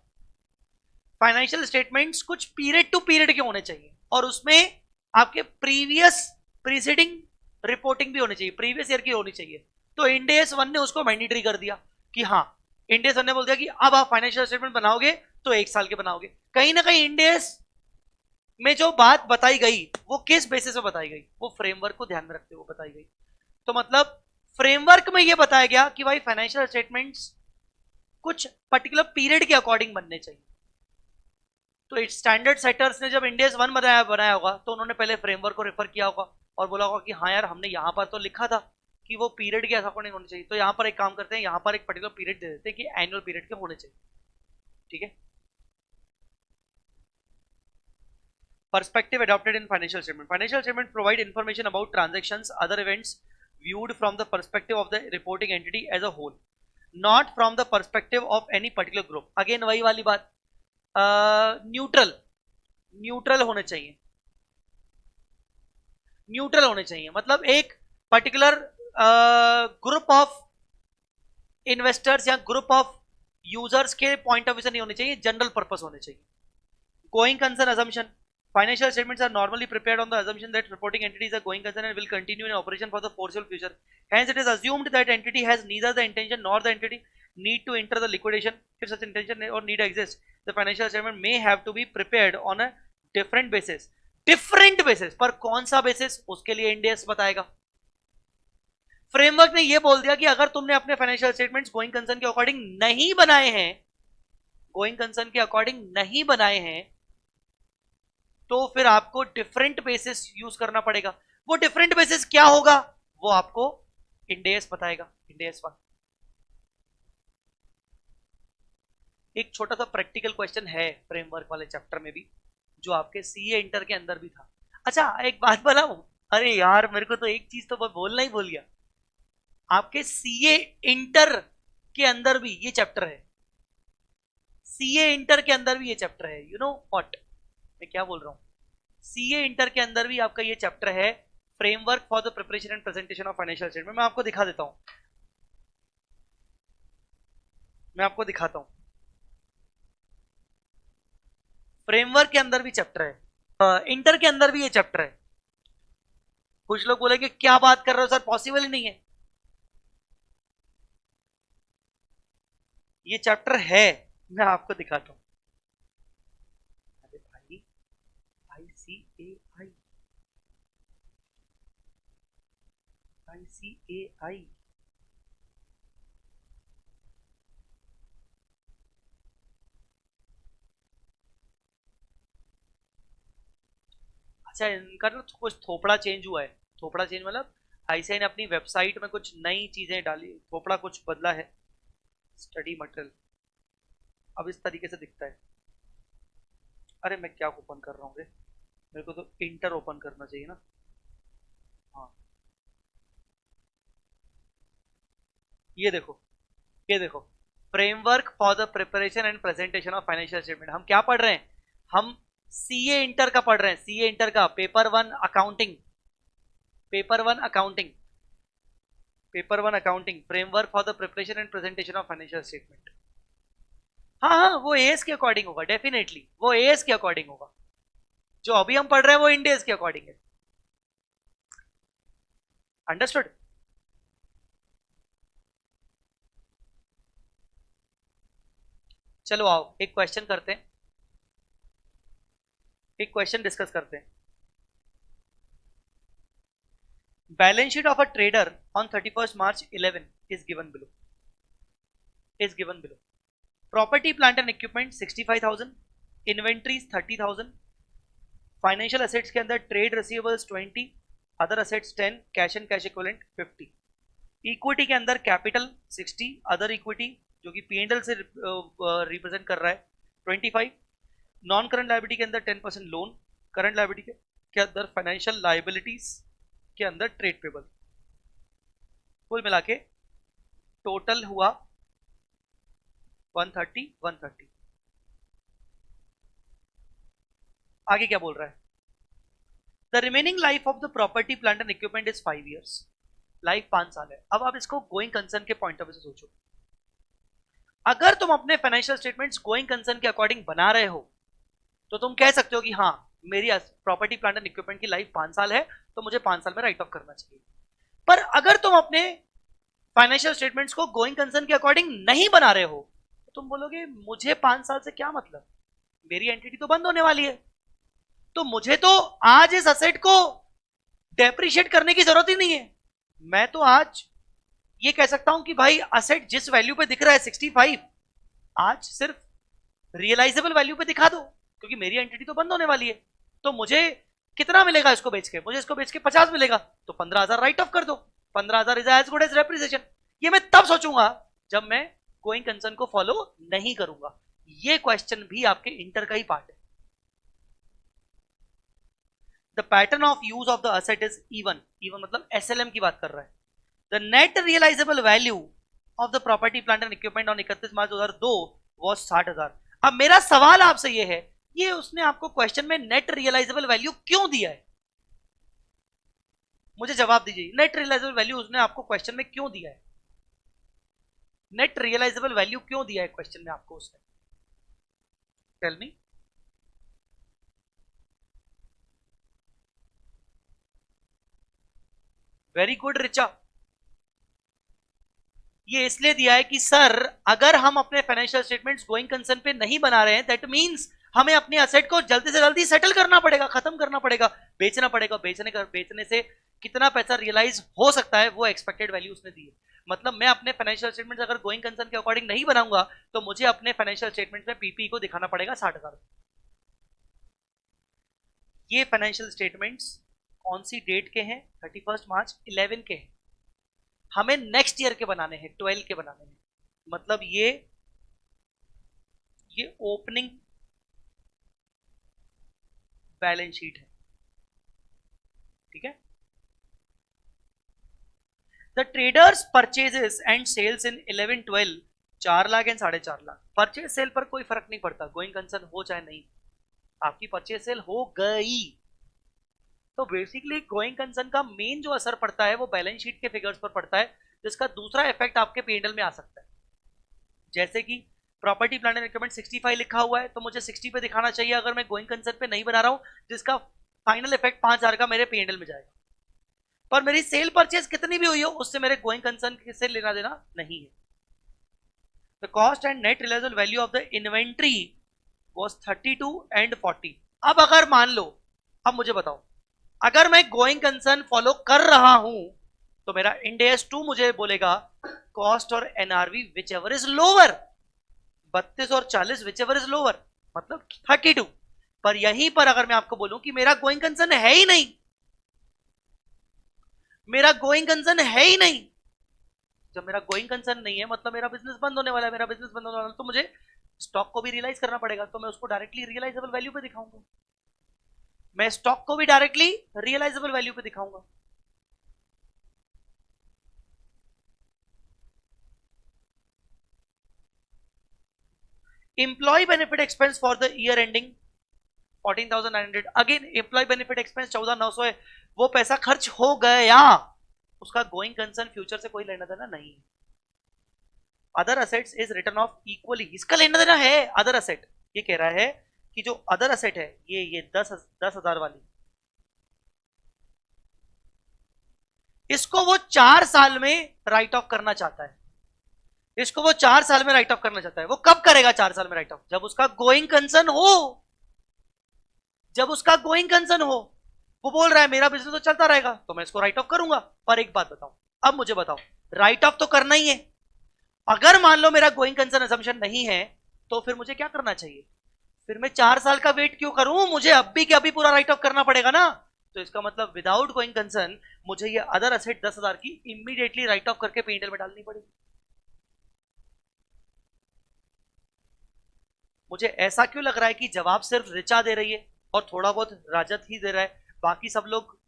फाइनेंशियल स्टेटमेंट्स कुछ पीरियड टू पीरियड के होने चाहिए और उसमें आपके प्रीसीडिंग रिपोर्टिंग भी होनी चाहिए, प्रीवियस ईयर की होनी चाहिए. तो इंड AS 1 ने उसको मैंडेटरी कर दिया कि हाँ, इंड AS 1 ने बोल दिया कि अब आप फाइनेंशियल स्टेटमेंट बनाओगे तो एक साल के बनाओगे. कहीं ना कहीं इंड AS में जो बात बताई गई वो किस बेसिस पे बताई गई? वो फ्रेमवर्क को ध्यान में रखते हुए बताई गई. तो मतलब फ्रेमवर्क में यह बताया गया कि भाई फाइनेंशियल स्टेटमेंट्स कुछ पर्टिकुलर पीरियड के अकॉर्डिंग बनने चाहिए. तो स्टैंडर्ड सेटर्स ने जब इंड AS 1 बनाया होगा तो उन्होंने पहले फ्रेमवर्क को रेफर किया होगा और बोला होगा कि हाँ यार, हमने यहां पर तो लिखा था कि वो पीरियड के अकॉर्डिंग होने चाहिए, तो यहां पर एक काम करते हैं, यहां पर एक पर्टिकुलर पीरियड दे देते हैं कि एनुअल पीरियड के होने चाहिए. ठीक है. Perspective adopted in financial statement. Financial statement provide information about transactions, other events viewed from the perspective of the reporting entity as a whole, not from the perspective of any particular group. Again वही वाली बात, neutral होने चाहिए. Neutral होने चाहिए मतलब एक particular group of investors या ग्रुप ऑफ यूजर्स के पॉइंट ऑफ व्यू से नहीं होने चाहिए, जनरल पर्पस होने चाहिए. Going concern assumption. Financial statements are normally prepared on the assumption that reporting entities are going concern and will continue in operation for the foreseeable future. Hence, it is assumed that entity has neither the intention nor the entity need to enter the liquidation. If such intention or need exists, the financial statement may have to be prepared on a different basis. Different basis. पर कौन सा basis? उसके लिए end AS बताएगा. Framework ने यह बोल दिया कि अगर तुमने अपने फाइनेंशियल स्टेटमेंट्स गोइंग कंसर्न के अकॉर्डिंग नहीं बनाए हैं, गोइंग कंसर्न के अकॉर्डिंग नहीं बनाए हैं, तो फिर आपको डिफरेंट बेसिस यूज करना पड़ेगा. वो डिफरेंट बेसिस क्या होगा वो आपको इंड AS बताएगा. Ind AS 1. एक छोटा सा प्रैक्टिकल क्वेश्चन है फ्रेमवर्क वाले चैप्टर में भी, जो आपके CA इंटर के अंदर भी था. अच्छा एक बात बताऊं, अरे यार मेरे को तो एक चीज तो बोलना ही भूल गया. आपके CA इंटर के अंदर भी ये चैप्टर है. CA इंटर के अंदर भी ये चैप्टर है. यू नो व्हाट मैं क्या बोल रहा हूं? CA इंटर के अंदर भी आपका ये चैप्टर है, framework for the preparation and presentation of financial statement. मैं आपको दिखा देता हूं, मैं आपको दिखाता हूं. फ्रेमवर्क के अंदर भी चैप्टर है, इंटर के अंदर भी ये चैप्टर है. कुछ लोग बोले कि क्या बात कर रहे हो सर, पॉसिबल ही नहीं है. ये चैप्टर है, मैं आपको दिखाता हूं. अरे भाई, ICAI अच्छा इनका ना कुछ थोपड़ा चेंज हुआ है. थोपड़ा चेंज मतलब ICAI ने अपनी वेबसाइट में कुछ नई चीजें डाली, थोपड़ा कुछ बदला है. स्टडी मटेरियल अब इस तरीके से दिखता है। अरे मैं क्या ओपन कर रहा हूँ रे, मेरे को तो इंटर ओपन करना चाहिए ना। हाँ ये देखो, ये देखो, framework for the preparation and presentation of financial statement. हम क्या पढ़ रहे हैं? हम सीए इंटर का पढ़ रहे हैं, सीए इंटर का paper one accounting, paper one accounting, paper one accounting, framework for the preparation and presentation of financial statement. हाँ हाँ, वो एएस के अकॉर्डिंग होगा, डेफिनेटली वो एएस के अकॉर्डिंग होगा। जो अभी हम पढ़ रहे हैं वो इंडेस के अकॉर्डिंग है। अंडरस्टूड? चलो आओ एक क्वेश्चन करते हैं, एक क्वेश्चन डिस्कस करते हैं। Balance sheet of a trader on 31st March 11 is given below, is given below. Property, plant and equipment 65,000, inventories 30,000, financial assets के अंदर trade receivables 20, other assets 10, cash and cash equivalent 50, equity के अंदर capital 60, other equity जो कि PNL से represent कर रहा है 25, नॉन करंट लायबिलिटी के अंदर 10% लोन, करंट लायबिलिटी के अंदर फाइनेंशियल लायबिलिटीज के अंदर ट्रेड पेबल। कुल मिला के टोटल हुआ 130 130। आगे क्या बोल रहा है? The remaining life of the property plant and equipment is 5 years, life 5 साल है। अब आप इसको गोइंग कंसर्न के पॉइंट ऑफ व्यू से सोचो। अगर तुम अपने फाइनेंशियल स्टेटमेंट्स गोइंग कंसर्न के अकॉर्डिंग बना रहे हो तो तुम कह सकते हो कि हाँ मेरी प्रॉपर्टी प्लांट एंड इक्विपमेंट की लाइफ 5 साल है तो मुझे 5 साल में राइट ऑफ करना चाहिए। पर अगर तुम अपने फाइनेंशियल स्टेटमेंट्स को गोइंग कंसर्न के अकॉर्डिंग नहीं बना रहे हो तो तुम बोलोगे मुझे 5 साल से क्या मतलब, मेरी एंटिटी तो बंद होने वाली है, तो मुझे तो आज इस असेट को डेप्रिशिएट करने की जरूरत ही नहीं है। मैं तो आज ये कह सकता हूं कि भाई असेट जिस वैल्यू पे दिख रहा है 65, आज सिर्फ रियलाइजेबल वैल्यू पे दिखा दो क्योंकि मेरी एंटिटी तो बंद होने वाली है। तो मुझे कितना मिलेगा इसको बेच के? मुझे इसको बेच के 50 मिलेगा, तो 15,000 राइट ऑफ कर दो। 15,000 is as good as depreciation. ये मैं तब सोचूंगा जब मैं गोइंग कंसर्न को फॉलो नहीं करूंगा। ये क्वेश्चन भी आपके इंटर का ही पार्ट है। The pattern of use of the asset is even, even मतलब एसएलएम की बात कर रहा है। The net realisable value of the property plant and equipment on 31 March 2002 was 60,000। अब मेरा सवाल आपसे ये है, ये उसने आपको क्वेश्चन में नेट रियलाइजेबल वैल्यू क्यों दिया है? मुझे जवाब दीजिए, नेट रियलाइजेबल वैल्यू उसने आपको क्वेश्चन में क्यों दिया है? नेट रियलाइजेबल वैल्यू क्यों दिया है क्वेश्चन में आपको उसने? Tell me. Very good Richa. ये इसलिए दिया है कि सर अगर हम अपने फाइनेंशियल स्टेटमेंट्स गोइंग कंसर्न पे नहीं बना रहे हैं दैट मींस हमें अपने असेट को जल्दी से जल्दी सेटल करना पड़ेगा, खत्म करना पड़ेगा, बेचना पड़ेगा। बेचने से कितना पैसा रियलाइज हो सकता है वो एक्सपेक्टेड वैल्यू उसने दी है। मतलब मैं अपने फाइनेंशियल स्टेटमेंट्स अगर गोइंग कंसर्न के अकॉर्डिंग नहीं बनाऊंगा तो मुझे अपने फाइनेंशियल स्टेटमेंट में पीपी को दिखाना पड़ेगा 60,000। ये फाइनेंशियल स्टेटमेंट्स कौन सी डेट के हैं? 31 मार्च 11 के हैं। हमें नेक्स्ट ईयर के बनाने हैं, 12 के बनाने हैं। मतलब ये ओपनिंग बैलेंस शीट है, ठीक है। The traders purchases and sales in 11-12 4 lakh and 4.5 lakh. Purchase sale पर कोई फर्क नहीं पड़ता, गोइंग कंसर्न हो चाहे नहीं, आपकी परचेज सेल हो गई। तो बेसिकली गोइंग कंसर्न का मेन जो असर पड़ता है वो बैलेंस शीट के फिगर्स पर पड़ता है, जिसका दूसरा इफेक्ट आपके पीएनएल में आ सकता है। जैसे कि प्रॉपर्टी प्लांट एंड इक्विपमेंट 65 लिखा हुआ है तो मुझे 60 पे दिखाना चाहिए अगर मैं गोइंग कंसर्न पे नहीं बना रहा हूं, जिसका फाइनल इफेक्ट 5,000 का मेरे पीएनएल में जाएगा। पर मेरी सेल परचेज कितनी भी हुई हो उससे मेरे गोइंग कंसर्न से लेना देना नहीं है। The cost and net realisable value of the inventory was 32 and 40। अब अगर मान लो, अब मुझे बताओ, अगर मैं गोइंग कंसर्न फॉलो कर रहा हूं तो मेरा इंड एस 2 मुझे बोलेगा कॉस्ट और NRV which ever is lower, 32 और 40 विच एवर इज लोअर, मतलब 32। पर यहीं पर अगर मैं आपको बोलूं कि मेरा गोइंग कंसर्न है ही नहीं, मेरा गोइंग कंसर्न है ही नहीं, जब मेरा गोइंग कंसर्न नहीं है मतलब मेरा बिजनेस बंद होने वाला है, मेरा बिजनेस बंद होने वाला है, तो मुझे स्टॉक को भी रियलाइज करना पड़ेगा, तो मैं उसको डायरेक्टली रियलाइजेबल वैल्यू पे दिखाऊंगा, मैं स्टॉक को भी डायरेक्टली रियलाइजेबल वैल्यू पे दिखाऊंगा। Employ benefit expense for the year ending 14,900, again employ benefit expense 14,900 है, वो पैसा खर्च हो गया, उसका गोइंग कंसर्न फ्यूचर से कोई लेना देना नहीं। Other assets is return of equally, इसका लेना देना है। अदर असेट ये कह रहा है कि जो अदर असेट है ये 10,000 वाली, इसको वो 4 साल में राइट ऑफ करना चाहता है, इसको वो 4 साल में राइट ऑफ करना चाहता है। वो कब करेगा 4 साल में राइट ऑफ? जब उसका गोइंग कंसर्न हो, जब उसका गोइंग कंसर्न हो। वो बोल रहा है मेरा बिजनेस तो चलता रहेगा तो मैं इसको राइट ऑफ करूंगा। पर एक बात बताओ, अब मुझे बताओ, राइट ऑफ तो करना ही है, अगर मान लो मेरा गोइंग कंसर्न असम्पशन नहीं है तो फिर मुझे क्या करना चाहिए? फिर मैं 4 साल का वेट क्यों करूं? मुझे अभी के अभी पूरा राइट ऑफ करना पड़ेगा ना। तो इसका मतलब विदाउट गोइंग कंसर्न मुझे ये अदर असेट 10,000 की इमीडिएटली राइट ऑफ करके पीएनएल में डालनी पड़ेगी। मुझे ऐसा क्यों लग रहा है कि जवाब सिर्फ ऋचा दे रही है और थोड़ा बहुत राजत ही दे रहा है, बाकी सब लोग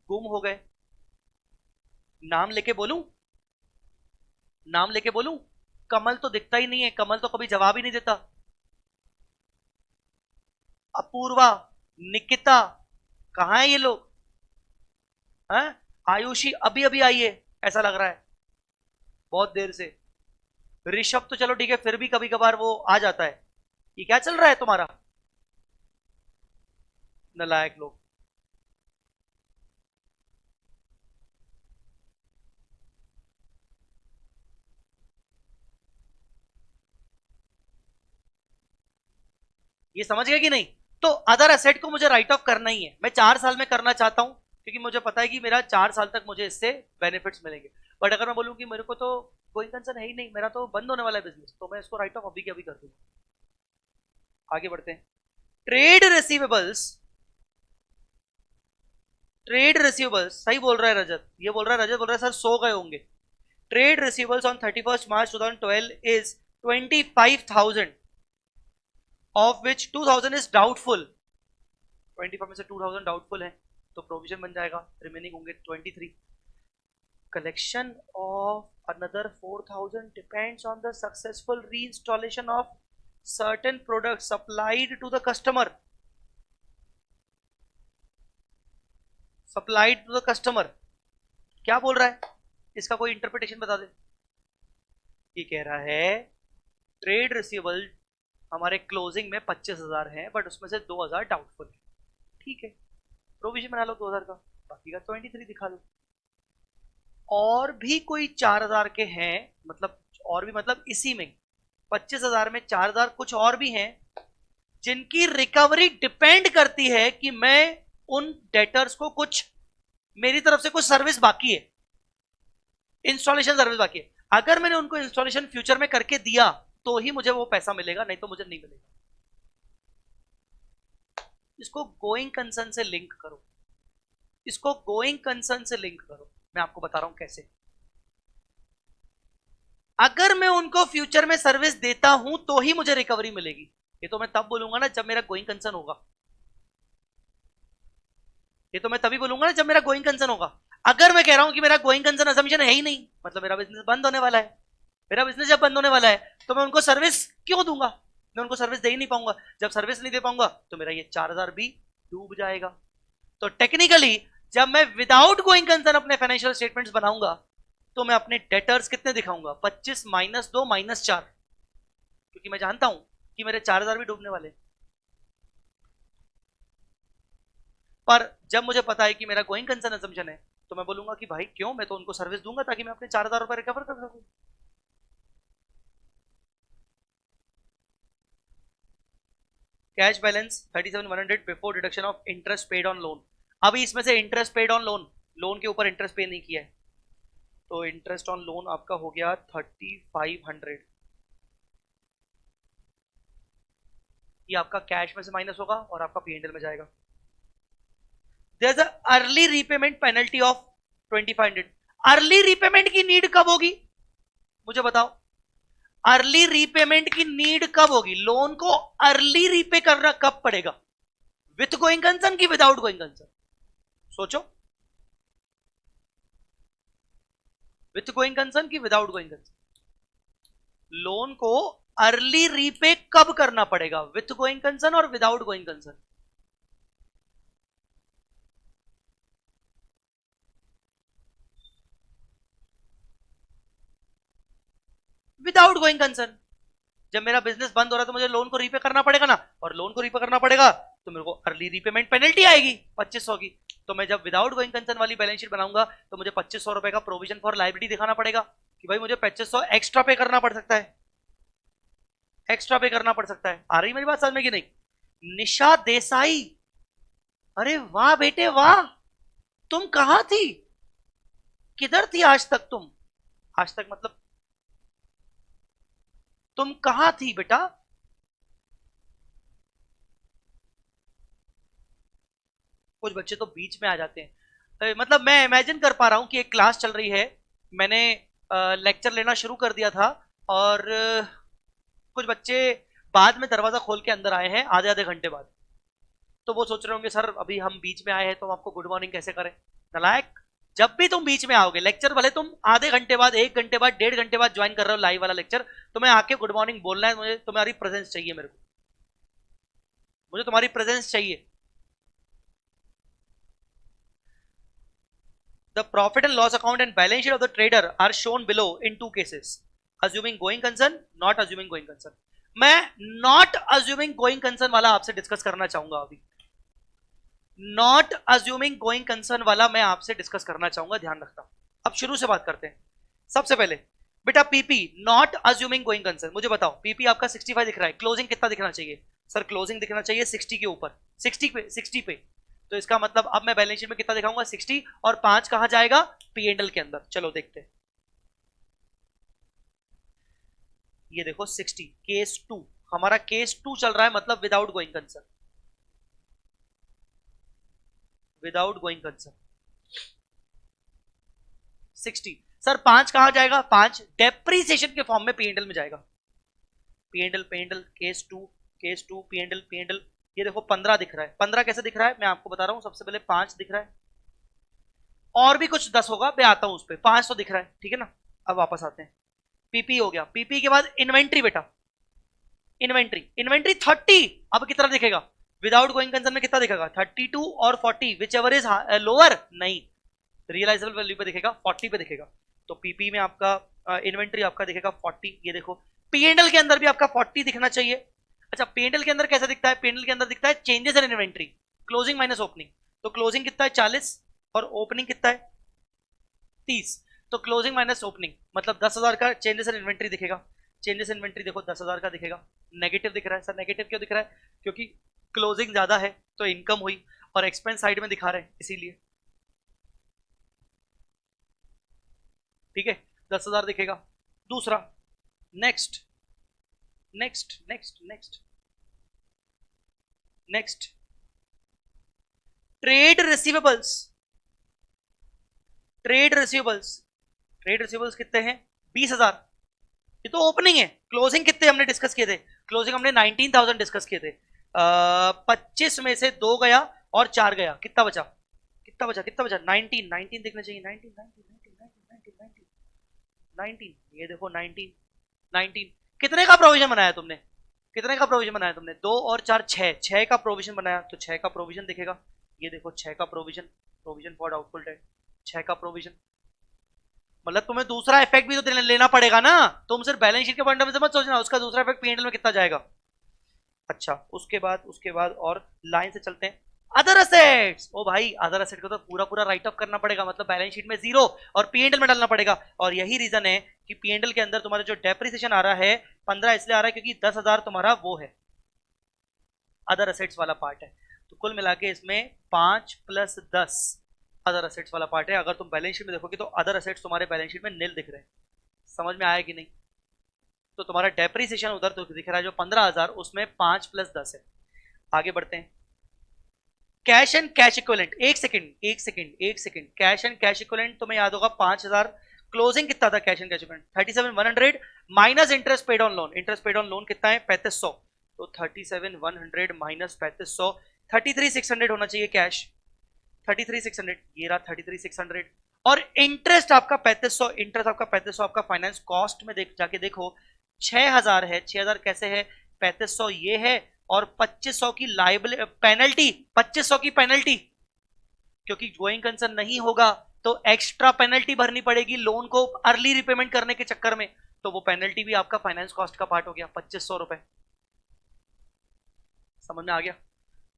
गुम हो गए? नाम लेके बोलूं, नाम लेके बोलूं? कमल तो दिखता ही नहीं है, कमल तो कभी जवाब ही नहीं देता। अपूर्वा, निकिता, कहां है ये लोग? हैं? आयुषी अभी अभी आई है ऐसा लग रहा है, बहुत देर से। ऋषभ तो चलो ठीक है, फिर भी कभी कभार वो आ जाता है। ये क्या चल रहा है तुम्हारा? नलायक लोग। ये समझ गए कि नहीं? तो अदर एसेट को मुझे राइट ऑफ करना ही है, मैं 4 साल में करना चाहता हूं क्योंकि मुझे पता है कि मेरा 4 साल तक मुझे इससे बेनिफिट्स मिलेंगे। बट अगर मैं बोलूं कि मेरे को तो कोई कंसर्न है ही नहीं, मेरा तो बंद होने वाला है बिजनेस, तो मैं इसको राइट ऑफ अभी के अभी कर दूंगा। आगे बढ़ते हैं। ट्रेड रिसीवेबल्स, ट्रेड रिसीवेबल्स, सही बोल रहा है रजत, ये बोल रहा है, रजत बोल रहा है सर सो गए होंगे। Trade receivables on 31 March 2012 is 25,000 of which 2,000 is doubtful. 25 में से 2,000 डाउटफुल है तो प्रोविजन बन जाएगा, रिमेनिंग होंगे 23। Collection of another 4,000 depends on the successful reinstallation of certain product supplied to the customer, supplied to the customer. क्या बोल रहा है? इसका कोई इंटरप्रिटेशन बता दे। ये कह रहा है ट्रेड रिसीवेबल हमारे क्लोजिंग में 25,000 है बट उसमें से 2,000 डाउटफुल है, ठीक है, प्रोविजन बना लो 2,000 का, बाकी का 23 दिखा लो। और भी कोई 4,000 के हैं, मतलब और भी मतलब इसी में 25,000 में 4,000 कुछ और भी हैं जिनकी रिकवरी डिपेंड करती है कि मैं उन डेटर्स को कुछ, मेरी तरफ से कुछ सर्विस बाकी है, इंस्टॉलेशन सर्विस बाकी है। अगर मैंने उनको इंस्टॉलेशन फ्यूचर में करके दिया तो ही मुझे वो पैसा मिलेगा, नहीं तो मुझे नहीं मिलेगा। इसको गोइंग कंसर्न से लिंक करो, इसको गोइंग कंसर्न से लिंक करो। मैं आपको बता रहा हूं कैसे। अगर मैं उनको फ्यूचर में सर्विस देता हूं तो ही मुझे रिकवरी मिलेगी, ये तो मैं तब बोलूंगा ना जब मेरा गोइंग कंसर्न होगा, ये तो मैं तभी बोलूंगा ना जब मेरा गोइंग कंसर्न होगा। अगर मैं कह रहा हूं कि मेरा गोइंग कंसर्न असम्पशन है ही नहीं, मतलब मेरा बिजनेस बंद होने वाला है, मेरा बिजनेस जब बंद होने वाला है तो मैं उनको सर्विस क्यों दूंगा? मैं उनको सर्विस दे ही नहीं पाऊंगा। जब सर्विस नहीं दे पाऊंगा तो मेरा ये 4,000 भी डूब जाएगा। तो टेक्निकली जब मैं विदाउट गोइंग कंसर्न अपने फाइनेंशियल स्टेटमेंट्स बनाऊंगा तो मैं अपने डेटर्स कितने दिखाऊंगा? 25 - 2 - 4, क्योंकि मैं जानता हूं कि मेरे 4,000 भी डूबने वाले। पर जब मुझे पता है कि मेरा गोइंग कंसर्न असम्पशन है तो मैं बोलूंगा कि भाई क्यों, मैं तो उनको सर्विस दूंगा ताकि मैं अपने 4,000 रुपए रिकवर कर सकूं। Cash balance 37,100 before deduction of interest paid on loan. अभी इसमें से interest paid on loan, loan के ऊपर इंटरेस्ट पे नहीं किया है, तो इंटरेस्ट ऑन लोन आपका हो गया 3,500। ये आपका कैश में से माइनस होगा और आपका पीएनएल में जाएगा। There is a early repayment penalty of 2,500। Early repayment की नीड कब होगी मुझे बताओ? अर्ली रीपेमेंट की नीड कब होगी? लोन को अर्ली रीपे करना कब पड़ेगा? विथ गोइंग कंसर्न की विदाउट गोइंग कंसर्न? सोचो, विथ गोइंग कंसर्न की विदाउट गोइंग कंसर्न? लोन को अर्ली रीपे कब करना पड़ेगा? विथ गोइंग कंसर्न और without going concern? Without going concern. जब मेरा बिजनेस बंद हो रहा है तो मुझे लोन को रीपे करना पड़ेगा ना, और लोन को रीपे करना पड़ेगा तो मेरे को अर्ली रीपेमेंट पेनल्टी आएगी 2500 की। तो मैं जब विदाउट गोइंग कंसर्न वाली बैलेंस शीट बनाऊंगा तो मुझे 2500 रुपए का प्रोविजन फॉर लायबिलिटी दिखाना पड़ेगा कि भाई मुझे 2500 एक्स्ट्रा पे करना पड़ सकता है, एक्स्ट्रा पे करना पड़ सकता है। आ रही मेरी बात समझ में कि नहीं? निशा देसाई, अरे वाह बेटे वाह, तुम कहां थी, किधर थी आज तक तुम? आज तक मतलब तुम कहां थी बेटा? कुछ बच्चे तो बीच में आ जाते हैं। मतलब मैं इमेजिन कर पा रहा हूं कि एक क्लास चल रही है, मैंने लेक्चर लेना शुरू कर दिया था, और कुछ बच्चे बाद में दरवाजा खोल के अंदर आए हैं आधे आधे घंटे बाद। तो वो सोच रहे होंगे सर अभी हम बीच में आए हैं तो हम आपको गुड मॉर्निंग कैसे करें? नालायक, जब भी तुम बीच में आओगे लेक्चर, भले तुम आधे घंटे बाद, 1 घंटे बाद, 1.5 घंटे बाद ज्वाइन कर रहे हो लाइव वाला लेक्चर, तुम्हें आके गुड मॉर्निंग बोलना है। मुझे तुम्हारी प्रेजेंस चाहिए, मेरे को, मुझे तुम्हारी प्रेजेंस चाहिए। The profit and loss account and balance sheet of the trader are shown below in two cases: assuming going concern, not assuming going concern. मैं not assuming going concern वाला आपसे डिस्कस करना चाहूंगा अभी। नॉट अज्यूमिंग गोइंग कंसर्न वाला मैं आपसे discuss करना चाहूंगा, ध्यान रखना। अब शुरू से बात करते हैं। सबसे पहले बेटा PP not assuming going concern, मुझे बताओ पीपी आपका 65 दिख रहा है, क्लोजिंग कितना दिखना चाहिए? सर क्लोजिंग दिखना चाहिए 60 के ऊपर, 60 पे। तो इसका मतलब अब मैं बैलेंस शीट में कितना दिखाऊंगा? 60, और 5 कहां जाएगा? पीएनएल के अंदर। चलो देखते हैं। ये देखो 60 केस 2, हमारा केस 2 चल रहा है, मतलब without going concern, without going concern 60। Sir 5 कहां जाएगा? 5 डेप्रीसिएशन के फॉर्म में पीएनएल में जाएगा। PNL PNL case 2 PNL PNL. ये देखो 15 दिख रहा है। 15 कैसे दिख रहा है मैं आपको बता रहा हूं। सबसे पहले 5 दिख रहा है, और भी कुछ 10 होगा, मैं आता हूं उस पर। 5 तो दिख रहा है, ठीक है ना। अब वापस आते हैं। पीपी हो गया। पीपी के बाद इन्वेंट्री बेटा, इन्वेंट्री 30। अब कितना दिखेगा विदाउट गोइंग कंसर्न में? कितना दिखेगा? 32 और 40, विच एवर इज लोअर। नहीं, रियलाइजेबल वैल्यू पे दिखेगा, 40 पे दिखेगा। तो पीपी में आपका इन्वेंट्री आपका दिखेगा 40। ये देखो पीएनएल के अंदर भी आपका 40 दिखना चाहिए। अच्छा, पीएनएल के अंदर कैसा दिखता है? पीएनएल के अंदर दिखता है changes in inventory, closing minus opening. तो क्लोजिंग कितना है? 40, और ओपनिंग कितना है? 30। तो क्लोजिंग माइनस ओपनिंग मतलब 10,000 का चेंजेस इन इन्वेंट्री दिखेगा। चेंजेस इन इन्वेंट्री देखो 10,000 का दिखेगा। नेगेटिव दिख रहा है। सर नेगेटिव क्यों दिख रहा है? क्योंकि क्लोजिंग ज्यादा है तो इनकम हुई, और एक्सपेंस साइड में दिखा रहे हैं इसीलिए, ठीक है। 10,000 दिखेगा। दूसरा, next next next next next, trade receivables. Trade receivables, trade receivables कितने हैं? 20,000। ये तो ओपनिंग है। क्लोजिंग कितने हमने डिस्कस किए थे? क्लोजिंग हमने 19,000 डिस्कस किए थे। 25 में से 2 गया और 4 गया, कितना बचा? कितना बचा? कितना बचा? 19। 19 देखना चाहिए। 19 19 19 19 19 19। ये देखो 19 19। कितने का प्रोविजन बनाया तुमने? कितने का प्रोविजन बनाया तुमने? 2 और 4 6, 6 का प्रोविजन बनाया, तो 6 का प्रोविजन दिखेगा। ये देखो 6 का provision, provision for doubtful debt, 6 का प्रोविजन। मतलब तुम्हें दूसरा इफेक्ट भी तो लेना पड़ेगा ना। तुम सिर्फ बैलेंस शीट के पॉइंट ऑफ व्यू से मत सोचना, उसका दूसरा इफेक्ट पीएनएल में कितना जाएगा। अच्छा, उसके बाद और लाइन से चलते हैं। अदर असेट्स, ओ भाई अदर असेट को तो पूरा पूरा राइट ऑफ करना पड़ेगा, मतलब बैलेंस शीट में 0 और पीएनएल में डालना पड़ेगा। और यही रीजन है कि पीएनएल के अंदर तुम्हारा जो डेप्रिसिएशन आ रहा है 15 इसलिए आ रहा है क्योंकि 10,000 तुम्हारा वो है, अदर असेट्स वाला पार्ट है। तो कुल मिला के इसमें 5 + 10 अदर असेट्स वाला पार्ट है। अगर तुम बैलेंस शीट में देखोगे तो अदर असेट्स तुम्हारे बैलेंस शीट में नील दिख रहे हैं। समझ में आया कि नहीं? तो तुम्हारा डेप्रिसिएशन उधर तो दिख रहा है जो 15,000, उसमें 5 + 10 है। आगे बढ़ते हैं। कैश एंड कैश इक्विवेलेंट, एक second, cash and cash equivalent तुम्हें याद होगा 5,000 क्लोजिंग कितना था cash and cash equivalent 37,100 minus interest paid on loan, interest paid on loan कितना है 3500, तो 37,100 माइनस 3500, 33,600 होना चाहिए कैश, 33,600 ये रहा 33,600, और इंटरेस्ट आपका 3500, इंटरेस्ट आपका 3500, आपका फाइनेंस कॉस्ट में देख जाके देखो 6,000 है, 6,000 कैसे है 3500 ये है, और 2500 की लाइबिलिटी पेनल्टी, 2500 की पेनल्टी, क्योंकि गोइंग कंसर्न नहीं होगा तो एक्स्ट्रा पेनल्टी भरनी पड़ेगी लोन को अर्ली रिपेमेंट करने के चक्कर में, तो वो पेनल्टी भी आपका फाइनेंस कॉस्ट का पार्ट हो गया 2500 रुपए। समझ में आ गया?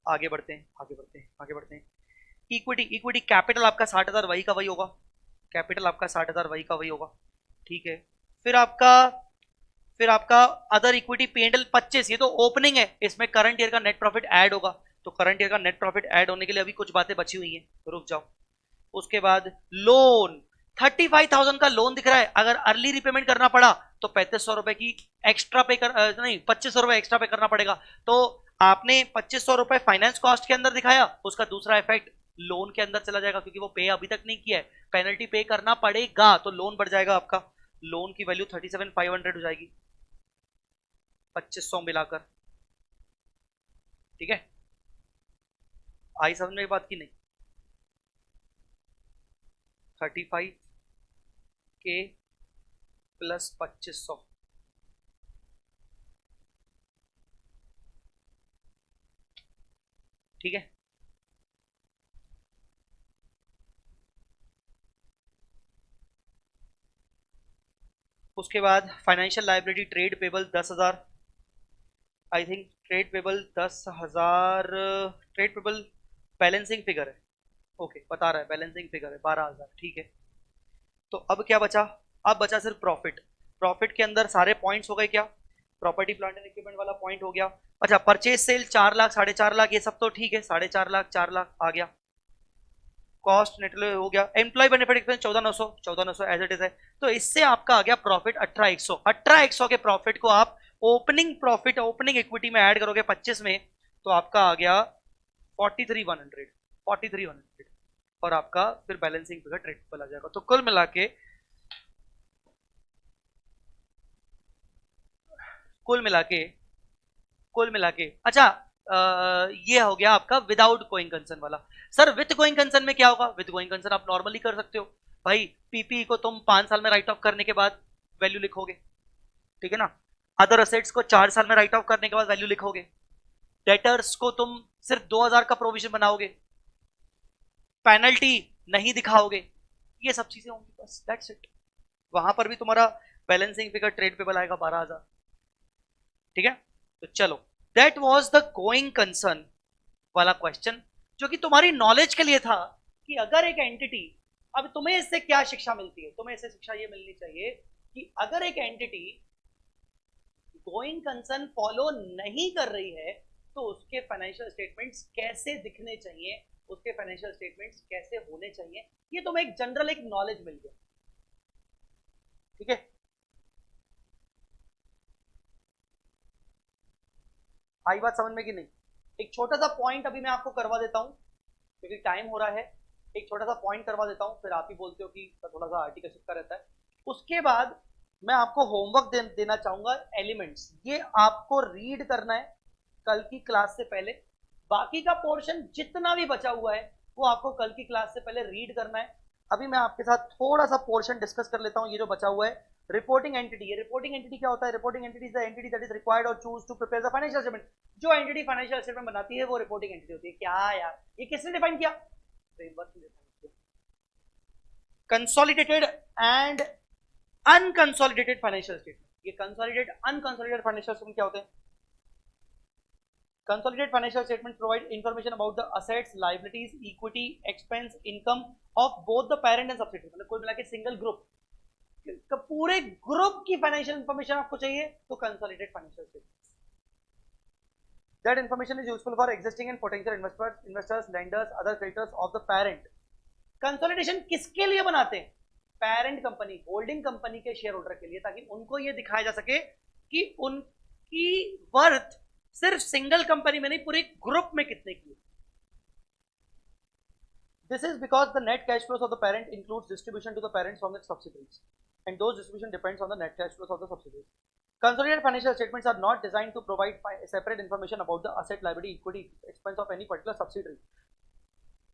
आगे बढ़ते हैं, आगे बढ़ते हैं, आगे बढ़ते हैं। इक्विटी, इक्विटी कैपिटल आपका 60,000 वही का वही होगा, कैपिटल आपका 60,000 वही का वही होगा, ठीक है। फिर आपका अदर इक्विटी P&L 25, ये तो ओपनिंग है, इसमें करंट ईयर का नेट प्रॉफिट ऐड होगा, तो करंट ईयर का नेट प्रॉफिट ऐड होने के लिए अभी कुछ बातें बची हुई हैं, रुक जाओ। उसके बाद लोन 35,000 का लोन दिख रहा है, अगर अर्ली रिपेमेंट करना पड़ा तो 3500 रुपए की एक्स्ट्रा पे कर नहीं 2500 रुपए एक्स्ट्रा पे करना पड़ेगा, तो आपने 2500 रुपए फाइनेंस कॉस्ट के अंदर दिखाया, उसका दूसरा इफेक्ट लोन के अंदर चला जाएगा, क्योंकि वो पे अभी तक नहीं किया है, पेनल्टी पे करना पड़ेगा, तो लोन बढ़ जाएगा आपका, लोन की वैल्यू 37,500 हो जाएगी 2500 मिलाकर, ठीक है। आई समझ में बात की नहीं? 35 के प्लस 2500, ठीक है। उसके बाद financial liability trade payable 10,000, I think trade payable 10,000, trade payable balancing figure है, ओके बता रहा है बैलेंसिंग फिगर है 12,000, ठीक है। तो अब क्या बचा? अब बचा सिर्फ प्रॉफिट, प्रॉफिट के अंदर सारे पॉइंट्स हो गए क्या? प्रॉपर्टी प्लांट एंड इक्विपमेंट वाला पॉइंट हो गया, अच्छा परचेज सेल 4 लाख 4.5 लाख ये सब तो ठीक है, 4.5 लाख 4 लाख आ गया, कॉस्ट नेट हो गया, employ benefit expense 14,900, 14,900 as it is है, तो इससे आपका आ गया प्रॉफिट 18,100, 18,100 के प्रॉफिट को आप ओपनिंग प्रॉफिट ओपनिंग इक्विटी में ऐड करोगे 25 में, तो आपका आ गया 43,100, 43,100, और आपका फिर बैलेंसिंग फिगर ट्रेड आ जाएगा, तो कुल मिला के कुल मिला के अच्छा ये हो गया आपका विदाउट गोइंग कंसर्न वाला। सर विद गोइंग कंसर्न में क्या होगा? विद गोइंग कंसर्न आप नॉर्मली कर सकते हो भाई, पीपी को तुम 5 साल में राइट ऑफ करने के बाद वैल्यू लिखोगे, ठीक है ना, अदर असेट्स को 4 साल में राइट ऑफ करने के बाद वैल्यू लिखोगे, डेटर्स को तुम सिर्फ 2,000 का प्रोविजन बनाओगे, पेनल्टी नहीं दिखाओगे, ये सब चीजें होंगी, बस दैट्स इट। वहां पर भी तुम्हारा बैलेंसिंग फिगर ट्रेड पेबल आएगा 12,000, ठीक है। तो चलो that was the going concern वाला क्वेश्चन, जो कि तुम्हारी नॉलेज के लिए था कि अगर एक एंटिटी, अब तुम्हें इससे क्या शिक्षा मिलती है? तुम्हें इससे शिक्षा ये मिलनी चाहिए कि अगर एक एंटिटी गोइंग कंसर्न फॉलो नहीं कर रही है तो उसके फाइनेंशियल स्टेटमेंट्स कैसे दिखने चाहिए, उसके फाइनेंशियल स्टेटमेंट्स कैसे होने चाहिए, ये तुम्हें एक जनरल एक नॉलेज मिल गया, ठीक है। आई बात समझ में कि नहीं? एक छोटा सा पॉइंट अभी मैं आपको करवा देता हूं क्योंकि टाइम हो रहा है, एक छोटा सा पॉइंट करवा देता हूं, फिर आप ही बोलते हो कि थोड़ा सा आर्टिकल का रहता है। उसके बाद मैं आपको होमवर्क देना चाहूंगा, एलिमेंट्स, ये आपको रीड करना है कल की क्लास से पहले, बाकी का पोर्शन जितना भी बचा हुआ है वो आपको कल की क्लास से पहले रीड करना है। अभी मैं आपके साथ थोड़ा सा पोर्शन डिस्कस कर लेता हूं, ये जो बचा हुआ है रिपोर्टिंग एंटिटी। ये रिपोर्टिंग एंटिटी क्या होता है? Reporting entity is the entity that is required or choose to prepare the financial statement. जो एंटिटी फाइनेंशियल स्टेटमेंट बनाती है वो रिपोर्टिंग एंटिटी होती है। क्या यार, ये किसने डिफाइन किया? फ्रेमवर्क ने डिफाइन किया। Consolidated and unconsolidated financial statement, ये कंसोलिडेटेड अनकंसोलिडेटेड फाइनेंशियल स्टेटमेंट क्या होते हैं? Consolidated financial statements provide information about the assets, liabilities, equity, expense, income of both the parent and subsidiary। मतलब कुल मिला के सिंगल ग्रुप, पूरे ग्रुप की फाइनेंशियल इंफॉर्मेशन आपको चाहिए तो consolidated financial statements. That information is useful for existing and potential investors, lenders, other creditors of the parent। Consolidation किसके लिए बनाते हैं? पेरेंट कंपनी, होल्डिंग कंपनी के शेयर होल्डर के लिए, ताकि उनको यह दिखाया जा सके कि उनकी वर्थ सिर्फ सिंगल कंपनी में नहीं पूरे ग्रुप में कितने की। This is because the net cash flows of the parent includes distribution to the parents from the subsidiaries, and those distribution depends on the net cash flows of the subsidiaries. Consolidated financial statements are not designed to provide separate information about the asset, liability, equity, expense of any particular subsidiary.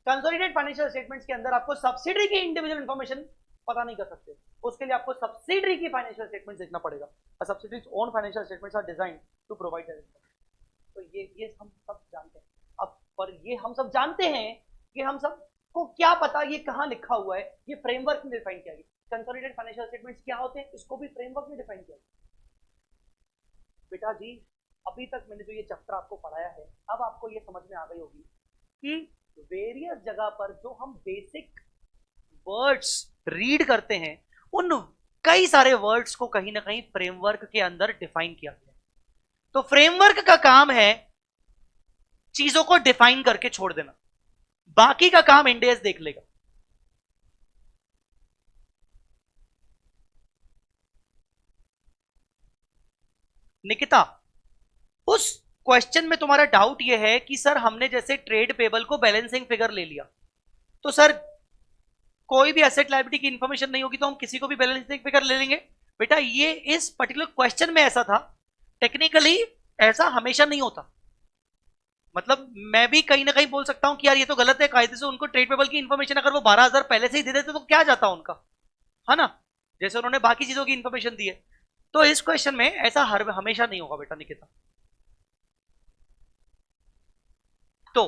Consolidated financial statements के अंदर आपको subsidiary की individual information पता नहीं कर सकते, उसके लिए आपको सब्सिडरी की फाइनेंशियल स्टेटमेंट्स देखना पड़ेगा। Subsidiaries own financial statements are designed to provide that information. तो ये हम सब जानते हैं। अब पर ये हम सब जानते हैं कि हम सब को क्या पता ये कहाँ लिखा हुआ है, ये फ्रेमवर्क में डिफाइन किया गया। कंसोलिडेटेड फाइनेंशियल स्टेटमेंट्स क्या होते हैं, इसको भी फ्रेमवर्क में डिफाइन किया गया। बेटा जी, अभी तक मैंने जो ये चैप्टर आपको पढ़ाया है, अब आपको ये समझ में आ गई होगी कि वेरियस जगह पर जो हम बेसिक वर्ड्स रीड करते हैं, उन कई सारे वर्ड्स को कहीं ना कहीं फ्रेमवर्क के अंदर डिफाइन किया गया है। तो फ्रेमवर्क का काम है चीजों को डिफाइन करके छोड़ देना, बाकी का काम इंड एस देख लेगा। निकिता, उस क्वेश्चन में तुम्हारा डाउट यह है कि सर हमने जैसे ट्रेड पेबल को बैलेंसिंग फिगर ले लिया, तो सर कोई भी एसेट लायबिलिटी की इंफॉर्मेशन नहीं होगी तो हम किसी को भी बैलेंसिंग फिगर ले लेंगे। बेटा ये इस पर्टिकुलर क्वेश्चन में ऐसा था, टेक्निकली ऐसा हमेशा नहीं होता। मतलब मैं भी कहीं ना कहीं बोल सकता हूं कि यार ये तो गलत है, कायदे से उनको ट्रेड पेबल की इंफॉर्मेशन अगर वो 12,000 पहले से ही दे देते तो क्या जाता उनका, है ना, जैसे उन्होंने बाकी चीजों की इंफॉर्मेशन दी है। तो इस क्वेश्चन में ऐसा हमेशा नहीं होगा बेटा निकिता। तो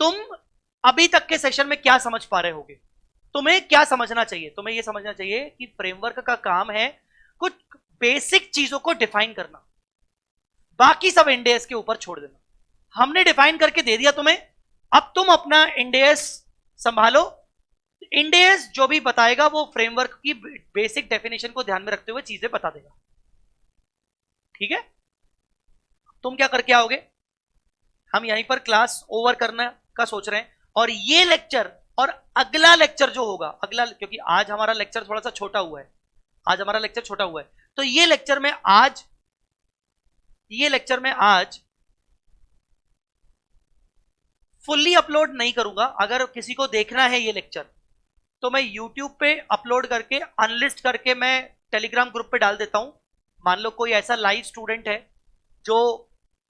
तुम अभी तक के सेशन में क्या समझ पा रहे होगे, तुम्हें क्या समझना चाहिए? तुम्हें यह समझना चाहिए कि फ्रेमवर्क का काम है कुछ बेसिक चीजों को डिफाइन करना, बाकी सब इंडेस के ऊपर छोड़ देना। हमने डिफाइन करके दे दिया तुम्हें, अब तुम अपना इंडेस संभालो। इंडेस जो भी बताएगा वो फ्रेमवर्क की बेसिक डेफिनेशन को ध्यान में रखते हुए चीजें बता देगा। ठीक है, तुम क्या करके आओगे, हम यहीं पर क्लास ओवर करने का सोच रहे हैं, और ये लेक्चर और अगला लेक्चर जो होगा, अगला, क्योंकि आज हमारा लेक्चर थोड़ा सा छोटा हुआ है, आज हमारा लेक्चर छोटा हुआ है, तो ये लेक्चर में आज फुल्ली अपलोड नहीं करूंगा। अगर किसी को देखना है ये लेक्चर तो मैं YouTube पे अपलोड करके अनलिस्ट करके मैं टेलीग्राम ग्रुप पे डाल देता हूं। मान लो कोई ऐसा लाइव स्टूडेंट है जो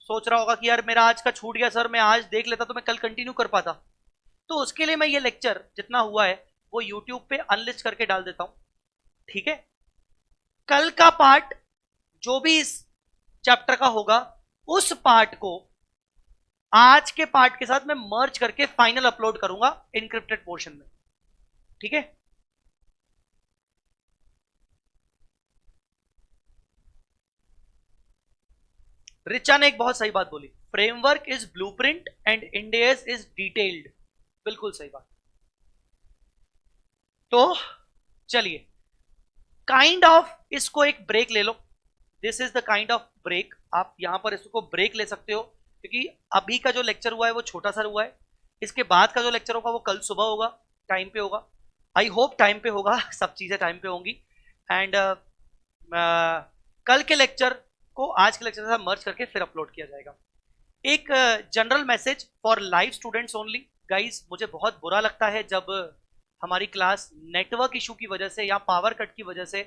सोच रहा होगा कि यार मेरा आज का छूट गया सर, मैं आज देख लेता तो मैं कल कंटिन्यू कर पाता, तो उसके लिए मैं ये लेक्चर जितना हुआ है वो YouTube पे अनलिस्ट करके डाल देता हूं। ठीक है, कल का पार्ट जो भी इस चैप्टर का होगा, उस पार्ट को आज के पार्ट के साथ मैं मर्ज करके फाइनल अपलोड करूंगा इनक्रिप्टेड पोर्शन में। ठीक है, रिचा ने एक बहुत सही बात बोली, framework is blueprint and Ind AS is detailed. बिल्कुल सही बात। तो चलिए काइंड ऑफ इसको एक ब्रेक ले लो, this is the kind of break. आप यहां पर इसको ब्रेक ले सकते हो, क्योंकि अभी का जो लेक्चर हुआ है वो छोटा सा हुआ है, इसके बाद का जो लेक्चर होगा वो कल सुबह होगा, टाइम पे होगा। आई होप टाइम पे होगा, सब चीजें टाइम पे होंगी। एंड कल के लेक्चर को आज के लेक्चर के साथ मर्ज करके फिर अपलोड किया जाएगा। एक general message for live students only guys, मुझे बहुत बुरा लगता है जब हमारी क्लास नेटवर्क इशू की वजह से या पावर कट की वजह से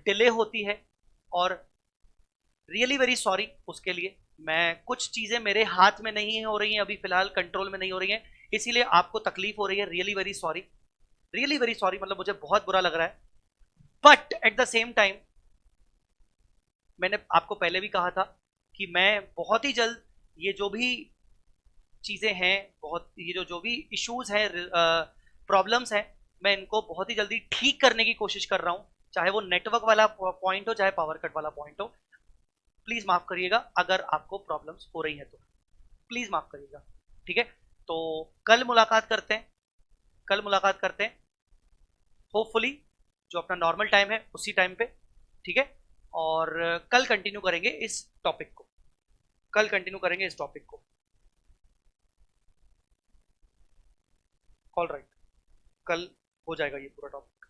डिले होती है, और रियली वेरी सॉरी उसके लिए। मैं कुछ चीजें मेरे हाथ में नहीं हो रही हैं, अभी फिलहाल कंट्रोल में नहीं हो रही हैं, इसीलिए आपको तकलीफ हो रही है। Really very sorry, really very sorry, मतलब मुझे बहुत बुरा लग रहा है। But at the same time मैंने आपको पहले भी कहा था कि मैं बहुत ही जल्द ये जो भी चीजें हैं, बहुत ये जो भी इश्यूज हैं, प्रॉब्लम्स हैं, मैं इनको बहुत ही जल्दी ठीक करने की कोशिश कर रहा हूं, चाहे वो नेटवर्क वाला पॉइंट हो चाहे पावर कट वाला पॉइंट हो। प्लीज माफ करिएगा अगर आपको प्रॉब्लम्स हो रही हैं, तो प्लीज माफ करिएगा। ठीक है, तो कल मुलाकात करते हैं, कल मुलाकात करते हैं होपफुली जो अपना नॉर्मल टाइम है उसी टाइम पे। ठीक है, और कल कंटिन्यू करेंगे इस टॉपिक को, कल कंटिन्यू करेंगे इस टॉपिक को। ऑल राइट, कल हो जाएगा ये पूरा टॉपिक,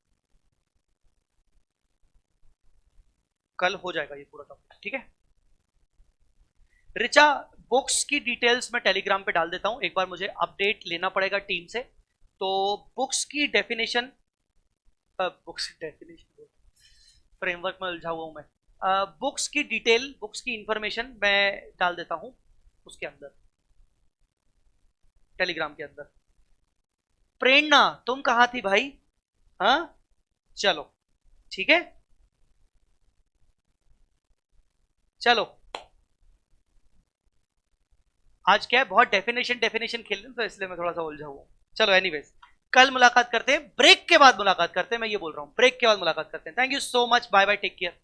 कल हो जाएगा ये पूरा टॉपिक। ठीक है, रिचा, बुक्स की डिटेल्स मैं टेलीग्राम पे डाल देता हूं, एक बार मुझे अपडेट लेना पड़ेगा टीम से। तो बुक्स की डेफिनेशन, बुक्स की डेफिनेशन फ्रेमवर्क में उलझा हुआ हूं मैं। बुक्स की डिटेल, बुक्स की इंफॉर्मेशन मैं डाल देता हूं उसके अंदर, टेलीग्राम के अंदर। प्रेरणा, तुम कहां थी भाई? हाँ, चलो ठीक है, चलो। आज क्या है, बहुत डेफिनेशन डेफिनेशन खेल रहे हैं, तो इसलिए मैं थोड़ा सा उलझा हुआ हूं। चलो एनीवेज, कल मुलाकात करते हैं, ब्रेक के बाद मुलाकात करते हैं, मैं ये बोल रहा हूं ब्रेक के बाद मुलाकात करते हैं। Thank you so much, bye bye, take care.